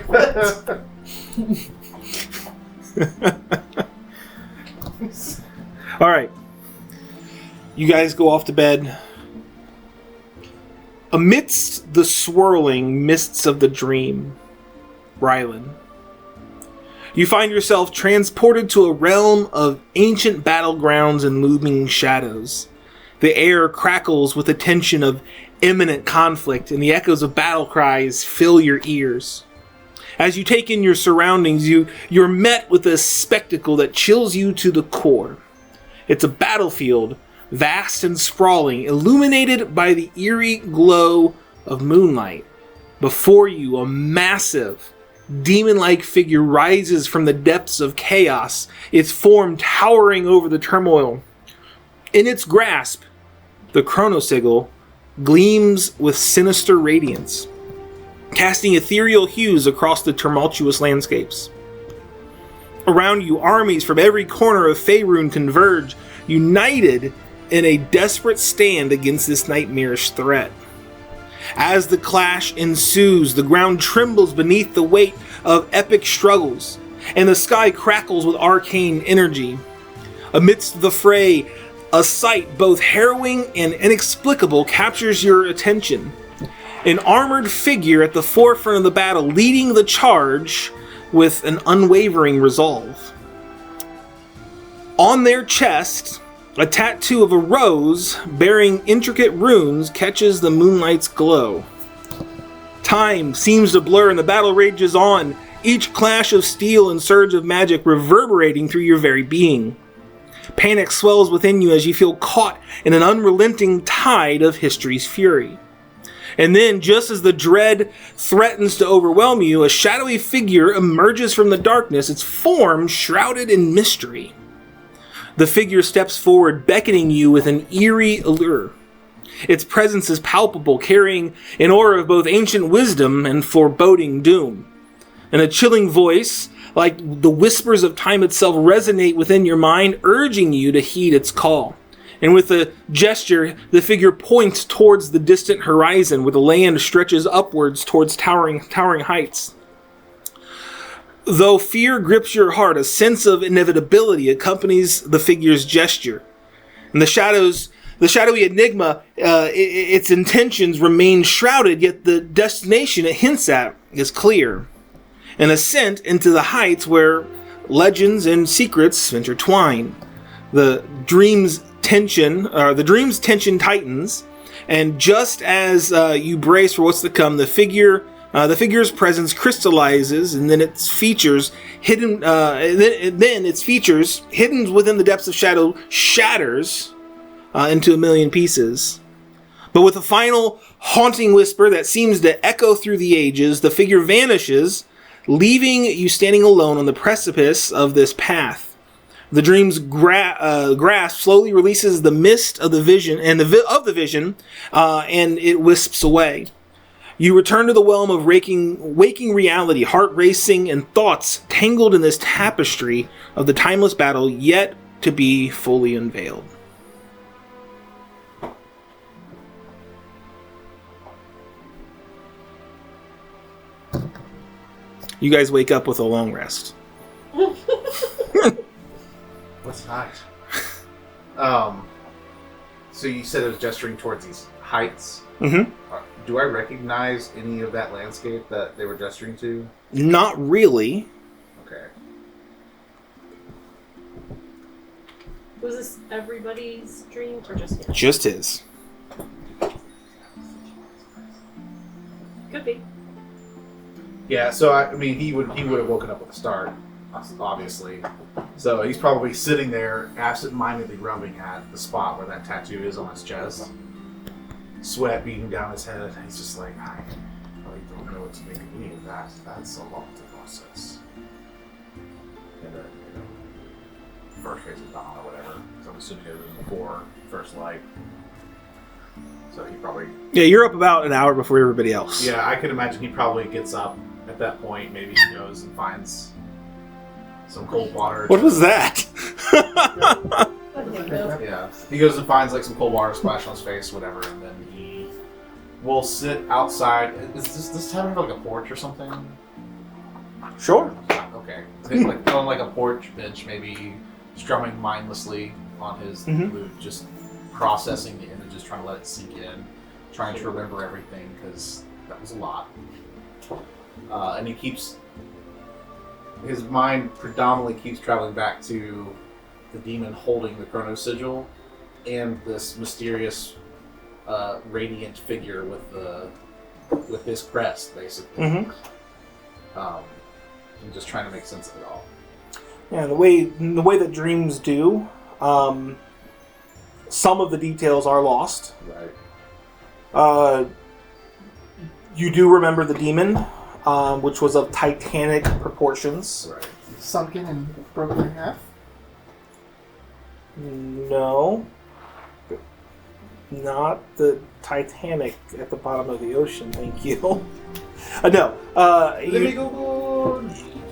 All right. You guys go off to bed. Amidst the swirling mists of the dream, Rylan, you find yourself transported to a realm of ancient battlegrounds and looming shadows. The air crackles with the tension of imminent conflict, and the echoes of battle cries fill your ears. As you take in your surroundings, you're met with a spectacle that chills you to the core. It's a battlefield, vast and sprawling, illuminated by the eerie glow of moonlight. Before you, a massive, demon-like figure rises from the depths of chaos, its form towering over the turmoil. In its grasp, the chronosigil gleams with sinister radiance, casting ethereal hues across the tumultuous landscapes. Around you, armies from every corner of Faerun converge, united in a desperate stand against this nightmarish threat. As the clash ensues, the ground trembles beneath the weight of epic struggles, and the sky crackles with arcane energy. Amidst the fray, a sight both harrowing and inexplicable captures your attention. An armored figure at the forefront of the battle, leading the charge with an unwavering resolve. On their chest, a tattoo of a rose bearing intricate runes catches the moonlight's glow. Time seems to blur and the battle rages on, each clash of steel and surge of magic reverberating through your very being. Panic swells within you as you feel caught in an unrelenting tide of history's fury. And then, just as the dread threatens to overwhelm you, a shadowy figure emerges from the darkness, its form shrouded in mystery. The figure steps forward, beckoning you with an eerie allure. Its presence is palpable, carrying an aura of both ancient wisdom and foreboding doom. And a chilling voice, like the whispers of time itself, resonate within your mind, urging you to heed its call. And with a gesture, the figure points towards the distant horizon, where the land stretches upwards towards towering heights. Though fear grips your heart, a sense of inevitability accompanies the figure's gesture. And the shadowy enigma, its intentions remain shrouded, yet the destination it hints at is clear. An ascent into the heights where legends and secrets intertwine. The dream's tension tightens, and just as you brace for what's to come, the figure's presence crystallizes, and then its features hidden within the depths of shadow shatters into a million pieces. But with a final haunting whisper that seems to echo through the ages, the figure vanishes, leaving you standing alone on the precipice of this path. The dream's grasp slowly releases the mist of the vision and it wisps away. You return to the realm of waking reality, heart racing, and thoughts tangled in this tapestry of the timeless battle yet to be fully unveiled. You guys wake up with a long rest. What's nice? So you said it was gesturing towards these heights. Mm-hmm. Do I recognize any of that landscape that they were gesturing to? Not really. Okay. Was this everybody's dream or just his? Just his. Could be. Yeah. So I mean, he would have woken up with a start, obviously. So he's probably sitting there, absent-mindedly rubbing at the spot where that tattoo is on his chest. Sweat beating down his head. He's just like, I really don't know what to make of any of that. That's a lot to process. And then, first phase is dawn or whatever. So I'm assuming it was before first light. So he probably... Yeah, you're up about an hour before everybody else. Yeah, I could imagine he probably gets up at that point. Maybe he goes and finds some cold water. What was that? Yeah, he goes and finds like some cold water, splash on his face, whatever, and then he will sit outside. Is this tavern have like a porch or something? Sure. Okay, like on like a porch bench, maybe strumming mindlessly on his lute, just processing the images, trying to let it sink in, trying to remember everything because that was a lot. And he keeps his mind predominantly keeps traveling back to the demon holding the Chrono Sigil and this mysterious radiant figure with his crest, basically. Mm-hmm. And just trying to make sense of it all. Yeah, the way that dreams do, some of the details are lost. Right. You do remember the demon, which was of titanic proportions. Right. Sunken and broken in half. No. Not the Titanic at the bottom of the ocean, thank you. No.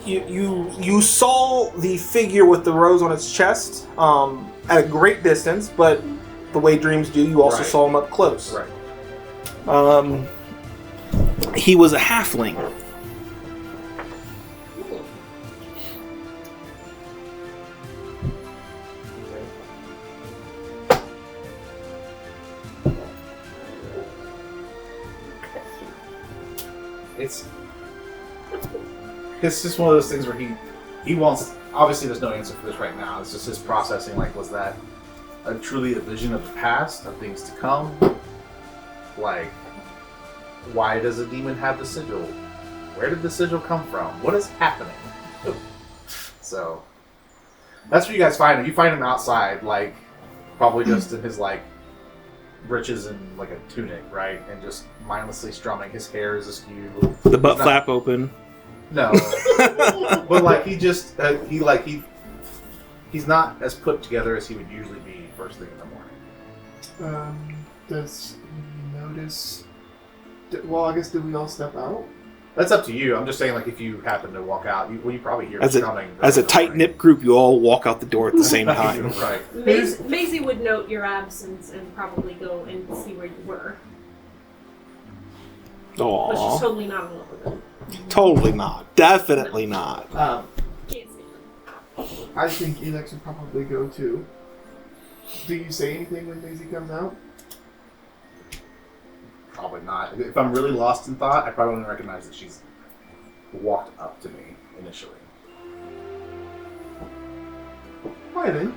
You saw the figure with the rose on its chest at a great distance, but the way dreams do, you also saw him up close. Right. He was a halfling. It's just one of those things where he wants. Obviously, there's no answer for this right now. It's just his processing. Like, was that truly a vision of the past, of things to come? Like, why does a demon have the sigil? Where did the sigil come from? What is happening? So that's where you guys find him. You find him outside, like probably just in his like breeches and like a tunic, right? And just mindlessly strumming. His hair is askew. The butt flap open. No, but like he just he's not as put together as he would usually be first thing in the morning. Does he notice? Well, I guess did we all step out? That's up to you. I'm just saying, like, if you happen to walk out, you probably hear as strumming. A tight-knit group, you all walk out the door at the same time. Right. Maisie would note your absence and probably go and see where you were. Aww. But she's totally not in love with him. Totally not. Definitely not. Can't see her. I think Elex would probably go too. Do you say anything when Maisie comes out? Probably not. If I'm really lost in thought, I probably wouldn't recognize that she's walked up to me initially. Why then?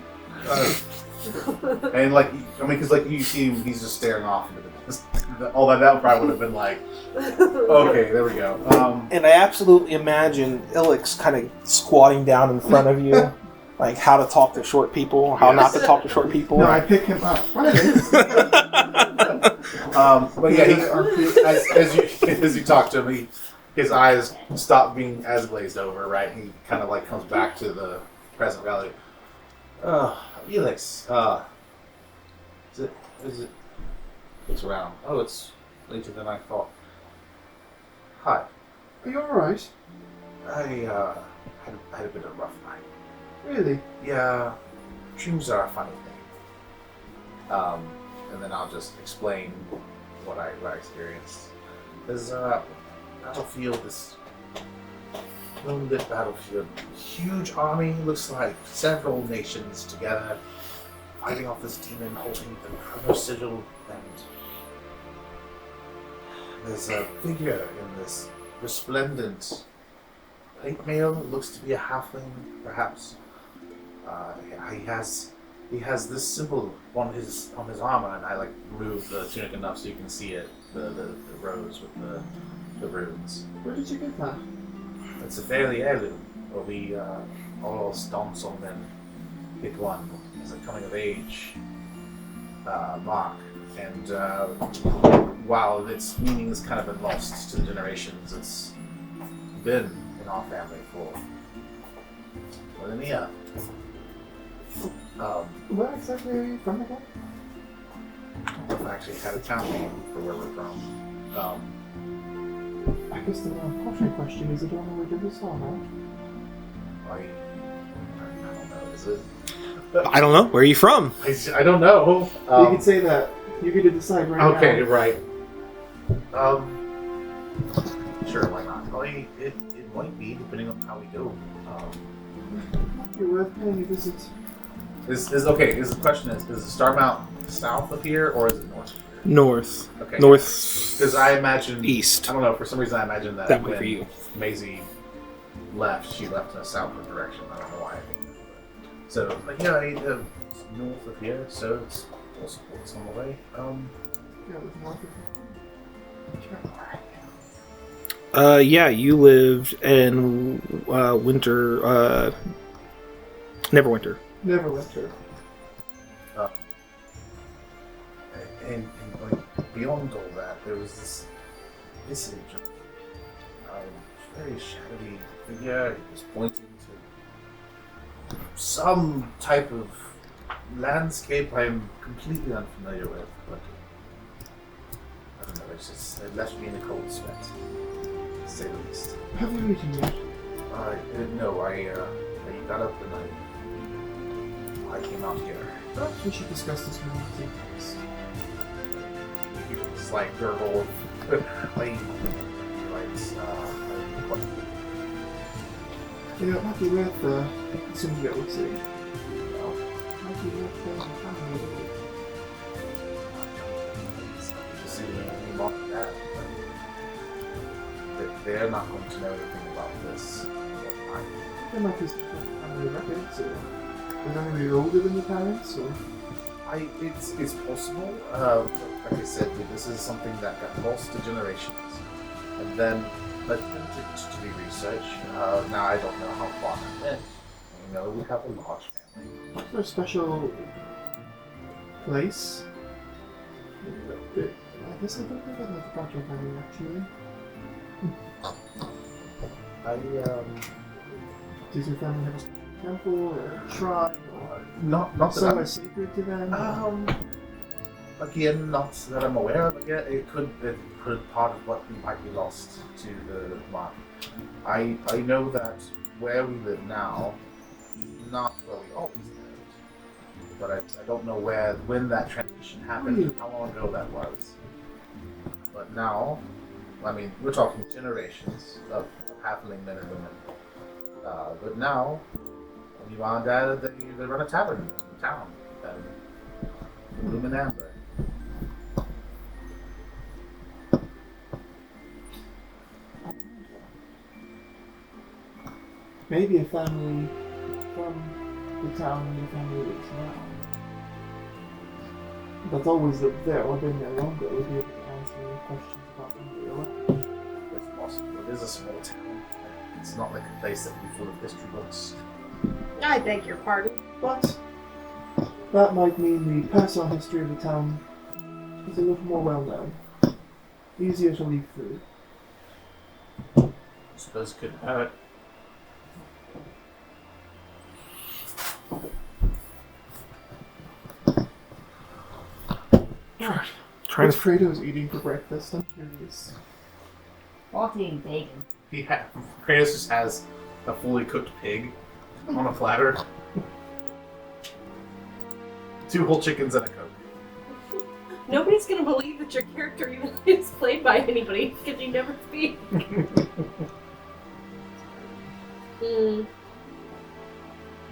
And like, I mean, because like you see him, he's just staring off into the distance. All that probably would have been like, okay, there we go. And I absolutely imagine Ilix kind of squatting down in front of you, like how to talk to short people, how not to talk to short people. No, I pick him up. Why then? But yeah, as you talk to him, his eyes stop being as glazed over, right? He kind of like comes back to the present reality. Felix, is it? Looks around. Oh, it's later than I thought. Hi. Are you alright? I had a bit of a rough night. Really? Yeah, dreams are a funny thing. And then I'll just explain what I experienced. Because I don't feel this moonlit battlefield. Huge army, looks like several nations together, fighting off this demon holding the Chrono Sigil, and there's a figure in this resplendent plate mail. It looks to be a halfling, perhaps. He has this symbol on his armor, and I move the tunic enough so you can see it, the rose with the runes. Where did you get that? It's a fairly heirloom, where we all stomps on them pick one as a coming of age mark. And while its meaning has kind of been lost to the generations, it's been in our family for millennia. Where exactly are you from again? I've actually had a town name for where we're from. I guess the more important question is, I don't know where to start out. I don't know, is it? I don't know. Where are you from? I don't know. You could say that. You get to decide right now. Okay, right. Sure, why not? It might be, depending on how we go. You're worth paying a visit. The question is the Star Mount south of here, or is it north of here? North. Okay. North. Because I imagine... East. I don't know, for some reason I imagine that That way when for you. Maisie left, she left in a southward direction. I don't know why I think that. So, it's north of here, so it's also on the way. Yeah, with north of Yeah, you lived in Winter, Neverwinter. Neverwinter. And beyond all that, there was this visage of a very shadowy figure. It was pointing to some type of landscape I'm completely unfamiliar with, but I don't know, it left me in a cold sweat, to say the least. Have you eaten yet? No, I got up and I came out here. Perhaps we should discuss this more in detail. Slight gurgle. You know, it might be worth some go-to. Might be worth family. They're not going to know anything about this. There might be some family records, or is anybody older than your parents, or... It's possible. Like I said, this is something that got lost to generations, and then attempted to be researched. Now I don't know how far it went. We have a large family. Is there a special place? I guess I don't think I'd like about your family actually. Does your family have a temple or a shrine or Not that somewhere sacred to them? Again, not that I'm aware of. Again, it could part of what might be lost to the mark. I know that where we live now is not where we always lived, but I don't know when that transition happened and how long ago that was. But now, we're talking generations of halfling men and women. But now, when you are dad, they run a tavern in town, Bloom and Amber. Maybe a family from the town where your family lives now. That's always lived there or been there longer would be able to answer any questions about when they were. It's possible. It is a small town. It's not like a place that would be full of history books. I beg your pardon. But that might mean the personal history of the town is a little more well known. Easier to leaf through. I suppose it couldn't hurt. What's Kratos eating for breakfast? I'm curious. Walt's eating bacon. Kratos just has a fully cooked pig on a platter. 2 whole chickens and a Coke. Nobody's gonna believe that your character even is played by anybody because you never speak.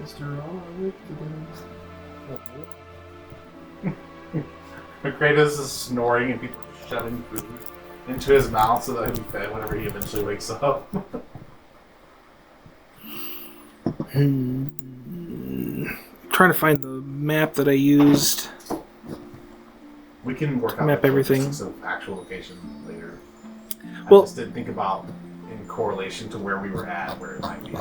Mr. Olive today. Kratos is snoring and people are shoving food into his mouth so that he'll be fed whenever he eventually wakes up. Trying to find the map that I used. We can work out Map the everything. logistics of actual location later. Well- I just didn't think about in correlation to where we were at, where it might be.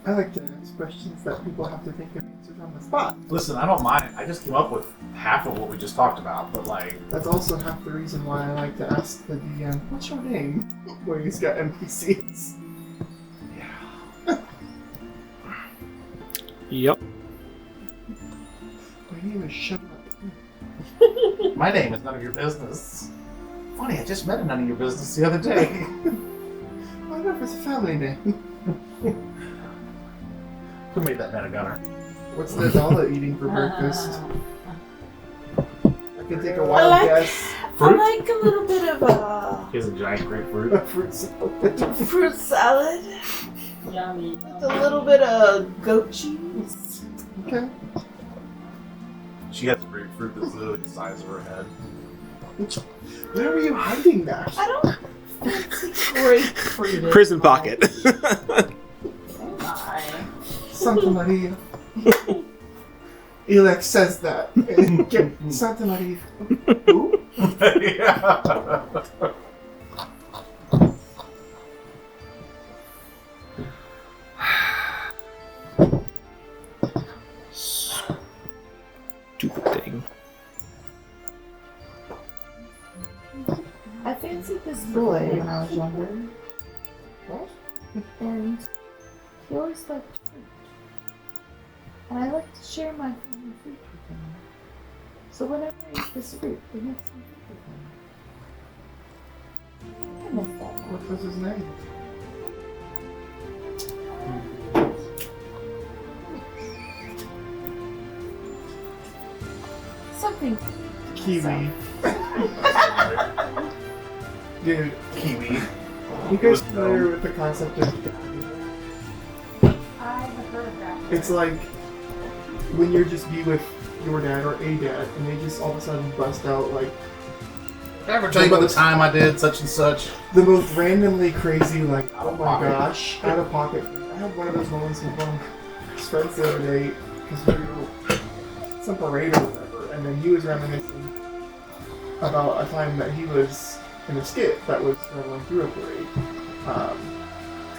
I like to ask questions that people have to think of answers on the spot. Listen, I don't mind. I just came up with half of what we just talked about, but like, That's also half the reason why I like to ask the DM, what's your name? Where he's got NPCs. yeah. Yep. My name is Shut Up. My name is none of your business. Funny, I just met a none of your business the other day. I wonder if it's a family name. Who made that man a gunner? What's the dollar eating for breakfast? I can take a I wild like- guess. Fruit? I like a little bit of a He has a giant grapefruit. A fruit salad. fruit salad Yummy. with a little bit of goat cheese. Okay. She has a grapefruit that's literally the size of her head. Where were you hiding that? I don't fancy grapefruit. Prison pocket. Oh my. Santa Maria. Elex says that. And get Santa Maria. Who? Yeah. Stupid thing. I fancied this boy when I was younger. What? And he always liked fruit. And I like to share my family fruit with him. So whenever I eat this fruit, it makes me think of him. I miss that. What was his name? Something. Kiwi. Dude, Kiwi. you guys familiar with the concept of I have heard of that. it's like when you're just be with your dad or a dad and they just all of a sudden bust out like Did I ever tell you about the time I did such and such? the most randomly crazy, like, oh my gosh, out of pocket. I had one of those moments with one of my friends the other day because we were at some parade or whatever, and then he was reminiscing about a time that he was in a skit that was traveling through a parade.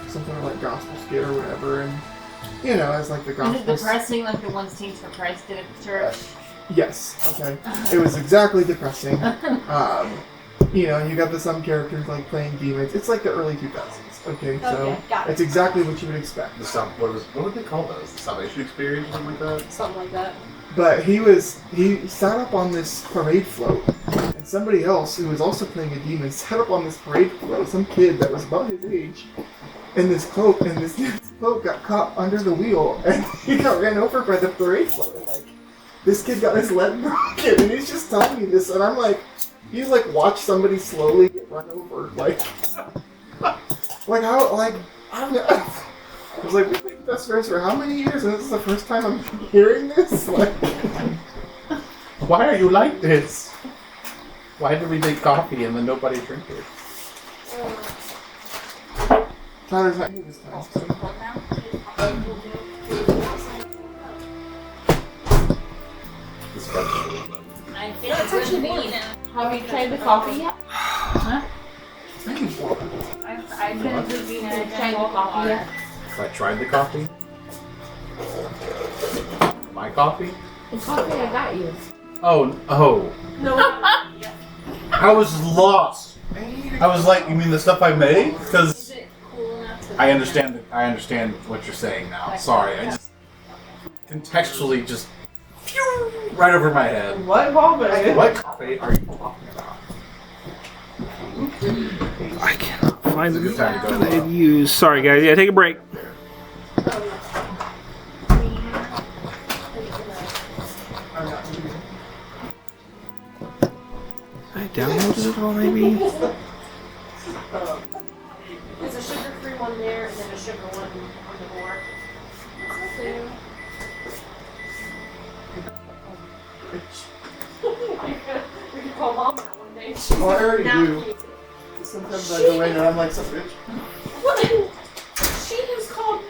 Some sort of like gospel skit or whatever, and you know, as like the Is gospel. it depressing like the ones Teens for Christ did at the church? Yes. Okay. It was exactly depressing. You know, you got the some characters like playing demons. It's like the early 2000s. Okay, so Okay, got it. it's exactly what you would expect. What would they call those? The Salvation Experience or something like that? Something like that. But he sat up on this parade float, and somebody else who was also playing a demon sat up on this parade float. Some kid that was about his age, in this cloak, and this dude's cloak got caught under the wheel, and he got ran over by the parade float. Like, this kid got his leg broken, and he's just telling me this, and I'm like, you like watch somebody slowly get run over, like how, like, I don't know. I was like, we've been best friends for how many years, and this is the first time I'm hearing this? Like, Why are you like this? Why did we make coffee and then nobody drink it? Tyler's not here this time. I think That's actually Rosina. Have you tried the coffee yet? Thank you for it. I've been with Rosina. Have you tried the coffee yet? If I tried the coffee? My coffee? The coffee I got you. Oh. No. I was lost. I was like, you mean the stuff I made? Because Is it cool enough to I understand what you're saying now. Sorry, I just contextually just right over my head. What happened? What coffee are you talking about? I cannot find the It's a good time to go. map that I used. Sorry, guys. Yeah, take a break. I downloaded it all, maybe. There's a sugar-free one there, and then a sugar one on the board. call mom out one day. She's Oh, I already not do. cute. Sometimes I go in and I'm like, some bitch. What? She was called.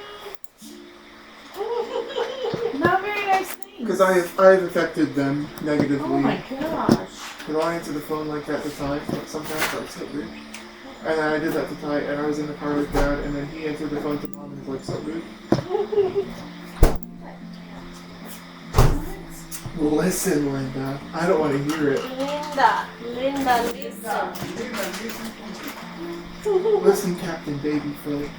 Not very nice things. Because I've affected them negatively. Oh my gosh. Because I answer the phone like that to Ty, like sometimes like, so rude. And then I did that to Ty, and I was in the car with Dad, and then he answered the phone to Mom and was like, so rude. Listen, Linda. I don't want to hear it. Linda, listen. Listen, Captain Babyfoot.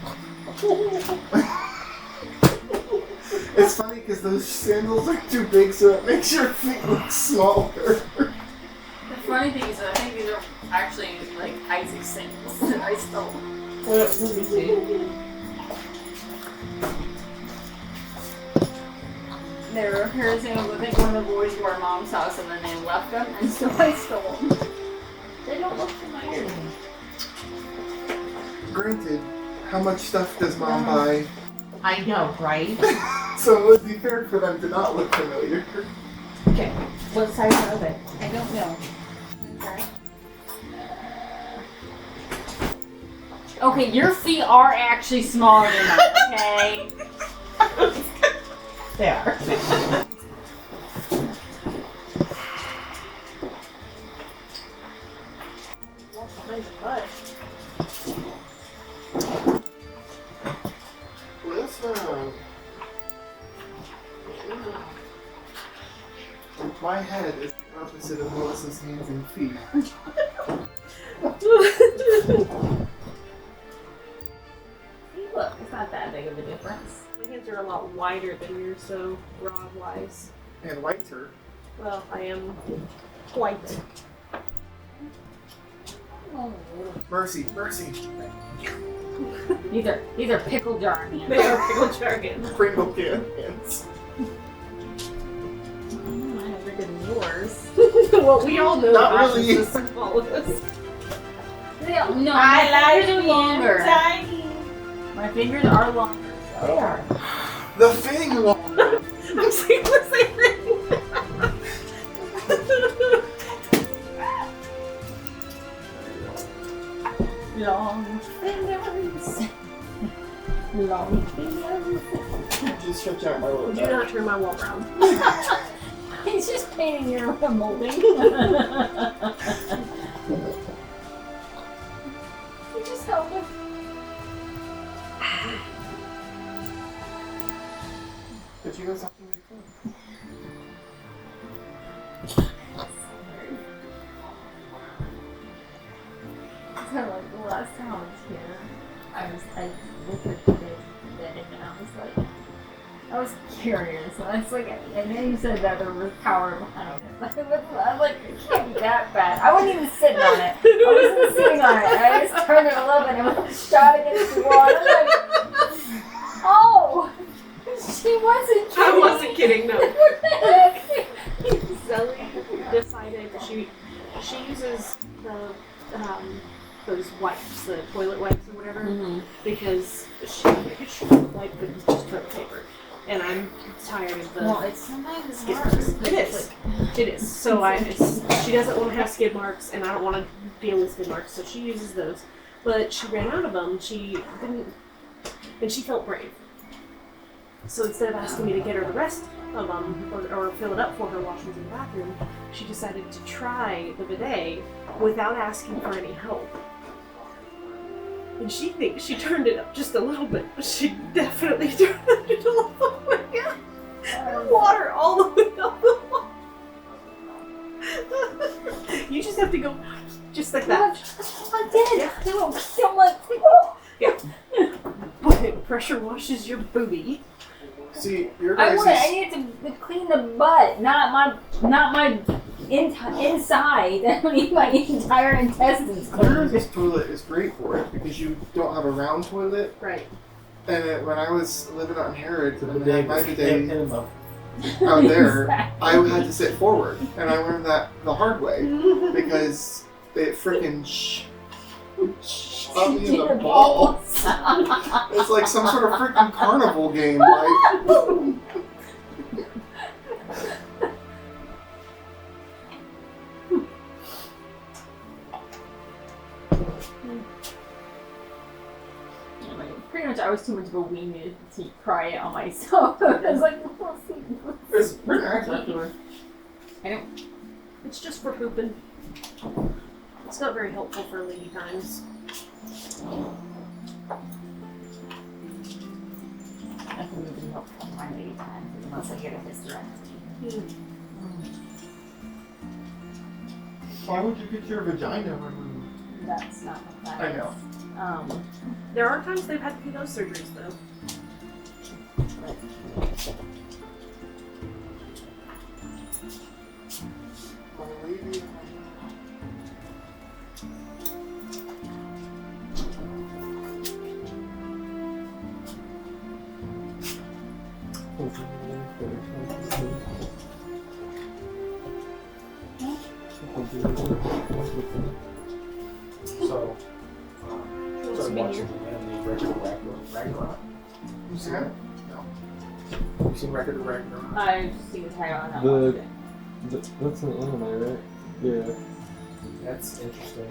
It's funny because those sandals are too big, so it makes your feet look smaller. The funny thing is that I think these are actually like Isaac's sandals that I stole. Let me see. They were her sandals. I think one of the boys wore at Mom's house and then they left them, and so I stole them. They don't look familiar to me. Granted, how much stuff does Mom buy? I know, right? So it would be fair for them to not look familiar. Okay. What size are they? I don't know. Okay, your feet are actually smaller than mine, okay? They are. Listen. My head is the opposite of Melissa's hands and feet. Look, it's not that big of a difference. My hands are a lot wider than yours, so broad-wise. And whiter. Well, I am white. Mercy. These are pickle jar hands. They are pickle jargon. Pringle can hands. Mine are bigger than yours. Well, we all know Not Josh's really. is small of us. No, I my like fingers are longer. tiny. My fingers are longer. So. They are. The thing longer. I'm saying the same thing. Long fingers. Long fingers. Just stretch out my little Do back. not turn my wall around. He's just painting your molding. You just help him. But you guys have to make fun. So like the last time I was here, I looked at the bed and I was curious. And I was like, and then you said that there was power behind it. But I was like, it can't be that bad. I wasn't even sitting on it. I wasn't sitting on it. I just turned it a little bit and it was shot against the wall. I was like, oh, she wasn't kidding. I wasn't kidding, no. What the heck? Zelly decided that she uses those wipes, the toilet wipes or whatever, because she like the just toilet paper, and I'm tired of the. Well, it's sometimes skid hard. marks. It is. So she doesn't want to have skid marks, and I don't want to deal with skid marks, so she uses those. But she ran out of them. She didn't, and she felt brave. So instead of asking me to get her the rest of them or fill it up for her while she was in the bathroom, she decided to try the bidet without asking for any help. And she thinks she turned it up just a little bit, but she definitely turned it all the way up. Water all the way up the wall. You just have to go just like that. I did. I'm like, oh. Yeah. But it pressure washes your booby. See, your I guys' need to clean the butt, not my inside. I need my entire intestines cleaned. this toilet is great for it because you don't have a round toilet. Right. And when I was living out in Harrods and I Bidet, had my bidet him up. out there, Exactly. I had to sit forward, and I learned that the hard way because it freaking shot me in the balls. It's like some sort of freaking carnival game, like. Yeah, like, pretty much I was too much of a weenie to cry it on myself. I was like, we'll see. It's pretty nice, actually. I don't. It's just for pooping. It's not very helpful for lady times. I can even help from my lady time unless I get a hysterectomy. Why would you get your vagina removed? That's not what that I is. know. There are times they've had to do those surgeries, though. So, started watching the anime Record of Ragnarok. You seen that? No. You seen Record of Ragnarok? I've seen the title and I The- watched it. That's an anime, right? Yeah. That's interesting.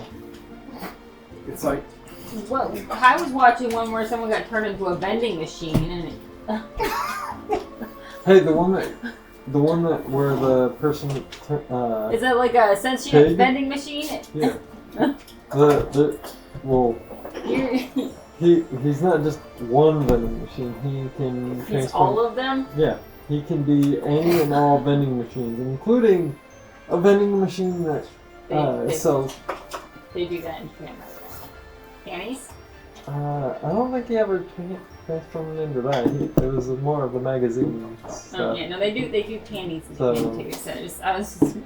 It's like, Well, I was watching one where someone got turned into a vending machine and Hey, the one that where the person is that like a sentient Pig? vending machine? yeah. Well, You're- he's not just one vending machine. He can It's transform. all of them? Yeah, he can be any and all vending machines, including a vending machine that They sells. do that in Japan. Panties? I don't think he ever transformed into that. It was more of the magazine stuff. Oh yeah, no, they do panties in So- Japan too. So I was just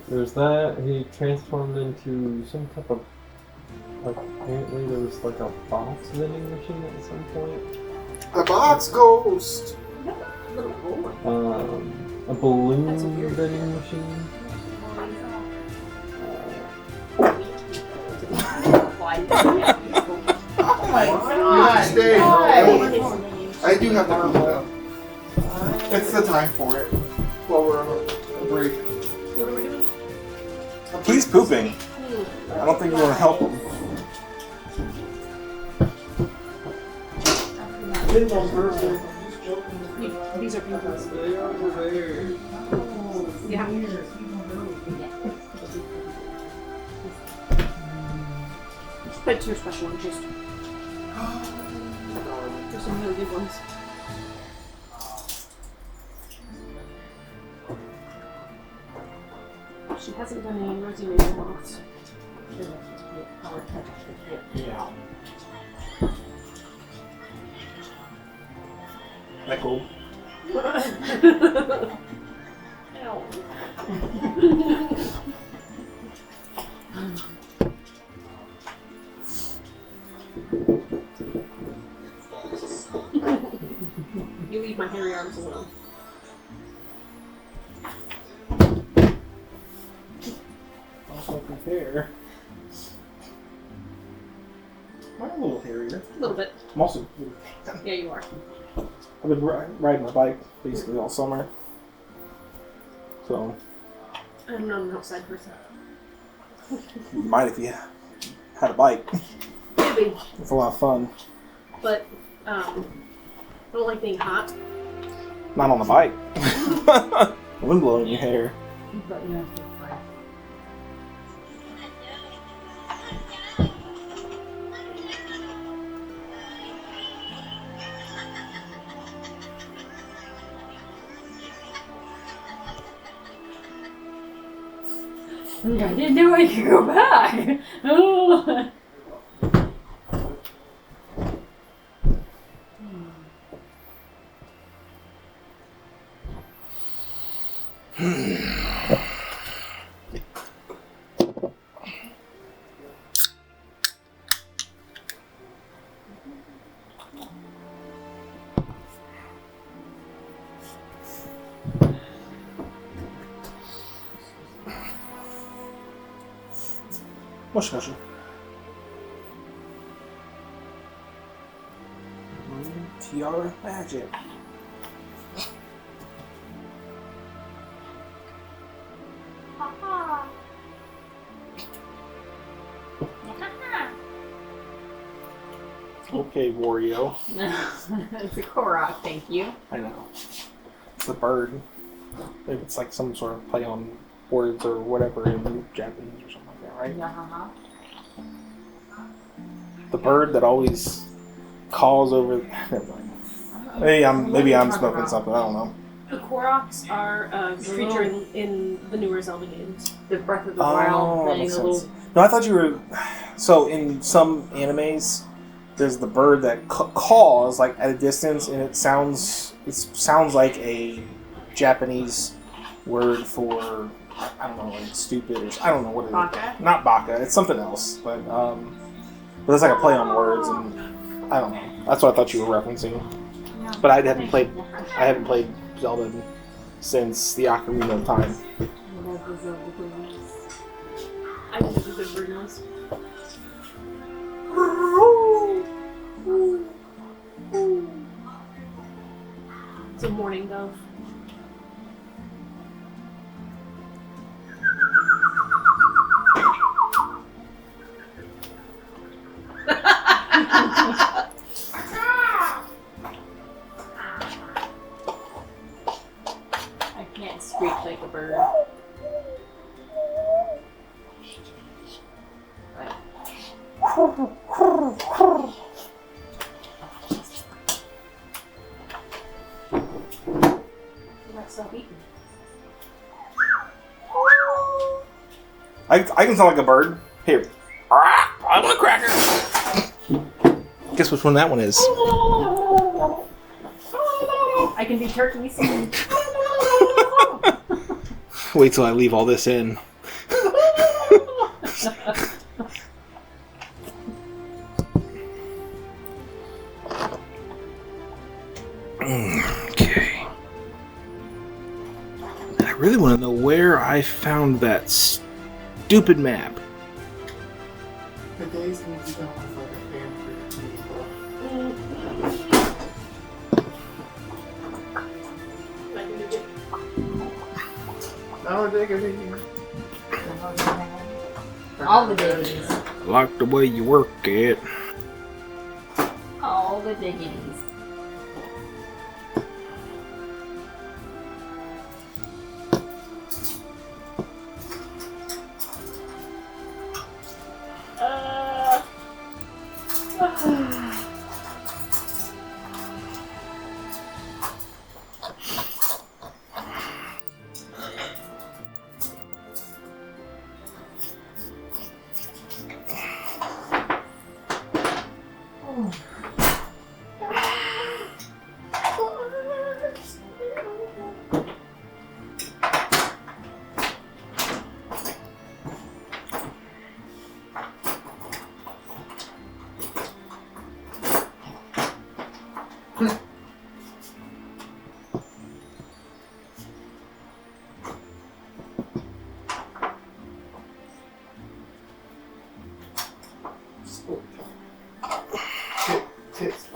There's that. He transformed into some type of. Like, apparently there was like a box vending machine at some point. The box ghost! A balloon That's weird. vending machine. Oh my god! Stay. Why? I do have to poop though. It's the time for it. While we're on a break. What are we doing? he's pooping. I don't think you want to help him. It's on purpose. These are pink ones. They are over there. Yeah. That's your special interest. There's some really good ones. She hasn't done any Rosie Maple ones. Yeah. That cool? Ow. You leave my hairy arms alone. Also compare. I'm a little hairier. A little bit. I'm also. Yeah, you are. I've been riding my bike basically all summer. So, I'm not an outside person. you might if you had a bike. Maybe, It's a lot of fun. but I don't like being hot. Not on the bike. Wind blowing in your hair. But you have to fight. I didn't know I could go back. Oh. Mush mushy. TR magic. Okay, Wario. It's a Korok, thank you. I know. It's a bird. Maybe it's like some sort of play on words or whatever in Japanese or something like that, right? Yeah. The bird that always calls over. Never mind. Maybe I'm smoking something. I don't know. The Koroks are a creature in the newer Zelda games. The Breath of the Oh, Wild that thing, makes a little. sense. No, I thought you were. So in some animes, there's the bird that calls like at a distance, and it sounds like a Japanese word for I don't know, like stupid or I don't know what it is. Baka? Not baka. It's something else, but it's like a play on words, and I don't know. That's what I thought you were referencing. No. But I haven't played Zelda since the Ocarina of Time. I think it's a good bird noise. It's a morning dove. I can't screech like a bird. Stop eating. I can sound like a bird. Here. I'm a cracker. Guess which one that one is. I can do turkeys. Wait till I leave all this in. Okay. I really want to know where I found that stupid map. The days need to go with like a fan for people. No, they're gonna All the diggities. I like the way you work it. All the diggities. tits.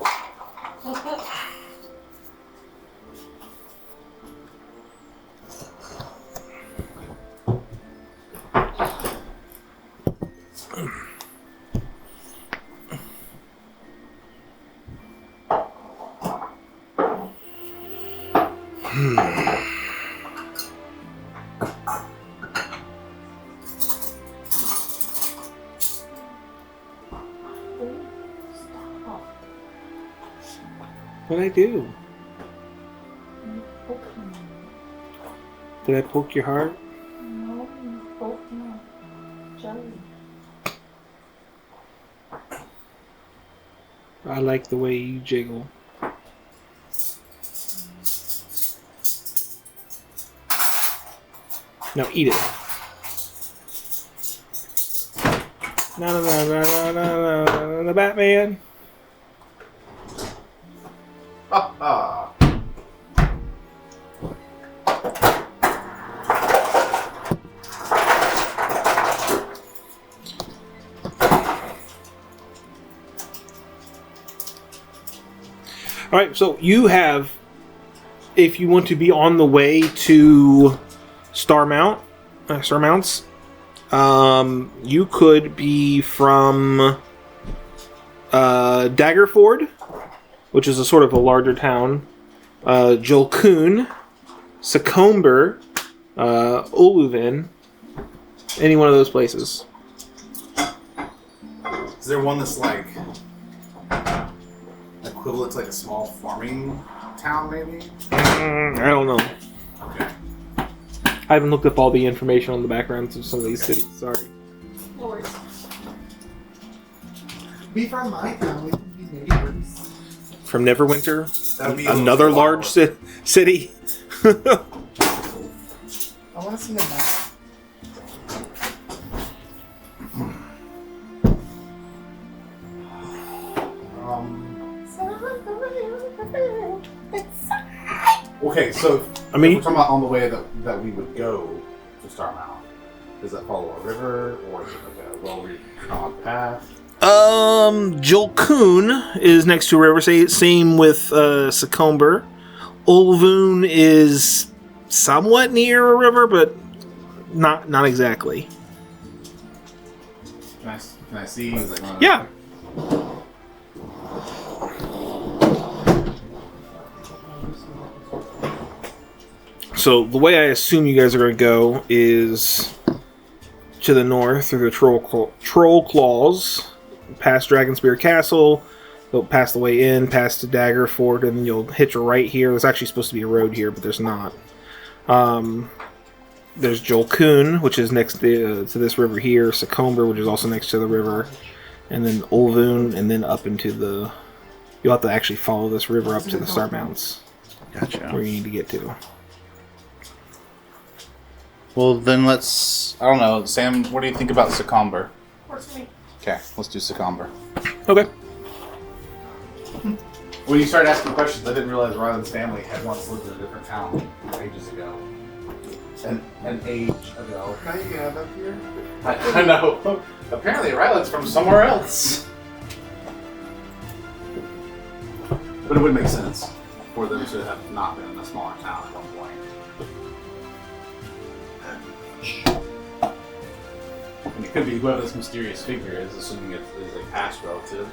What'd I do? Did I poke your heart? No, you poked my jelly. I like the way you jiggle. Now eat it. No, Batman. Ha ha. All right, so you have, if you want to be on the way to Star Mounts, you could be from Daggerford, which is a sort of a larger town. Jolkoon, Succomber, Oluvin. Any one of those places. Is there one that's like equivalent to like a small farming town, maybe? I don't know. Okay. I haven't looked up all the information on the backgrounds of some of these cities. Sorry. No worries. Be from my town, we can be neighbors. From Neverwinter, That would be another large city. I want to see the map. Okay, so I mean- if we're talking about on the way that we would go to Star Mountain. Does that follow a river, or is it like a well-trod path? Jolkoon is next to a river. Same with Succomber. Olvoon is somewhat near a river, but not exactly. Can I see? Like, Yeah. So the way I assume you guys are going to go is to the north through the Troll Claws, past Dragonspear Castle, go past the way in, past the Daggerford, and then you'll hitch a right here. There's actually supposed to be a road here, but there's not. There's Jolkoon, which is next to this river here, Succomber, which is also next to the river, and then Olvoon, and then up into the... You'll have to actually follow this river up to the Star Mounts, Gotcha. where you need to get to. Well, then let's... I don't know. Sam, what do you think about Succomber? Works for me. Okay, let's do Succomber. Okay. When you started asking questions, I didn't realize Ryland's family had once lived in a different town ages ago. An age ago. Now you can have up here. I know. Apparently, Ryland's from somewhere else. But it would make sense for them to have not been in a smaller town at one point. And it could be whoever this mysterious figure is, assuming it is a past relative.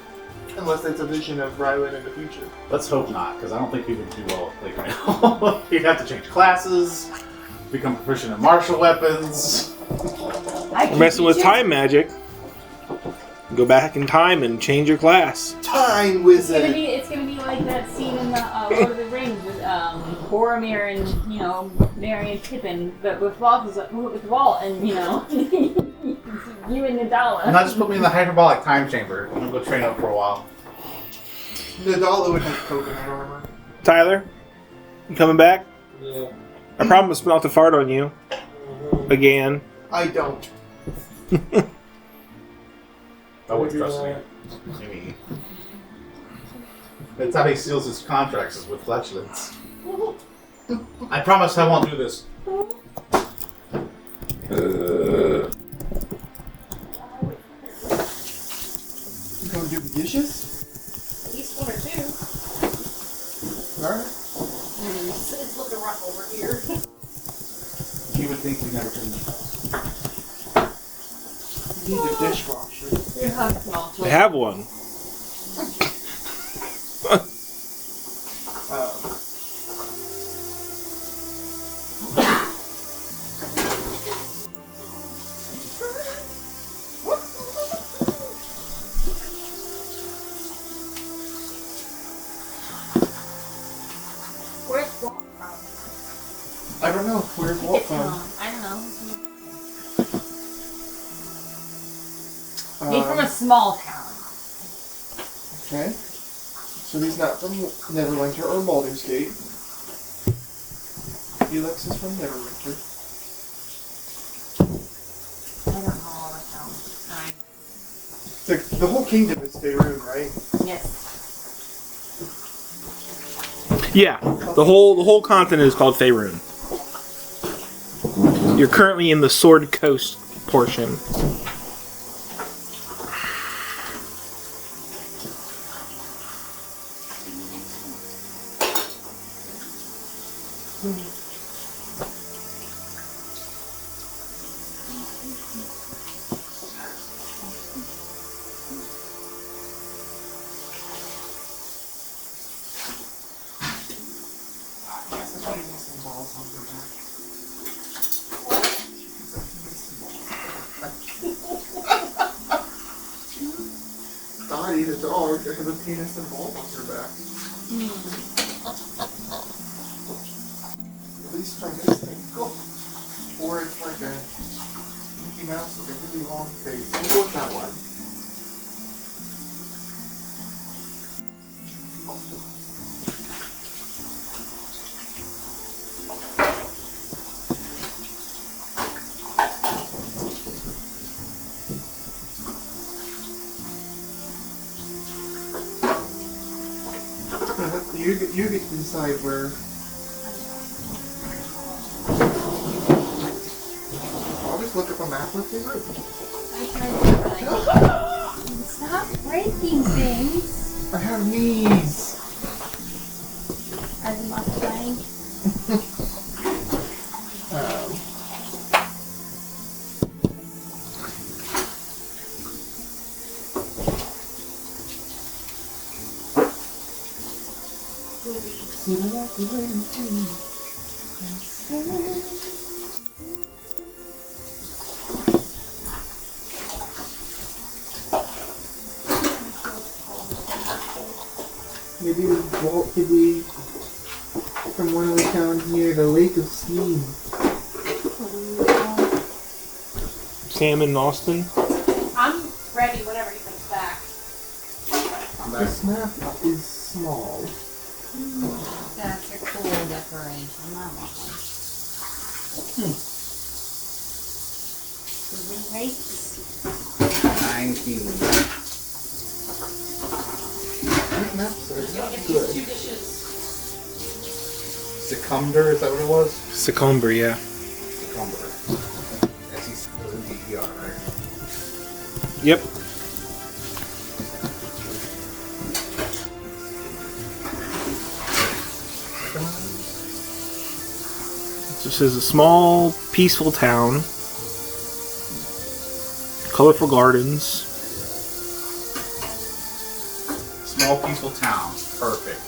Unless it's a vision of Ryland in the future. Let's hope not, because I don't think he would do well at playground. He'd have to change classes, become proficient in martial weapons. You're messing with time magic. Go back in time and change your class. Time wizard! It's gonna be like that scene in the Lord of the Rings with Boromir and Merry and Pippin, but with Walt and you and Nadala. Not just put me in the hyperbolic time chamber. I'm gonna go train up for a while. Nadala would have coconut armor. Tyler, you coming back? Yeah. I promised not to fart on you. Again. I don't. I wouldn't trust me. Maybe. That's how he seals his contracts, is with flatulence. I promise I won't do this. You gonna do the dishes? At least one or two. Alright. It's looking rough over here. You would think we never cleaned the house. You need a dishwasher. You have small I have one. Where's Walt from? I don't know. Where's Walt from? I don't know. He's from a small town. Okay. So he's not from Neverwinter or Baldur's Gate. Felix is from Neverwinter. I don't know all the towns. The whole kingdom is Faerun, right? Yes. Yeah, the whole continent is called Faerun. You're currently in the Sword Coast portion. the dog that has a penis and balls on her back. At least from this angle. Or it's like a Mickey Mouse with a really long face. We'll go with that one. You get to decide where. I'll just look up a map with you. Stop breaking things. I have knees. As in lots of playing. Maybe we vault to be from one of the towns near the Lake of Steam. Sam in Austin. I'm ready whenever he comes back. This map is small. That's a cool decoration. I want one. Right. 19. These maps are Get not these good. 2 dishes. Secumber, is that what it was? Succumber, yeah. Secumber. S-E-C-U-M-B-E-R, right? Yep. This is a small, peaceful town. Colorful gardens. Small, peaceful town. Perfect.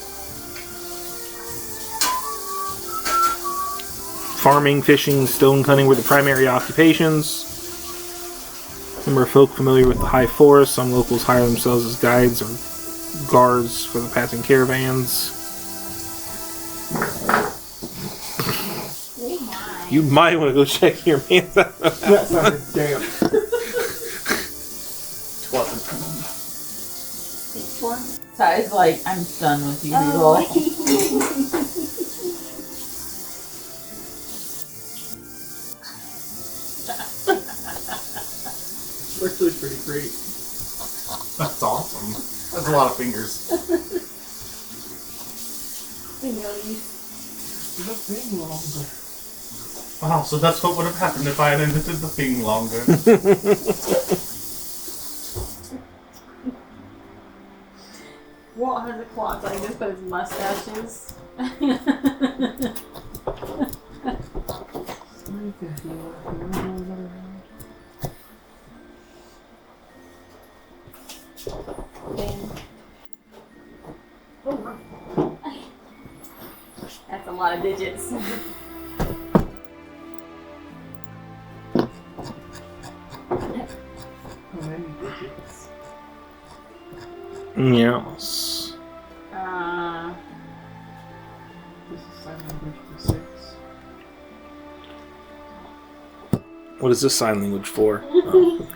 Farming, fishing, stone cutting were the primary occupations. Number of folk familiar with the high forest. Some locals hire themselves as guides or guards for the passing caravans. Oh my. You might want to go check your man's out. That sounded damn. Which one? Ty's like, I'm done with you people. Oh. Actually pretty great. That's awesome. That's a lot of fingers. The thing longer. Wow, so that's what would have happened if I had edited the thing longer. Walt has a clock like this, but his mustaches. That's a lot of digits. How many digits? Yes. This is sign language for 6. What is this sign language for? Oh.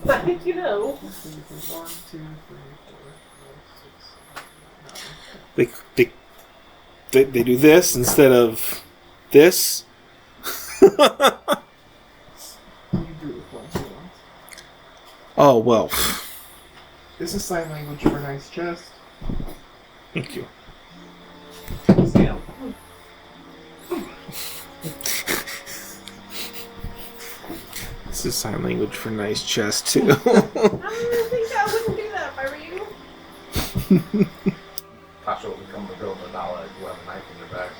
How did you know? 1, 2, 3, 4, 5, 6, 7, 8. They do this instead of this. You do it once you want. Oh, well. This is sign language for nice chest. Thank you. Sam. This is sign language for nice chest, too. I don't think I wouldn't do that if I were you. Tasha will become the girl in the dollar if you have a knife in your back.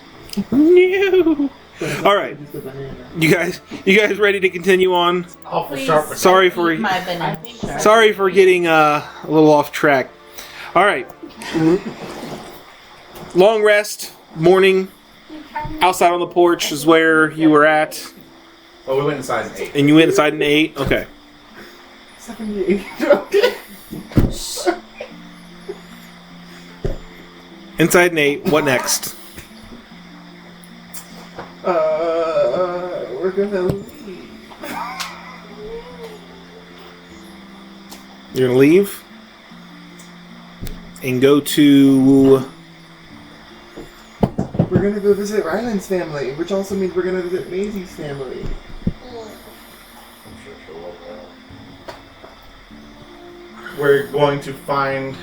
No. All right. You guys ready to continue on? Awful Please. sharp. Sorry for My banana. sorry for getting a little off track. All right. Long rest, morning. Outside on the porch is where you were at, Oh, we went inside and ate. and you went inside and ate. Okay. 78. Okay. Inside Nate, what next? We're gonna leave. You're gonna leave and go to. We're gonna go visit Ryland's family, which also means we're gonna visit Maisie's family. We're going to find.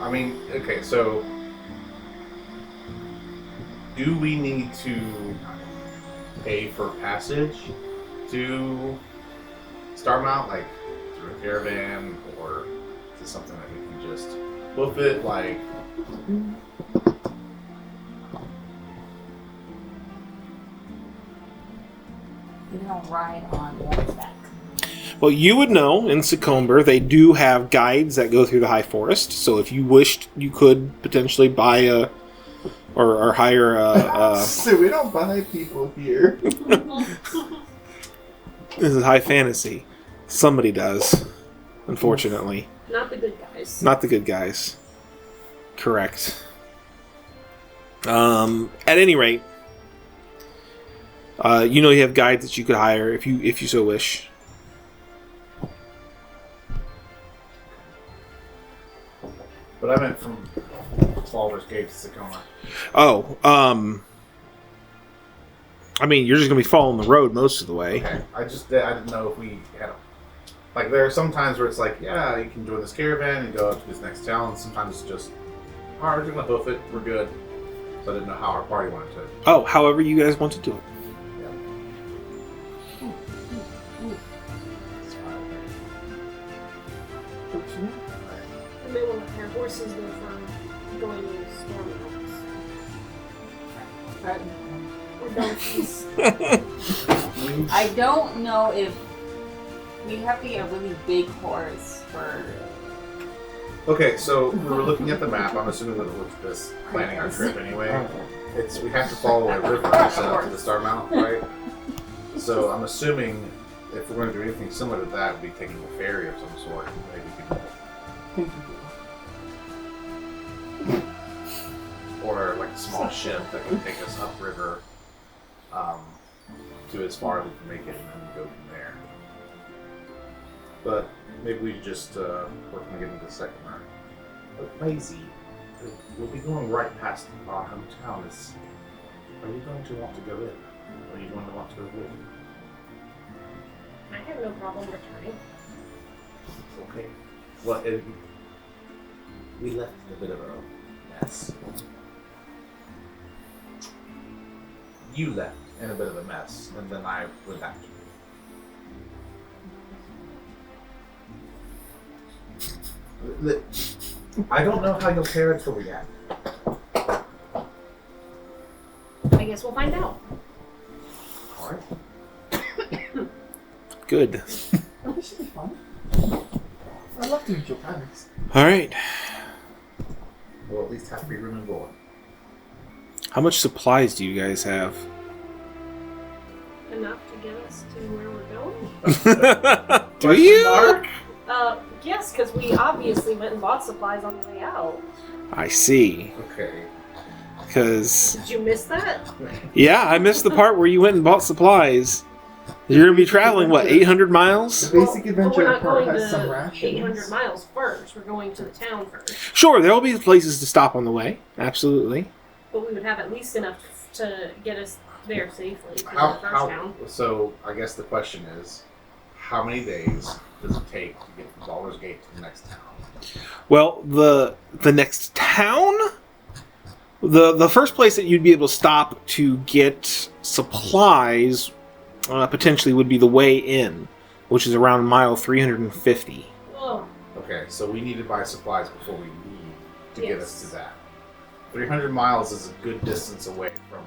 I mean, okay, so do we need to pay for passage to Starmount, like through a caravan, or is it something that we can just hoof it, like? You don't ride on horseback. Well, you would know in Succumber they do have guides that go through the high forest. So if you wished, you could potentially buy a or hire a. So we don't buy people here. This is high fantasy. Somebody does, unfortunately. Not the good guys. Not the good guys. Correct. At any rate, you know you have guides that you could hire if you so wish. But I meant from Baldur's Gate to Sakona. Oh, I mean, you're just gonna be following the road most of the way. Okay, I didn't know if we had like there are some times where it's like, yeah, you can join this caravan and go up to this next town. And sometimes it's just, all right, we're just gonna hoof it, we're good. So I didn't know how our party wanted to. Oh, however you guys want to do it. We may want to pair horses though for going to storm mountains. Or donkeys. I don't know if we have to get a really big horse for. Okay, so we were looking at the map. I'm assuming that looked at this planning our trip anyway. We have to follow a river to set up to the Star Mount, right? So I'm assuming if we're going to do anything similar to that, we'd be taking a ferry of some sort. Maybe we could, or like a small ship that can take us upriver to as far as we can make it, and then go from there. But maybe we just work on getting to the second round. But Maisie, we'll be going right past our hometown. Are you going to want to go in? Or are you going to want to go with? I have no problem returning. Okay. Well, we left a bit of a mess. You left in a bit of a mess, and then I went after you. I don't know how your parents will react. I guess we'll find out. Alright. Good. This should be fun. I'd love to meet your parents. All right. We'll at least have free room and board. How much supplies do you guys have? Enough to get us to where we're going? Do you? Yes, because we obviously went and bought supplies on the way out. I see. Okay. Because Did you miss that? yeah, I missed the part where you went and bought supplies. You're gonna be traveling what, 800 miles? The basic But adventure we're not part going has some to rations. 800 miles first. We're going to the town first. Sure, there'll be places to stop on the way. Absolutely. But we would have at least enough to get us there safely to the first town. So I guess the question is, how many days does it take to get from Baldur's Gate to the next town? Well, the next town, the first place that you'd be able to stop to get supplies potentially would be the Way Inn, which is around mile 350. Oh, Okay, so we need to buy supplies before we leave to get us Yes. to that. 300 miles is a good distance away from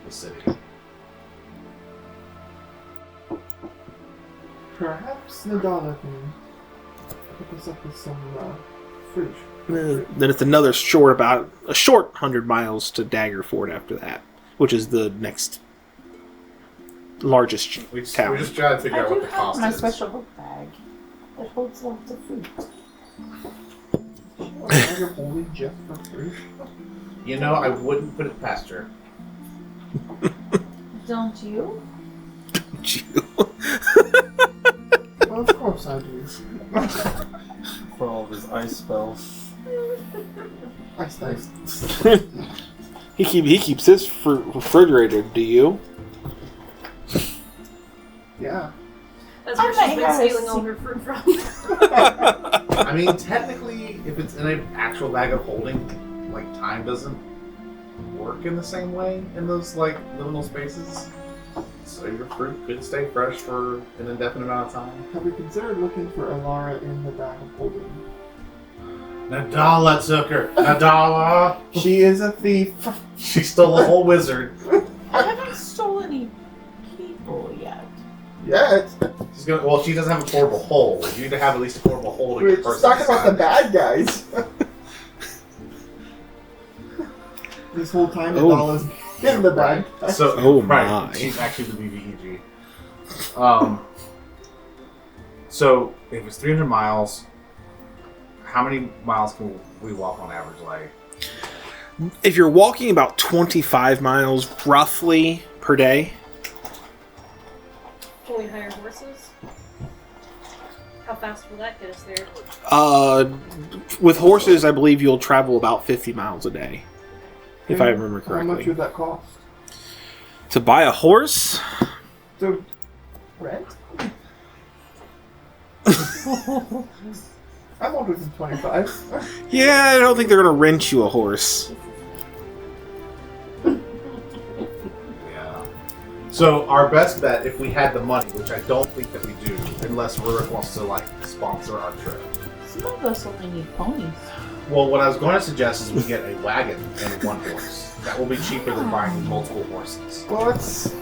the city. Perhaps Nadala can hook us up with some fruit. Then it's another short 100 miles to Daggerford after that, which is the next largest We just town. try to figure I out do what the have cost my is. special book bag that holds lots of fruit. A bag of holding just for free? You know, I wouldn't put it past her. Don't you? Well, of course I do. For all of his ice spells. Nice. He keeps his refrigerated. Do you? Yeah. That's where I she's might been have stealing all some- her fruit from. I mean, technically, if it's in an actual bag of holding, like, time doesn't work in the same way in those, like, liminal spaces. So your fruit could stay fresh for an indefinite amount of time. Have we considered looking for Alara in the bag of holding? Nadala took her! Nadala! She is a thief. She stole the whole wizard. I haven't stolen any people yet. Yes. She's gonna. Well, she doesn't have a portable hole. You need to have at least a portable hole to We're get just person talking about the inside. bad guys. This whole time, Oh. Nadala's in the bag. So, Oh right, my. she's actually the BBEG. So if it's 300 miles, how many miles can we walk on average? Like, If you're walking about 25 miles roughly per day, Can we hire horses? How fast will that get us there? with horses, I believe you'll travel about 50 miles a day, if I remember How much correctly. would that cost? To buy a horse, So, rent? I'm older than 25. yeah, I don't think they're gonna rent you a horse. yeah. So our best bet, if we had the money, which I don't think that we do, unless Rurik wants to like sponsor our trip. Some of us only need ponies. Well, what I was going to suggest is we get a wagon and one horse. That will be cheaper than buying multiple horses. Well, let's.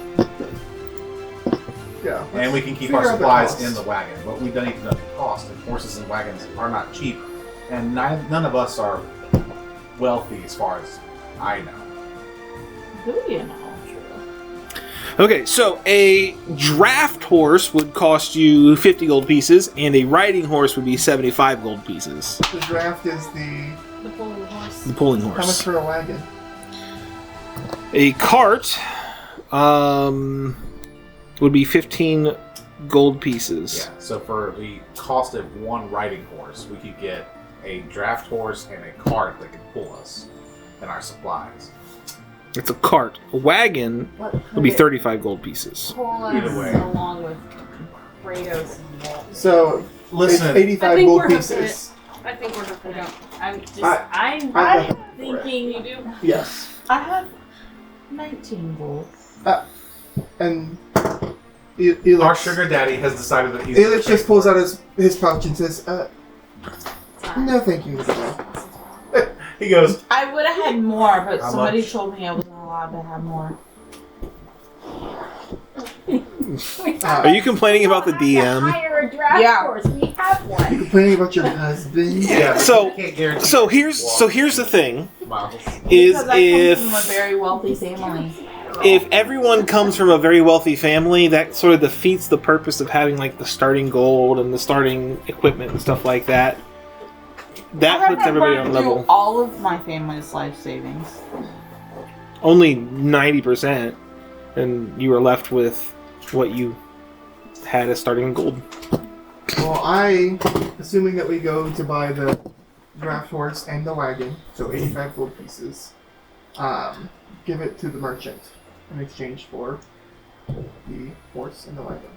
Yeah. And we can keep figure our out the supplies cost. in the wagon. But we don't need to know the cost. And horses and wagons are not cheap. And none of us are wealthy as far as I know. Who do you know? Okay, so a draft horse would cost you 50 gold pieces, and a riding horse would be 75 gold pieces. The draft is the. The pulling horse. The pulling How much horse. for a wagon? A cart would be 15 gold pieces. Yeah, so for the cost of one riding horse, we could get a draft horse and a cart that could pull us and our supplies. It's a cart. A wagon What would be could it 35 gold pieces. pull Either us way. along with Kratos and Walt? So, Listen, it's 85 I think gold we're hooking pieces. I think we're hooking it. I'm just, I- I'm I'm thinking You do? Yes. I have 19 gold. And our Elix, sugar daddy has decided that he's. Elix just pulls out his pouch and says, no thank you, Mr. He goes, I would have had more, but How somebody much? told me I wasn't allowed to have more. Are you complaining about the DM? Hire a draft Yeah. horse. We have You one. complaining about your husband? yeah, but So- you can't guarantee So that here's you so walk here's the thing: miles. is Because I come from a very wealthy family. if everyone comes from a very wealthy family, that sort of defeats the purpose of having like the starting gold and the starting equipment and stuff like that. That I puts have everybody burned on through level. all of my family's life savings. Only 90%, and you were left with what you had as starting gold. Well, assuming that we go to buy the draft horse and the wagon, so 85 gold pieces, give it to the merchant in exchange for the horse and the wagon.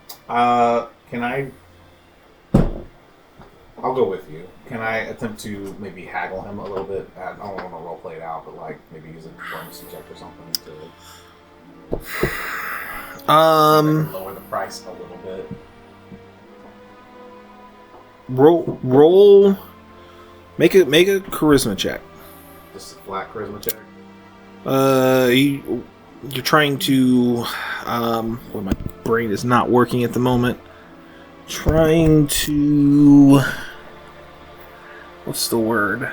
Can I? I'll go with you. Can I attempt to maybe haggle him a little bit? I don't want to role play it out, but like maybe use a diplomacy check or something to lower the price a little bit. Roll. Make a charisma check. Just a flat charisma check. You're trying to. Well, my brain is not working at the moment. Trying to. What's the word?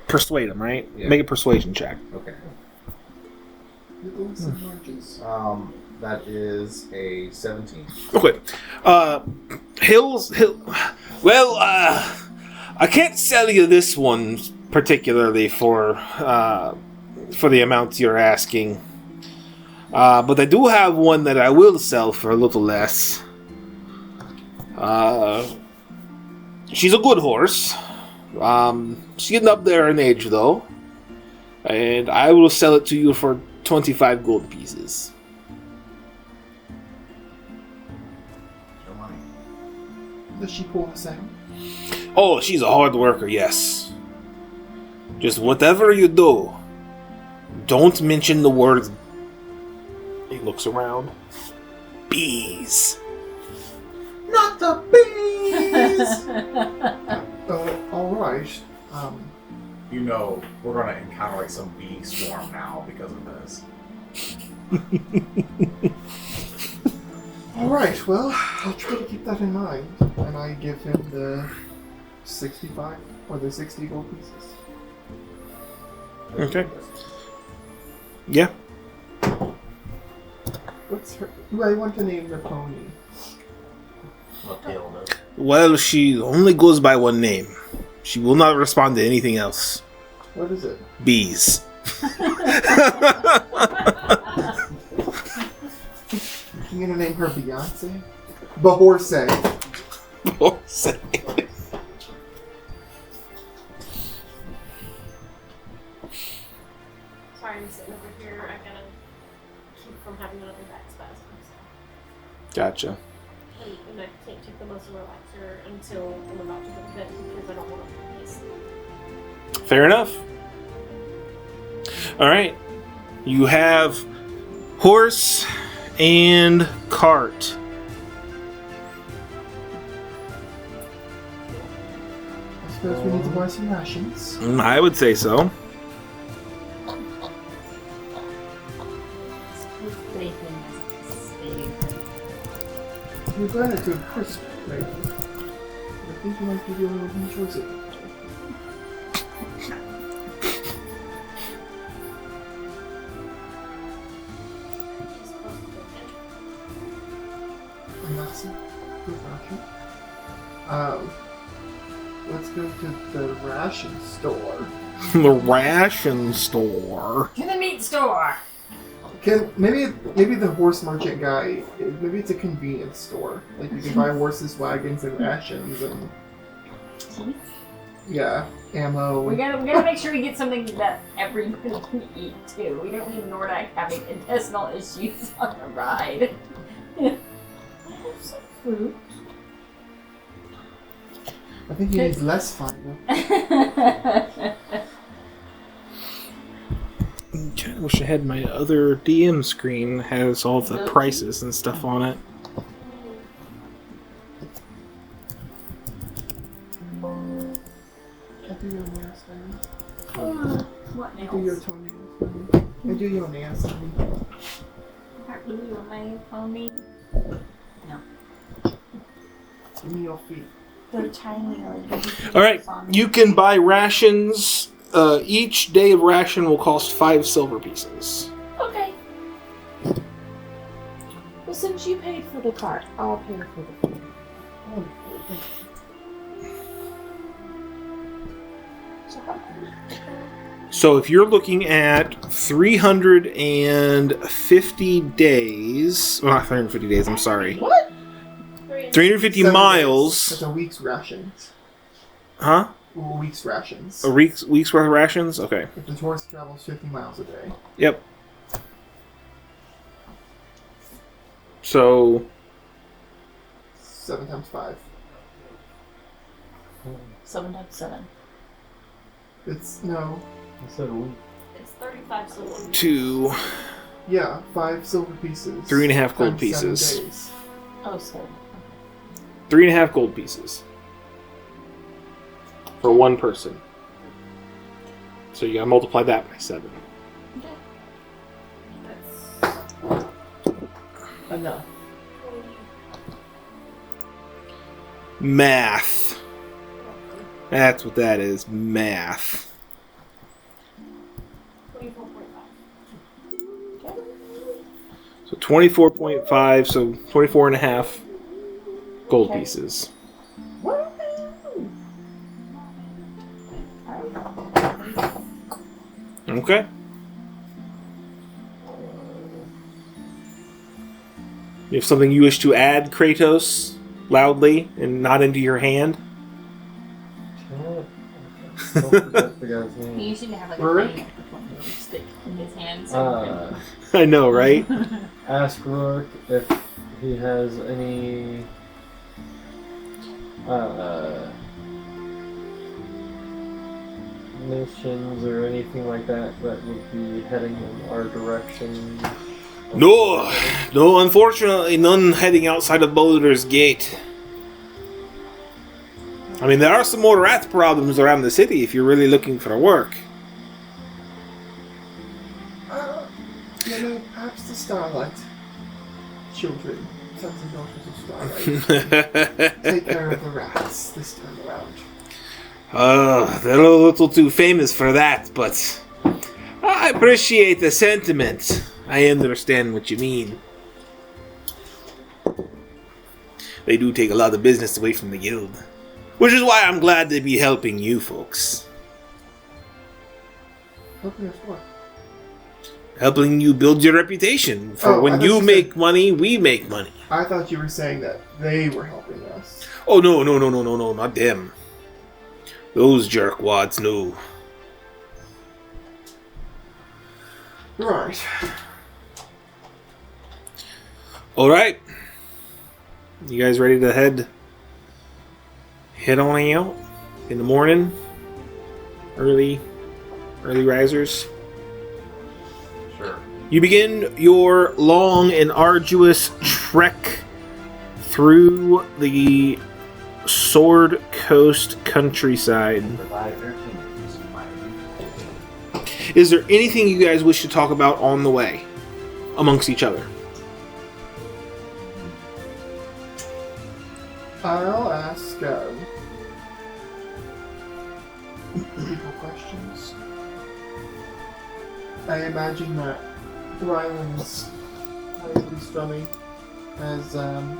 Persuade him, right? Yeah. Make a persuasion check. Okay. Nicholas and Marges. That is a 17. Okay. Well, I can't sell you this one particularly for the amounts you're asking. But I do have one that I will sell for a little less. She's a good horse. She's getting up there in age, though. And I will sell it to you for 25 gold pieces. Your money. Does she pull the same? Oh, she's a hard worker, yes. Just whatever you do, don't mention the word... He looks around. Bees. Not the bees! Alright. You know, we're gonna encounter like some bee swarm now because of this. Alright, well, I'll try to keep that in mind. And I give him the 65 or the 60 gold pieces. Okay. Yeah. What's her... I want to name the pony. Matilda. Well, she only goes by one name. She will not respond to anything else. What is it? Bees. You gonna name her Beyonce? Bahorse. Sorry, I'm sitting over here. I gotta keep from having another back spasm. Gotcha. And I can't take the muscle relaxer until I'm about to go to bed because I don't want to miss. Fair enough. Alright. You have horse and cart. I suppose we need to buy some rations. I would say so. We're glad it's a crisp, right? I think you might be the only one who enjoys it. A massive good ration. Let's go to the ration store. The ration store. To the meat store. Maybe the horse merchant guy, maybe it's a convenience store. Like you can buy horses, wagons, and rations, and yeah, ammo. We gotta make sure we get something that everybody can eat too. We don't need Nordak having intestinal issues on the ride. Some fruit. I think he needs less fiber. I wish I had my other DM screen that has all the prices and stuff on it. I do your nails, honey. What I do your nails? toenails, honey. I do your nails, honey. Are you my pony? Give me your feet. They're tiny. Alright, you can buy rations. Each day of ration will cost 5 silver pieces. Okay. Well, since you paid for the cart, I'll pay for the food. So if you're looking at 350 days... Well, not 350 days, I'm sorry. What? 350 7 miles... days. That's a week's rations. Huh? A week's rations. A week's worth of rations? Okay. If the horse travels 50 miles a day. Yep. So... 7 times 5. 7 times 7. It's, no. I said a week. It's 35 silver. 2... Yeah, 5 silver pieces. 3.5 gold times pieces. 7 days. Oh, 7. 3.5 gold pieces. For one person. So you gotta multiply that by 7. Enough. Math. That's what that is. Math. 24.5. So 24.5, so 24.5 gold pieces. What are Okay. You have something you wish to add, Kratos, loudly and not into your hand? Don't forget the guy's He name. usually have like a Rurik? thing with a stick in his hand. So I know, right? Ask Rourke if he has any missions or anything like that that would be heading in our direction. No, unfortunately, none heading outside of Baldur's Gate. I mean, there are some more rat problems around the city if you're really looking for work. Perhaps the Starlight children, sons and daughters of Starlight, take care of the rats this time around. They're a little too famous for that, but I appreciate the sentiment. I understand what you mean. They do take a lot of business away from the guild. Which is why I'm glad to be helping you folks. Helping us what? Helping you build your reputation. For Oh, I when thought you you make money, we make money. I thought you were saying that they were helping us. Oh, no, not them. Those jerkwads, no. Right. Alright. You guys ready to head on out in the morning? Early risers? Sure. You begin your long and arduous trek through the Sword Coast countryside. Provide their teammates who might be- Is there anything you guys wish to talk about on the way amongst each other? I'll ask people questions. I imagine that Ryland's highly strumming as the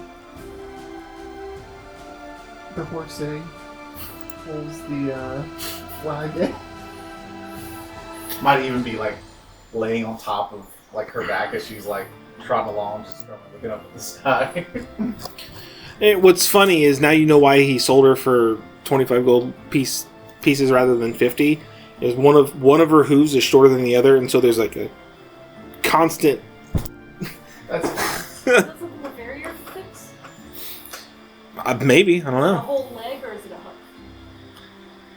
horse pulls the wagon. Might even be like laying on top of like her back as she's like trotting along, just looking up at the sky. What's funny is now you know why he sold her for 25 gold pieces rather than 50. Is one of her hooves is shorter than the other, and so there's like a constant. That's Is that something the farrier fix? Maybe, I don't A know. whole leg, or is it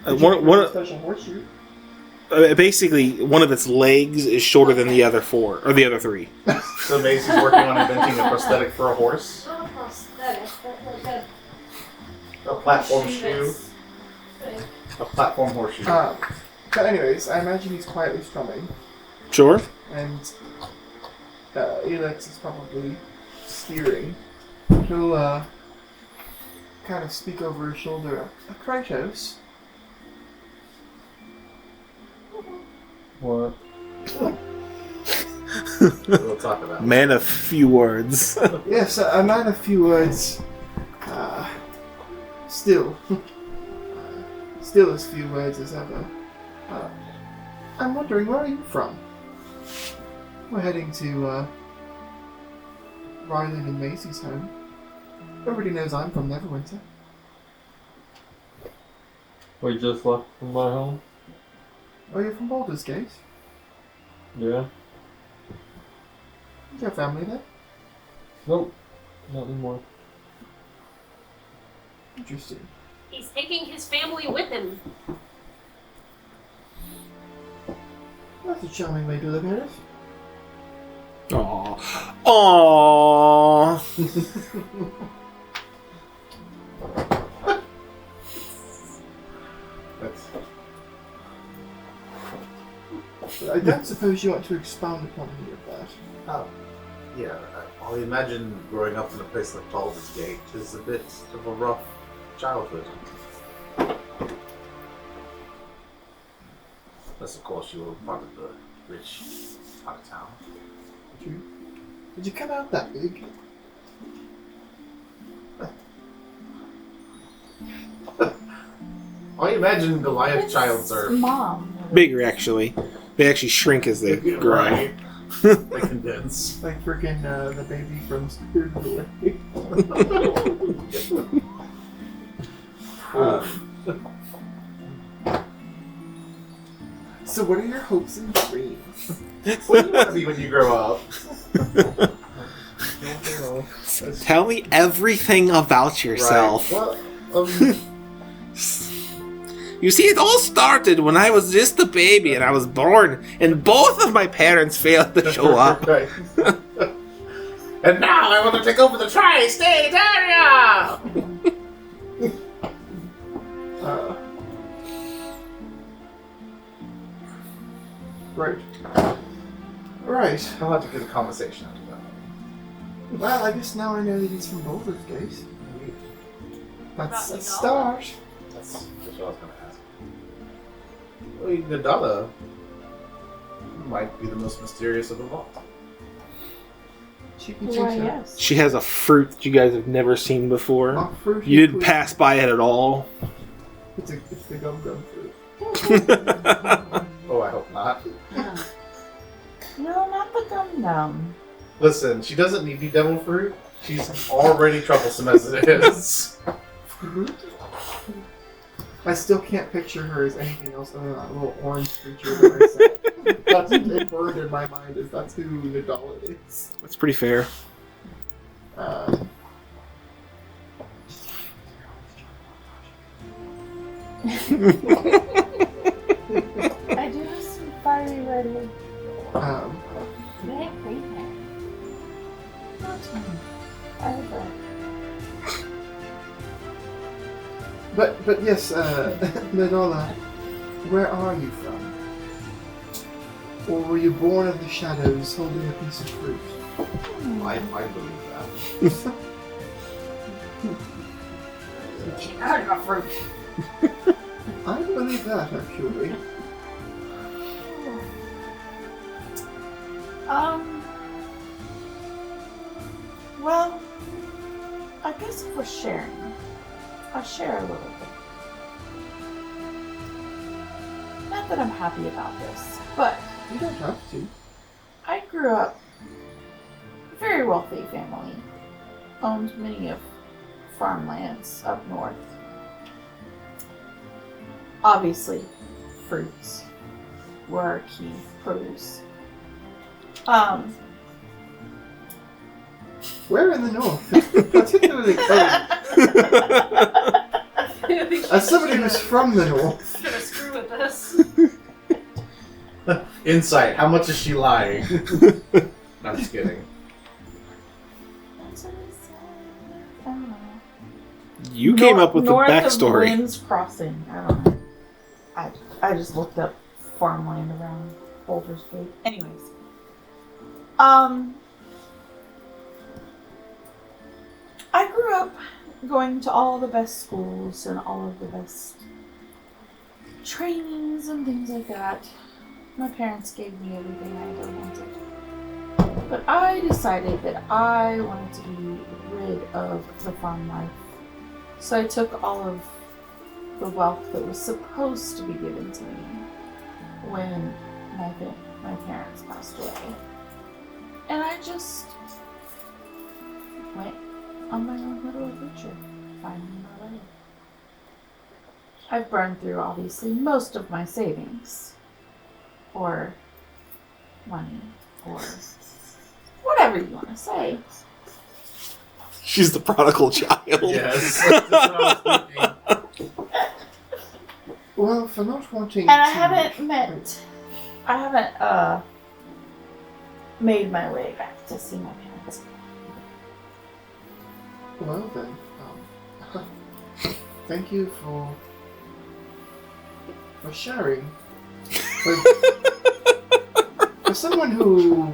a hook? One special horseshoe. basically one of its legs is shorter than the other four or the other three. so Macy's working on inventing a prosthetic for a horse, Not a prosthetic, but like a platform shoe shoe, that's- a platform horseshoe. But anyways, I imagine he's quietly strumming, Sure. and Elex is probably steering. He'll kind of speak over his shoulder. Kratos. What? We'll talk about it. Man of few words. Yes, a man of few words. Still as few words as ever. I'm wondering, where are you from? We're heading to Ryland and Macy's home. Everybody knows I'm from Neverwinter. We just left from my home? Oh, you're from Baldur's Gate? Yeah. Is your family there? Nope. Not anymore. Interesting. He's taking his family with him. That's a charming way to look at it. Aww. Aww. I don't suppose you want to expound upon any of that. Yeah, I imagine growing up in a place like Baldur's Gate is a bit of a rough childhood. Unless, of course, you were part of the rich part of town. Did you come out that big? I imagine Goliath childs are. Mom. Bigger, actually. They actually shrink as they grow. Right. They condense. Like freaking the baby from Spirited Away. So what are your hopes and dreams? What do you want to be when you grow up? Tell me everything about yourself. Right. Well, You see, it all started when I was just a baby and I was born, and both of my parents failed to show up. Right. And now I want to take over the tri-state area! Right. Right. I'll have to get a conversation out of that. Well, I guess now I know that he's from Boulder's Gate. That's a About start. That's what I was going to ask. Well, Nadala might be the most mysterious of them all. Cheeky Why, cheeky. yes. She has a fruit that you guys have never seen before. Oh, fruit You didn't fruit. pass by it at all. It's the gum gum fruit. Oh, I hope not. No, not the gum gum. Listen, she doesn't need any devil fruit. She's already troublesome as it is. I still can't picture her as anything else other than that little orange creature that I said. That's it burned in my mind is that's who Nadala is. That's pretty fair. I do have some fiery red hair. They have green hair. Not too many. I have red. But yes, Nadala, where are you from? Or were you born of the shadows holding a piece of fruit? I believe that. Out of a fruit. I believe that, actually. Well, I guess if we're sharing, I'll share a little bit. Not that I'm happy about this, but You don't have to. I grew up a very wealthy family, owned many of farmlands up north. Obviously, fruits were our key produce. Where in the north? Particularly cold. As somebody who's from the north. Gonna screw with this. Insight, how much is she lying? No, I'm just kidding. That's what I said. I don't know. You came up with the North backstory. Of Lynn's Crossing. I don't know. I just looked up farmland around Boulder's Gate. Anyways. I grew up going to all the best schools and all of the best trainings and things like that. My parents gave me everything I ever wanted. But I decided that I wanted to be rid of the farm life. So I took all of the wealth that was supposed to be given to me when my parents passed away. And I just went on my own little adventure, finding my way. I've burned through, obviously, most of my savings. Or money. Or whatever you want to say. She's the prodigal child. Yes, that's what I was thinking. Well, for not wanting And I to... haven't made my way back to see my parents. Well then, thank you for sharing. For someone who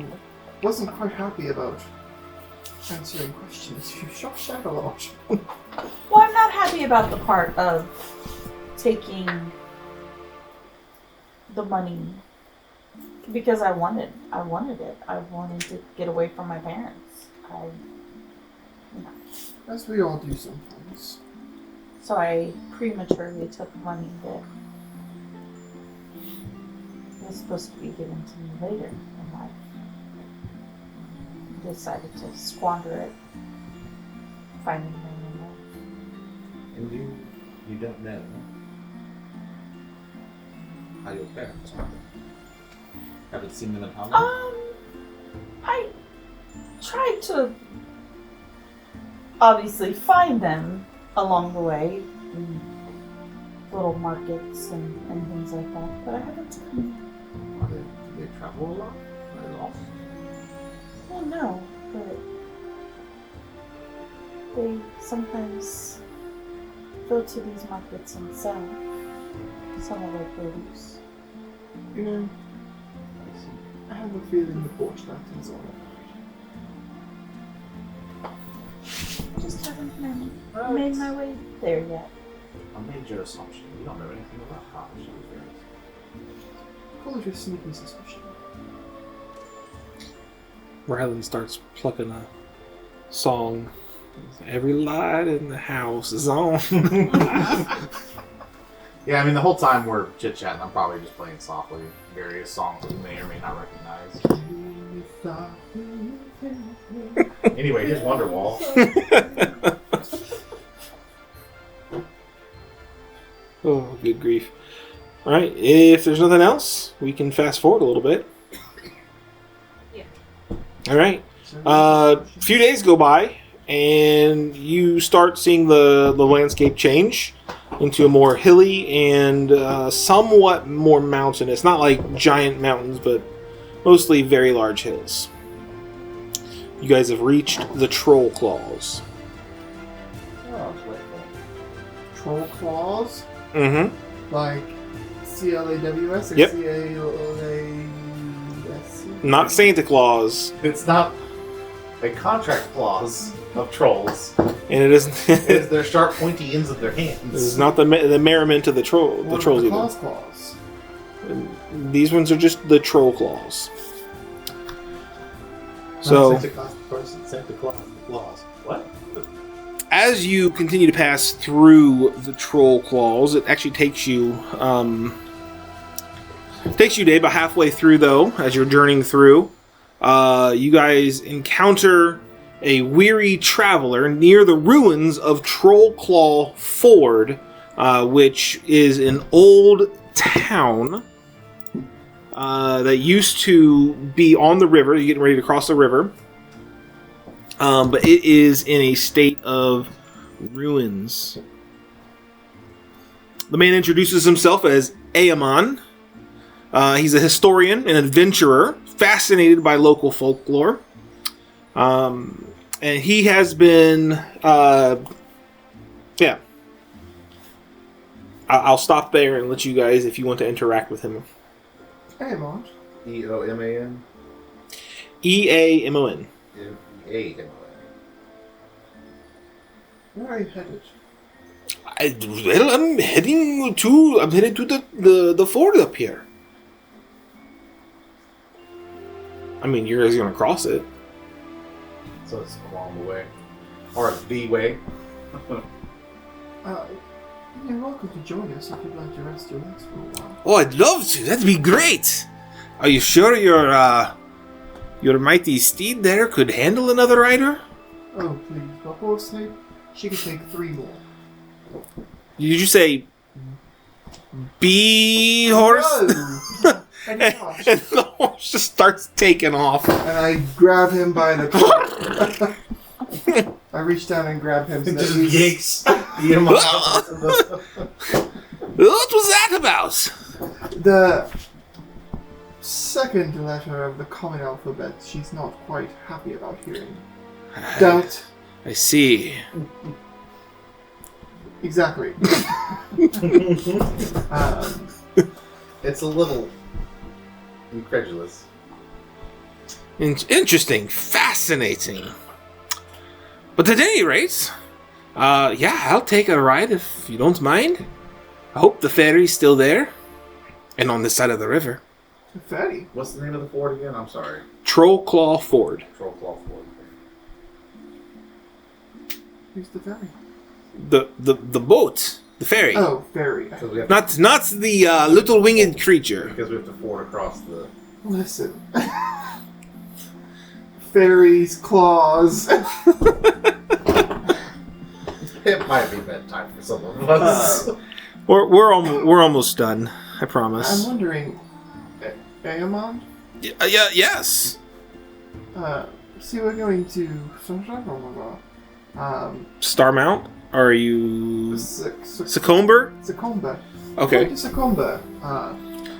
wasn't quite happy about answering questions, you sure shared a lot. Well, I'm not happy about the part of taking the money because I wanted it. I wanted to get away from my parents. As we all do sometimes. So I prematurely took money that was supposed to be given to me later in life. I decided to squander it, finding my own life. And you don't know how your parents are. Haven't seen them in how long? I tried to obviously find them along the way in little markets and things like that, but I haven't seen them. Do they travel a lot? Are they lost? Well, no, but they sometimes go to these markets and sell some of their produce. You know, I have a feeling the Porch Mountains are Just haven't made my way there yet. A major assumption. You don't know anything about how she was raised. call it a sneaky suspicion. Riley starts plucking a song. Every light in the house is on. Yeah, I mean, the whole time we're chit-chatting, I'm probably just playing softly various songs that you may or may not recognize. Anyway, here's Wonderwall. Oh, good grief. Alright, if there's nothing else, we can fast forward a little bit. Yeah. Alright. A few days go by, and you start seeing the landscape change into a more hilly and somewhat more mountainous. Not like giant mountains, but mostly very large hills. You guys have reached the Troll Claws. Troll Claws? Mm-hmm. Like CLAWS or Yep. CALASC? Not Santa Claus, It's not a contract clause of trolls. and it isn't. It's their sharp, pointy ends of their This hands. is not the merriment of the trolls What either. about the claws? These ones are just the Troll Claws. So, Santa Claus person, Santa Claus. What? as you continue to pass through the Troll Claws, it actually takes you day about halfway through, though, as you're journeying through. You guys encounter a weary traveler near the ruins of Troll Claw Ford, which is an old town that used to be on the river. You're getting ready to cross the river. But it is in a state of ruins. The man introduces himself as Aemon. He's a historian and adventurer, fascinated by local folklore. And he has been... yeah. I'll stop there and let you guys, if you want to interact with him. Hey, Mont. EOMAN? Eamon. EAMON. Where are you headed? I'm heading to the ford up here. I mean, you guys are gonna cross it. So it's along the way. Or the way. You're welcome to join us if you'd like to rest your legs for a while. Oh, I'd love to. That'd be great. Are you sure your mighty steed there could handle another rider? Oh, please. The horse snake, she could take 3 more. Did you say bee horse? No! And and gosh. the horse just starts taking off. And I grab him by the collar. I reach down and grab him. So It that just he's- yanks EOMAN. What was that about? The second letter of the common alphabet, she's not quite happy about hearing. Doubt. I see. Exactly. It's a little incredulous. Interesting. Fascinating. But at any rate, yeah, I'll take a ride if you don't mind. I hope the ferry's still there. And on this side of the river. Ferry. What's the name of the fort again? I'm sorry. Troll Claw Ford. Troll Claw Fort. Who's the ferry? The boat. The fairy. Oh, fairy. Because we have Not the little winged creature. because we have to ford across the. Listen. Fairy's claws. It might be bedtime for some of us. We're almost done. I I'm promise. wondering, Aemon? Yes. See, we're going to Starmount? Are you Secomber. Secomber? Secomber. Okay. Going to Secomber.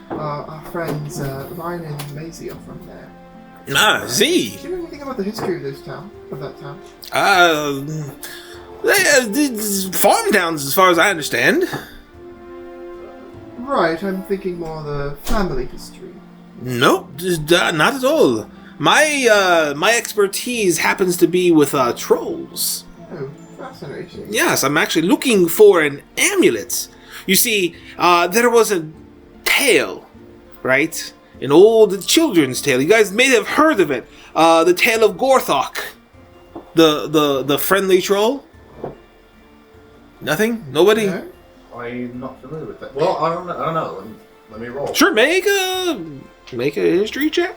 Our friends Ryan and Maisie are from there. Ah, see. Do you know anything about the history of this town? Of that town? Farm towns, as far as I understand. Right, I'm thinking more the family history. Nope, not at all. My expertise happens to be with trolls. Oh, fascinating. Yes, I'm actually looking for an amulet. You see, there was a tale, right? An old children's tale. You guys may have heard of it. The tale of Gorthok, the friendly troll. Nothing? Nobody? No? I'm not familiar with that. Well, I don't know. Let me roll. Sure, make a history check.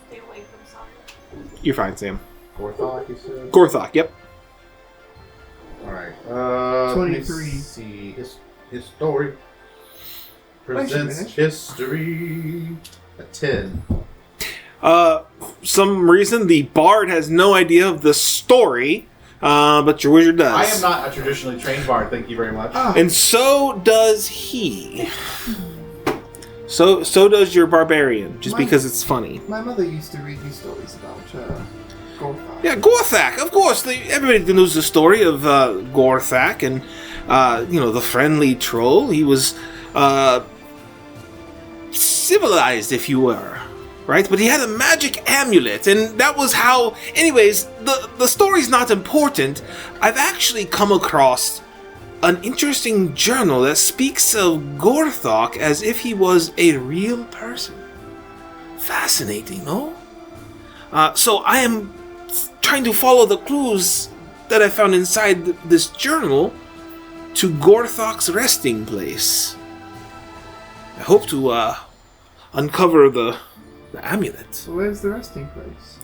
Stay away from something. You're fine, Sam. Gorthok, you said? Gorthok, yep. Alright. 23. See. His story Thanks, presents Finish. history. A 10. Some reason the bard has no idea of the story, but your wizard does. I am not a traditionally trained bard, thank you very much. Ah, And so does he. So does your barbarian, just My- because it's funny. my mother used to read me stories about Gorthok. Yeah, Gorthak, of course. Everybody knows the story of Gorthak and, the friendly troll. He was civilized, if you were. Right? But he had a magic amulet, and that was how... Anyways, the story's not important. I've actually come across an interesting journal that speaks of Gorthok as if he was a real person. Fascinating, no? So I am trying to follow the clues that I found inside this journal to Gorthok's resting place. I hope to uncover the amulet. So where's the resting place?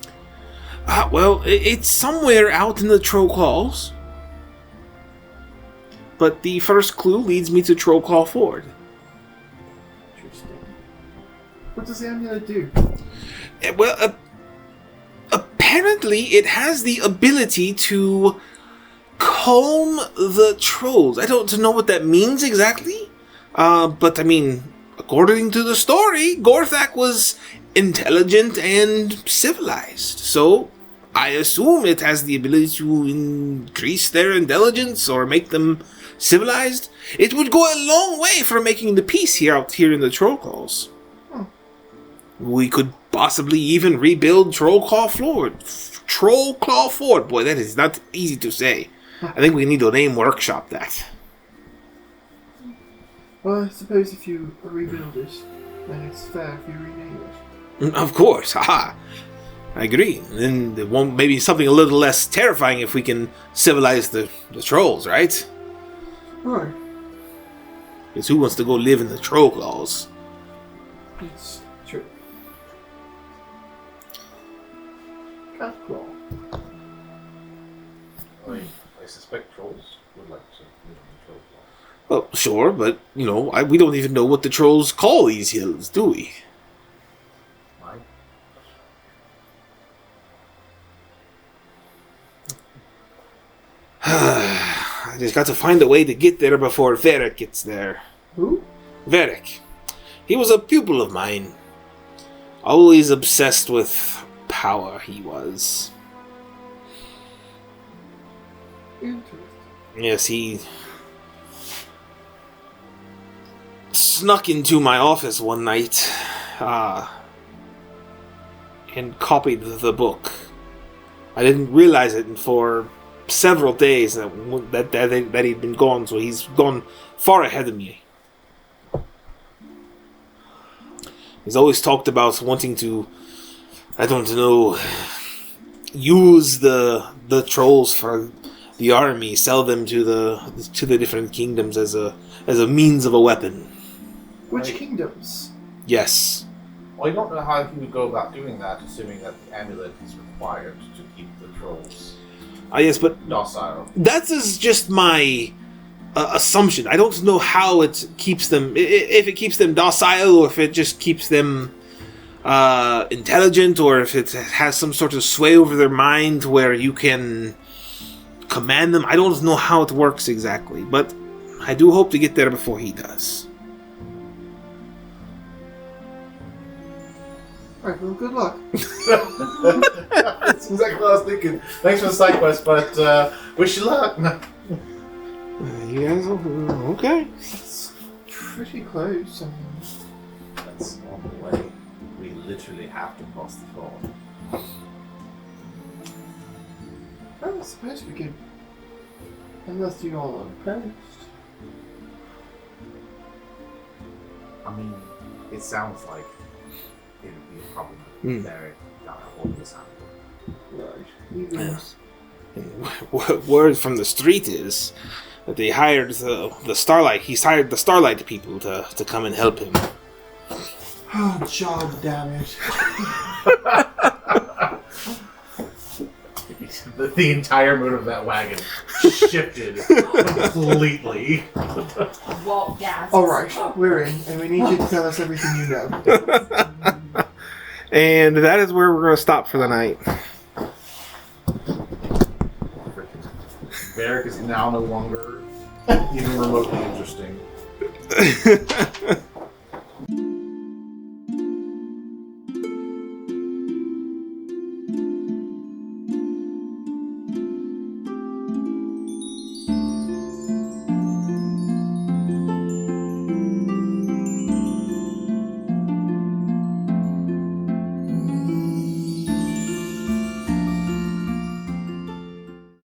Well, it's somewhere out in the Trollclaws. But the first clue leads me to Trollclaw Ford. Interesting. What does the amulet do? Well, apparently it has the ability to calm the trolls. I don't know what that means exactly. But I mean, according to the story, Gorthak was intelligent and civilized. So I assume it has the ability to increase their intelligence or make them civilized. It would go a long way for making the peace out here in the Trollclaws. We could possibly even rebuild Trollclaw Ford. Boy, that is not easy to say. I think we need to name workshop that. Well, I suppose if you rebuild it, then it's fair if you rename it. Of course, haha. I agree. Then it won't maybe something a little less terrifying if we can civilize the trolls, right? Right. Because who wants to go live in the Trollclaws? It's true. Catclaw. I suspect trolls would like to live in the troll claw. Well, sure, but, we don't even know what the trolls call these hills, do we? Mine? I just got to find a way to get there before Varric gets there. Who? Varric. He was a pupil of mine. Always obsessed with power, he was. Interesting. Yes, he snuck into my office one night and copied the book. I didn't realize it for several days that he'd been gone, so he's gone far ahead of me. He's always talked about wanting to, use the trolls for the army, sell them to the different kingdoms as a means of a weapon. Which kingdoms? Yes. Well, I don't know how he would go about doing that, assuming that the amulet is required to keep the trolls Yes, but docile. that's just my assumption. I don't know how it keeps them, if it keeps them docile, or if it just keeps them intelligent, or if it has some sort of sway over their mind where you can command them. I don't know how it works exactly, but I do hope to get there before he does. Alright, well, good luck. That's exactly what I was thinking. Thanks for the side quest, but wish you luck. You guys, okay. It's pretty close. I mean, That's on the way. We literally have to cross the floor. I suppose we could. Unless you all are opposed. I mean, it sounds like it would be a problem there if got a hold of this animal. Right. Even Yes. And word from the street is that they hired the Starlight. He's hired the Starlight people to come and help him. Oh, job, damn it. The entire mood of that wagon shifted completely. Walt gasps. Alright, we're in, and we need you to tell us everything you know. And that is where we're going to stop for the night. Varric is now no longer even remotely interesting.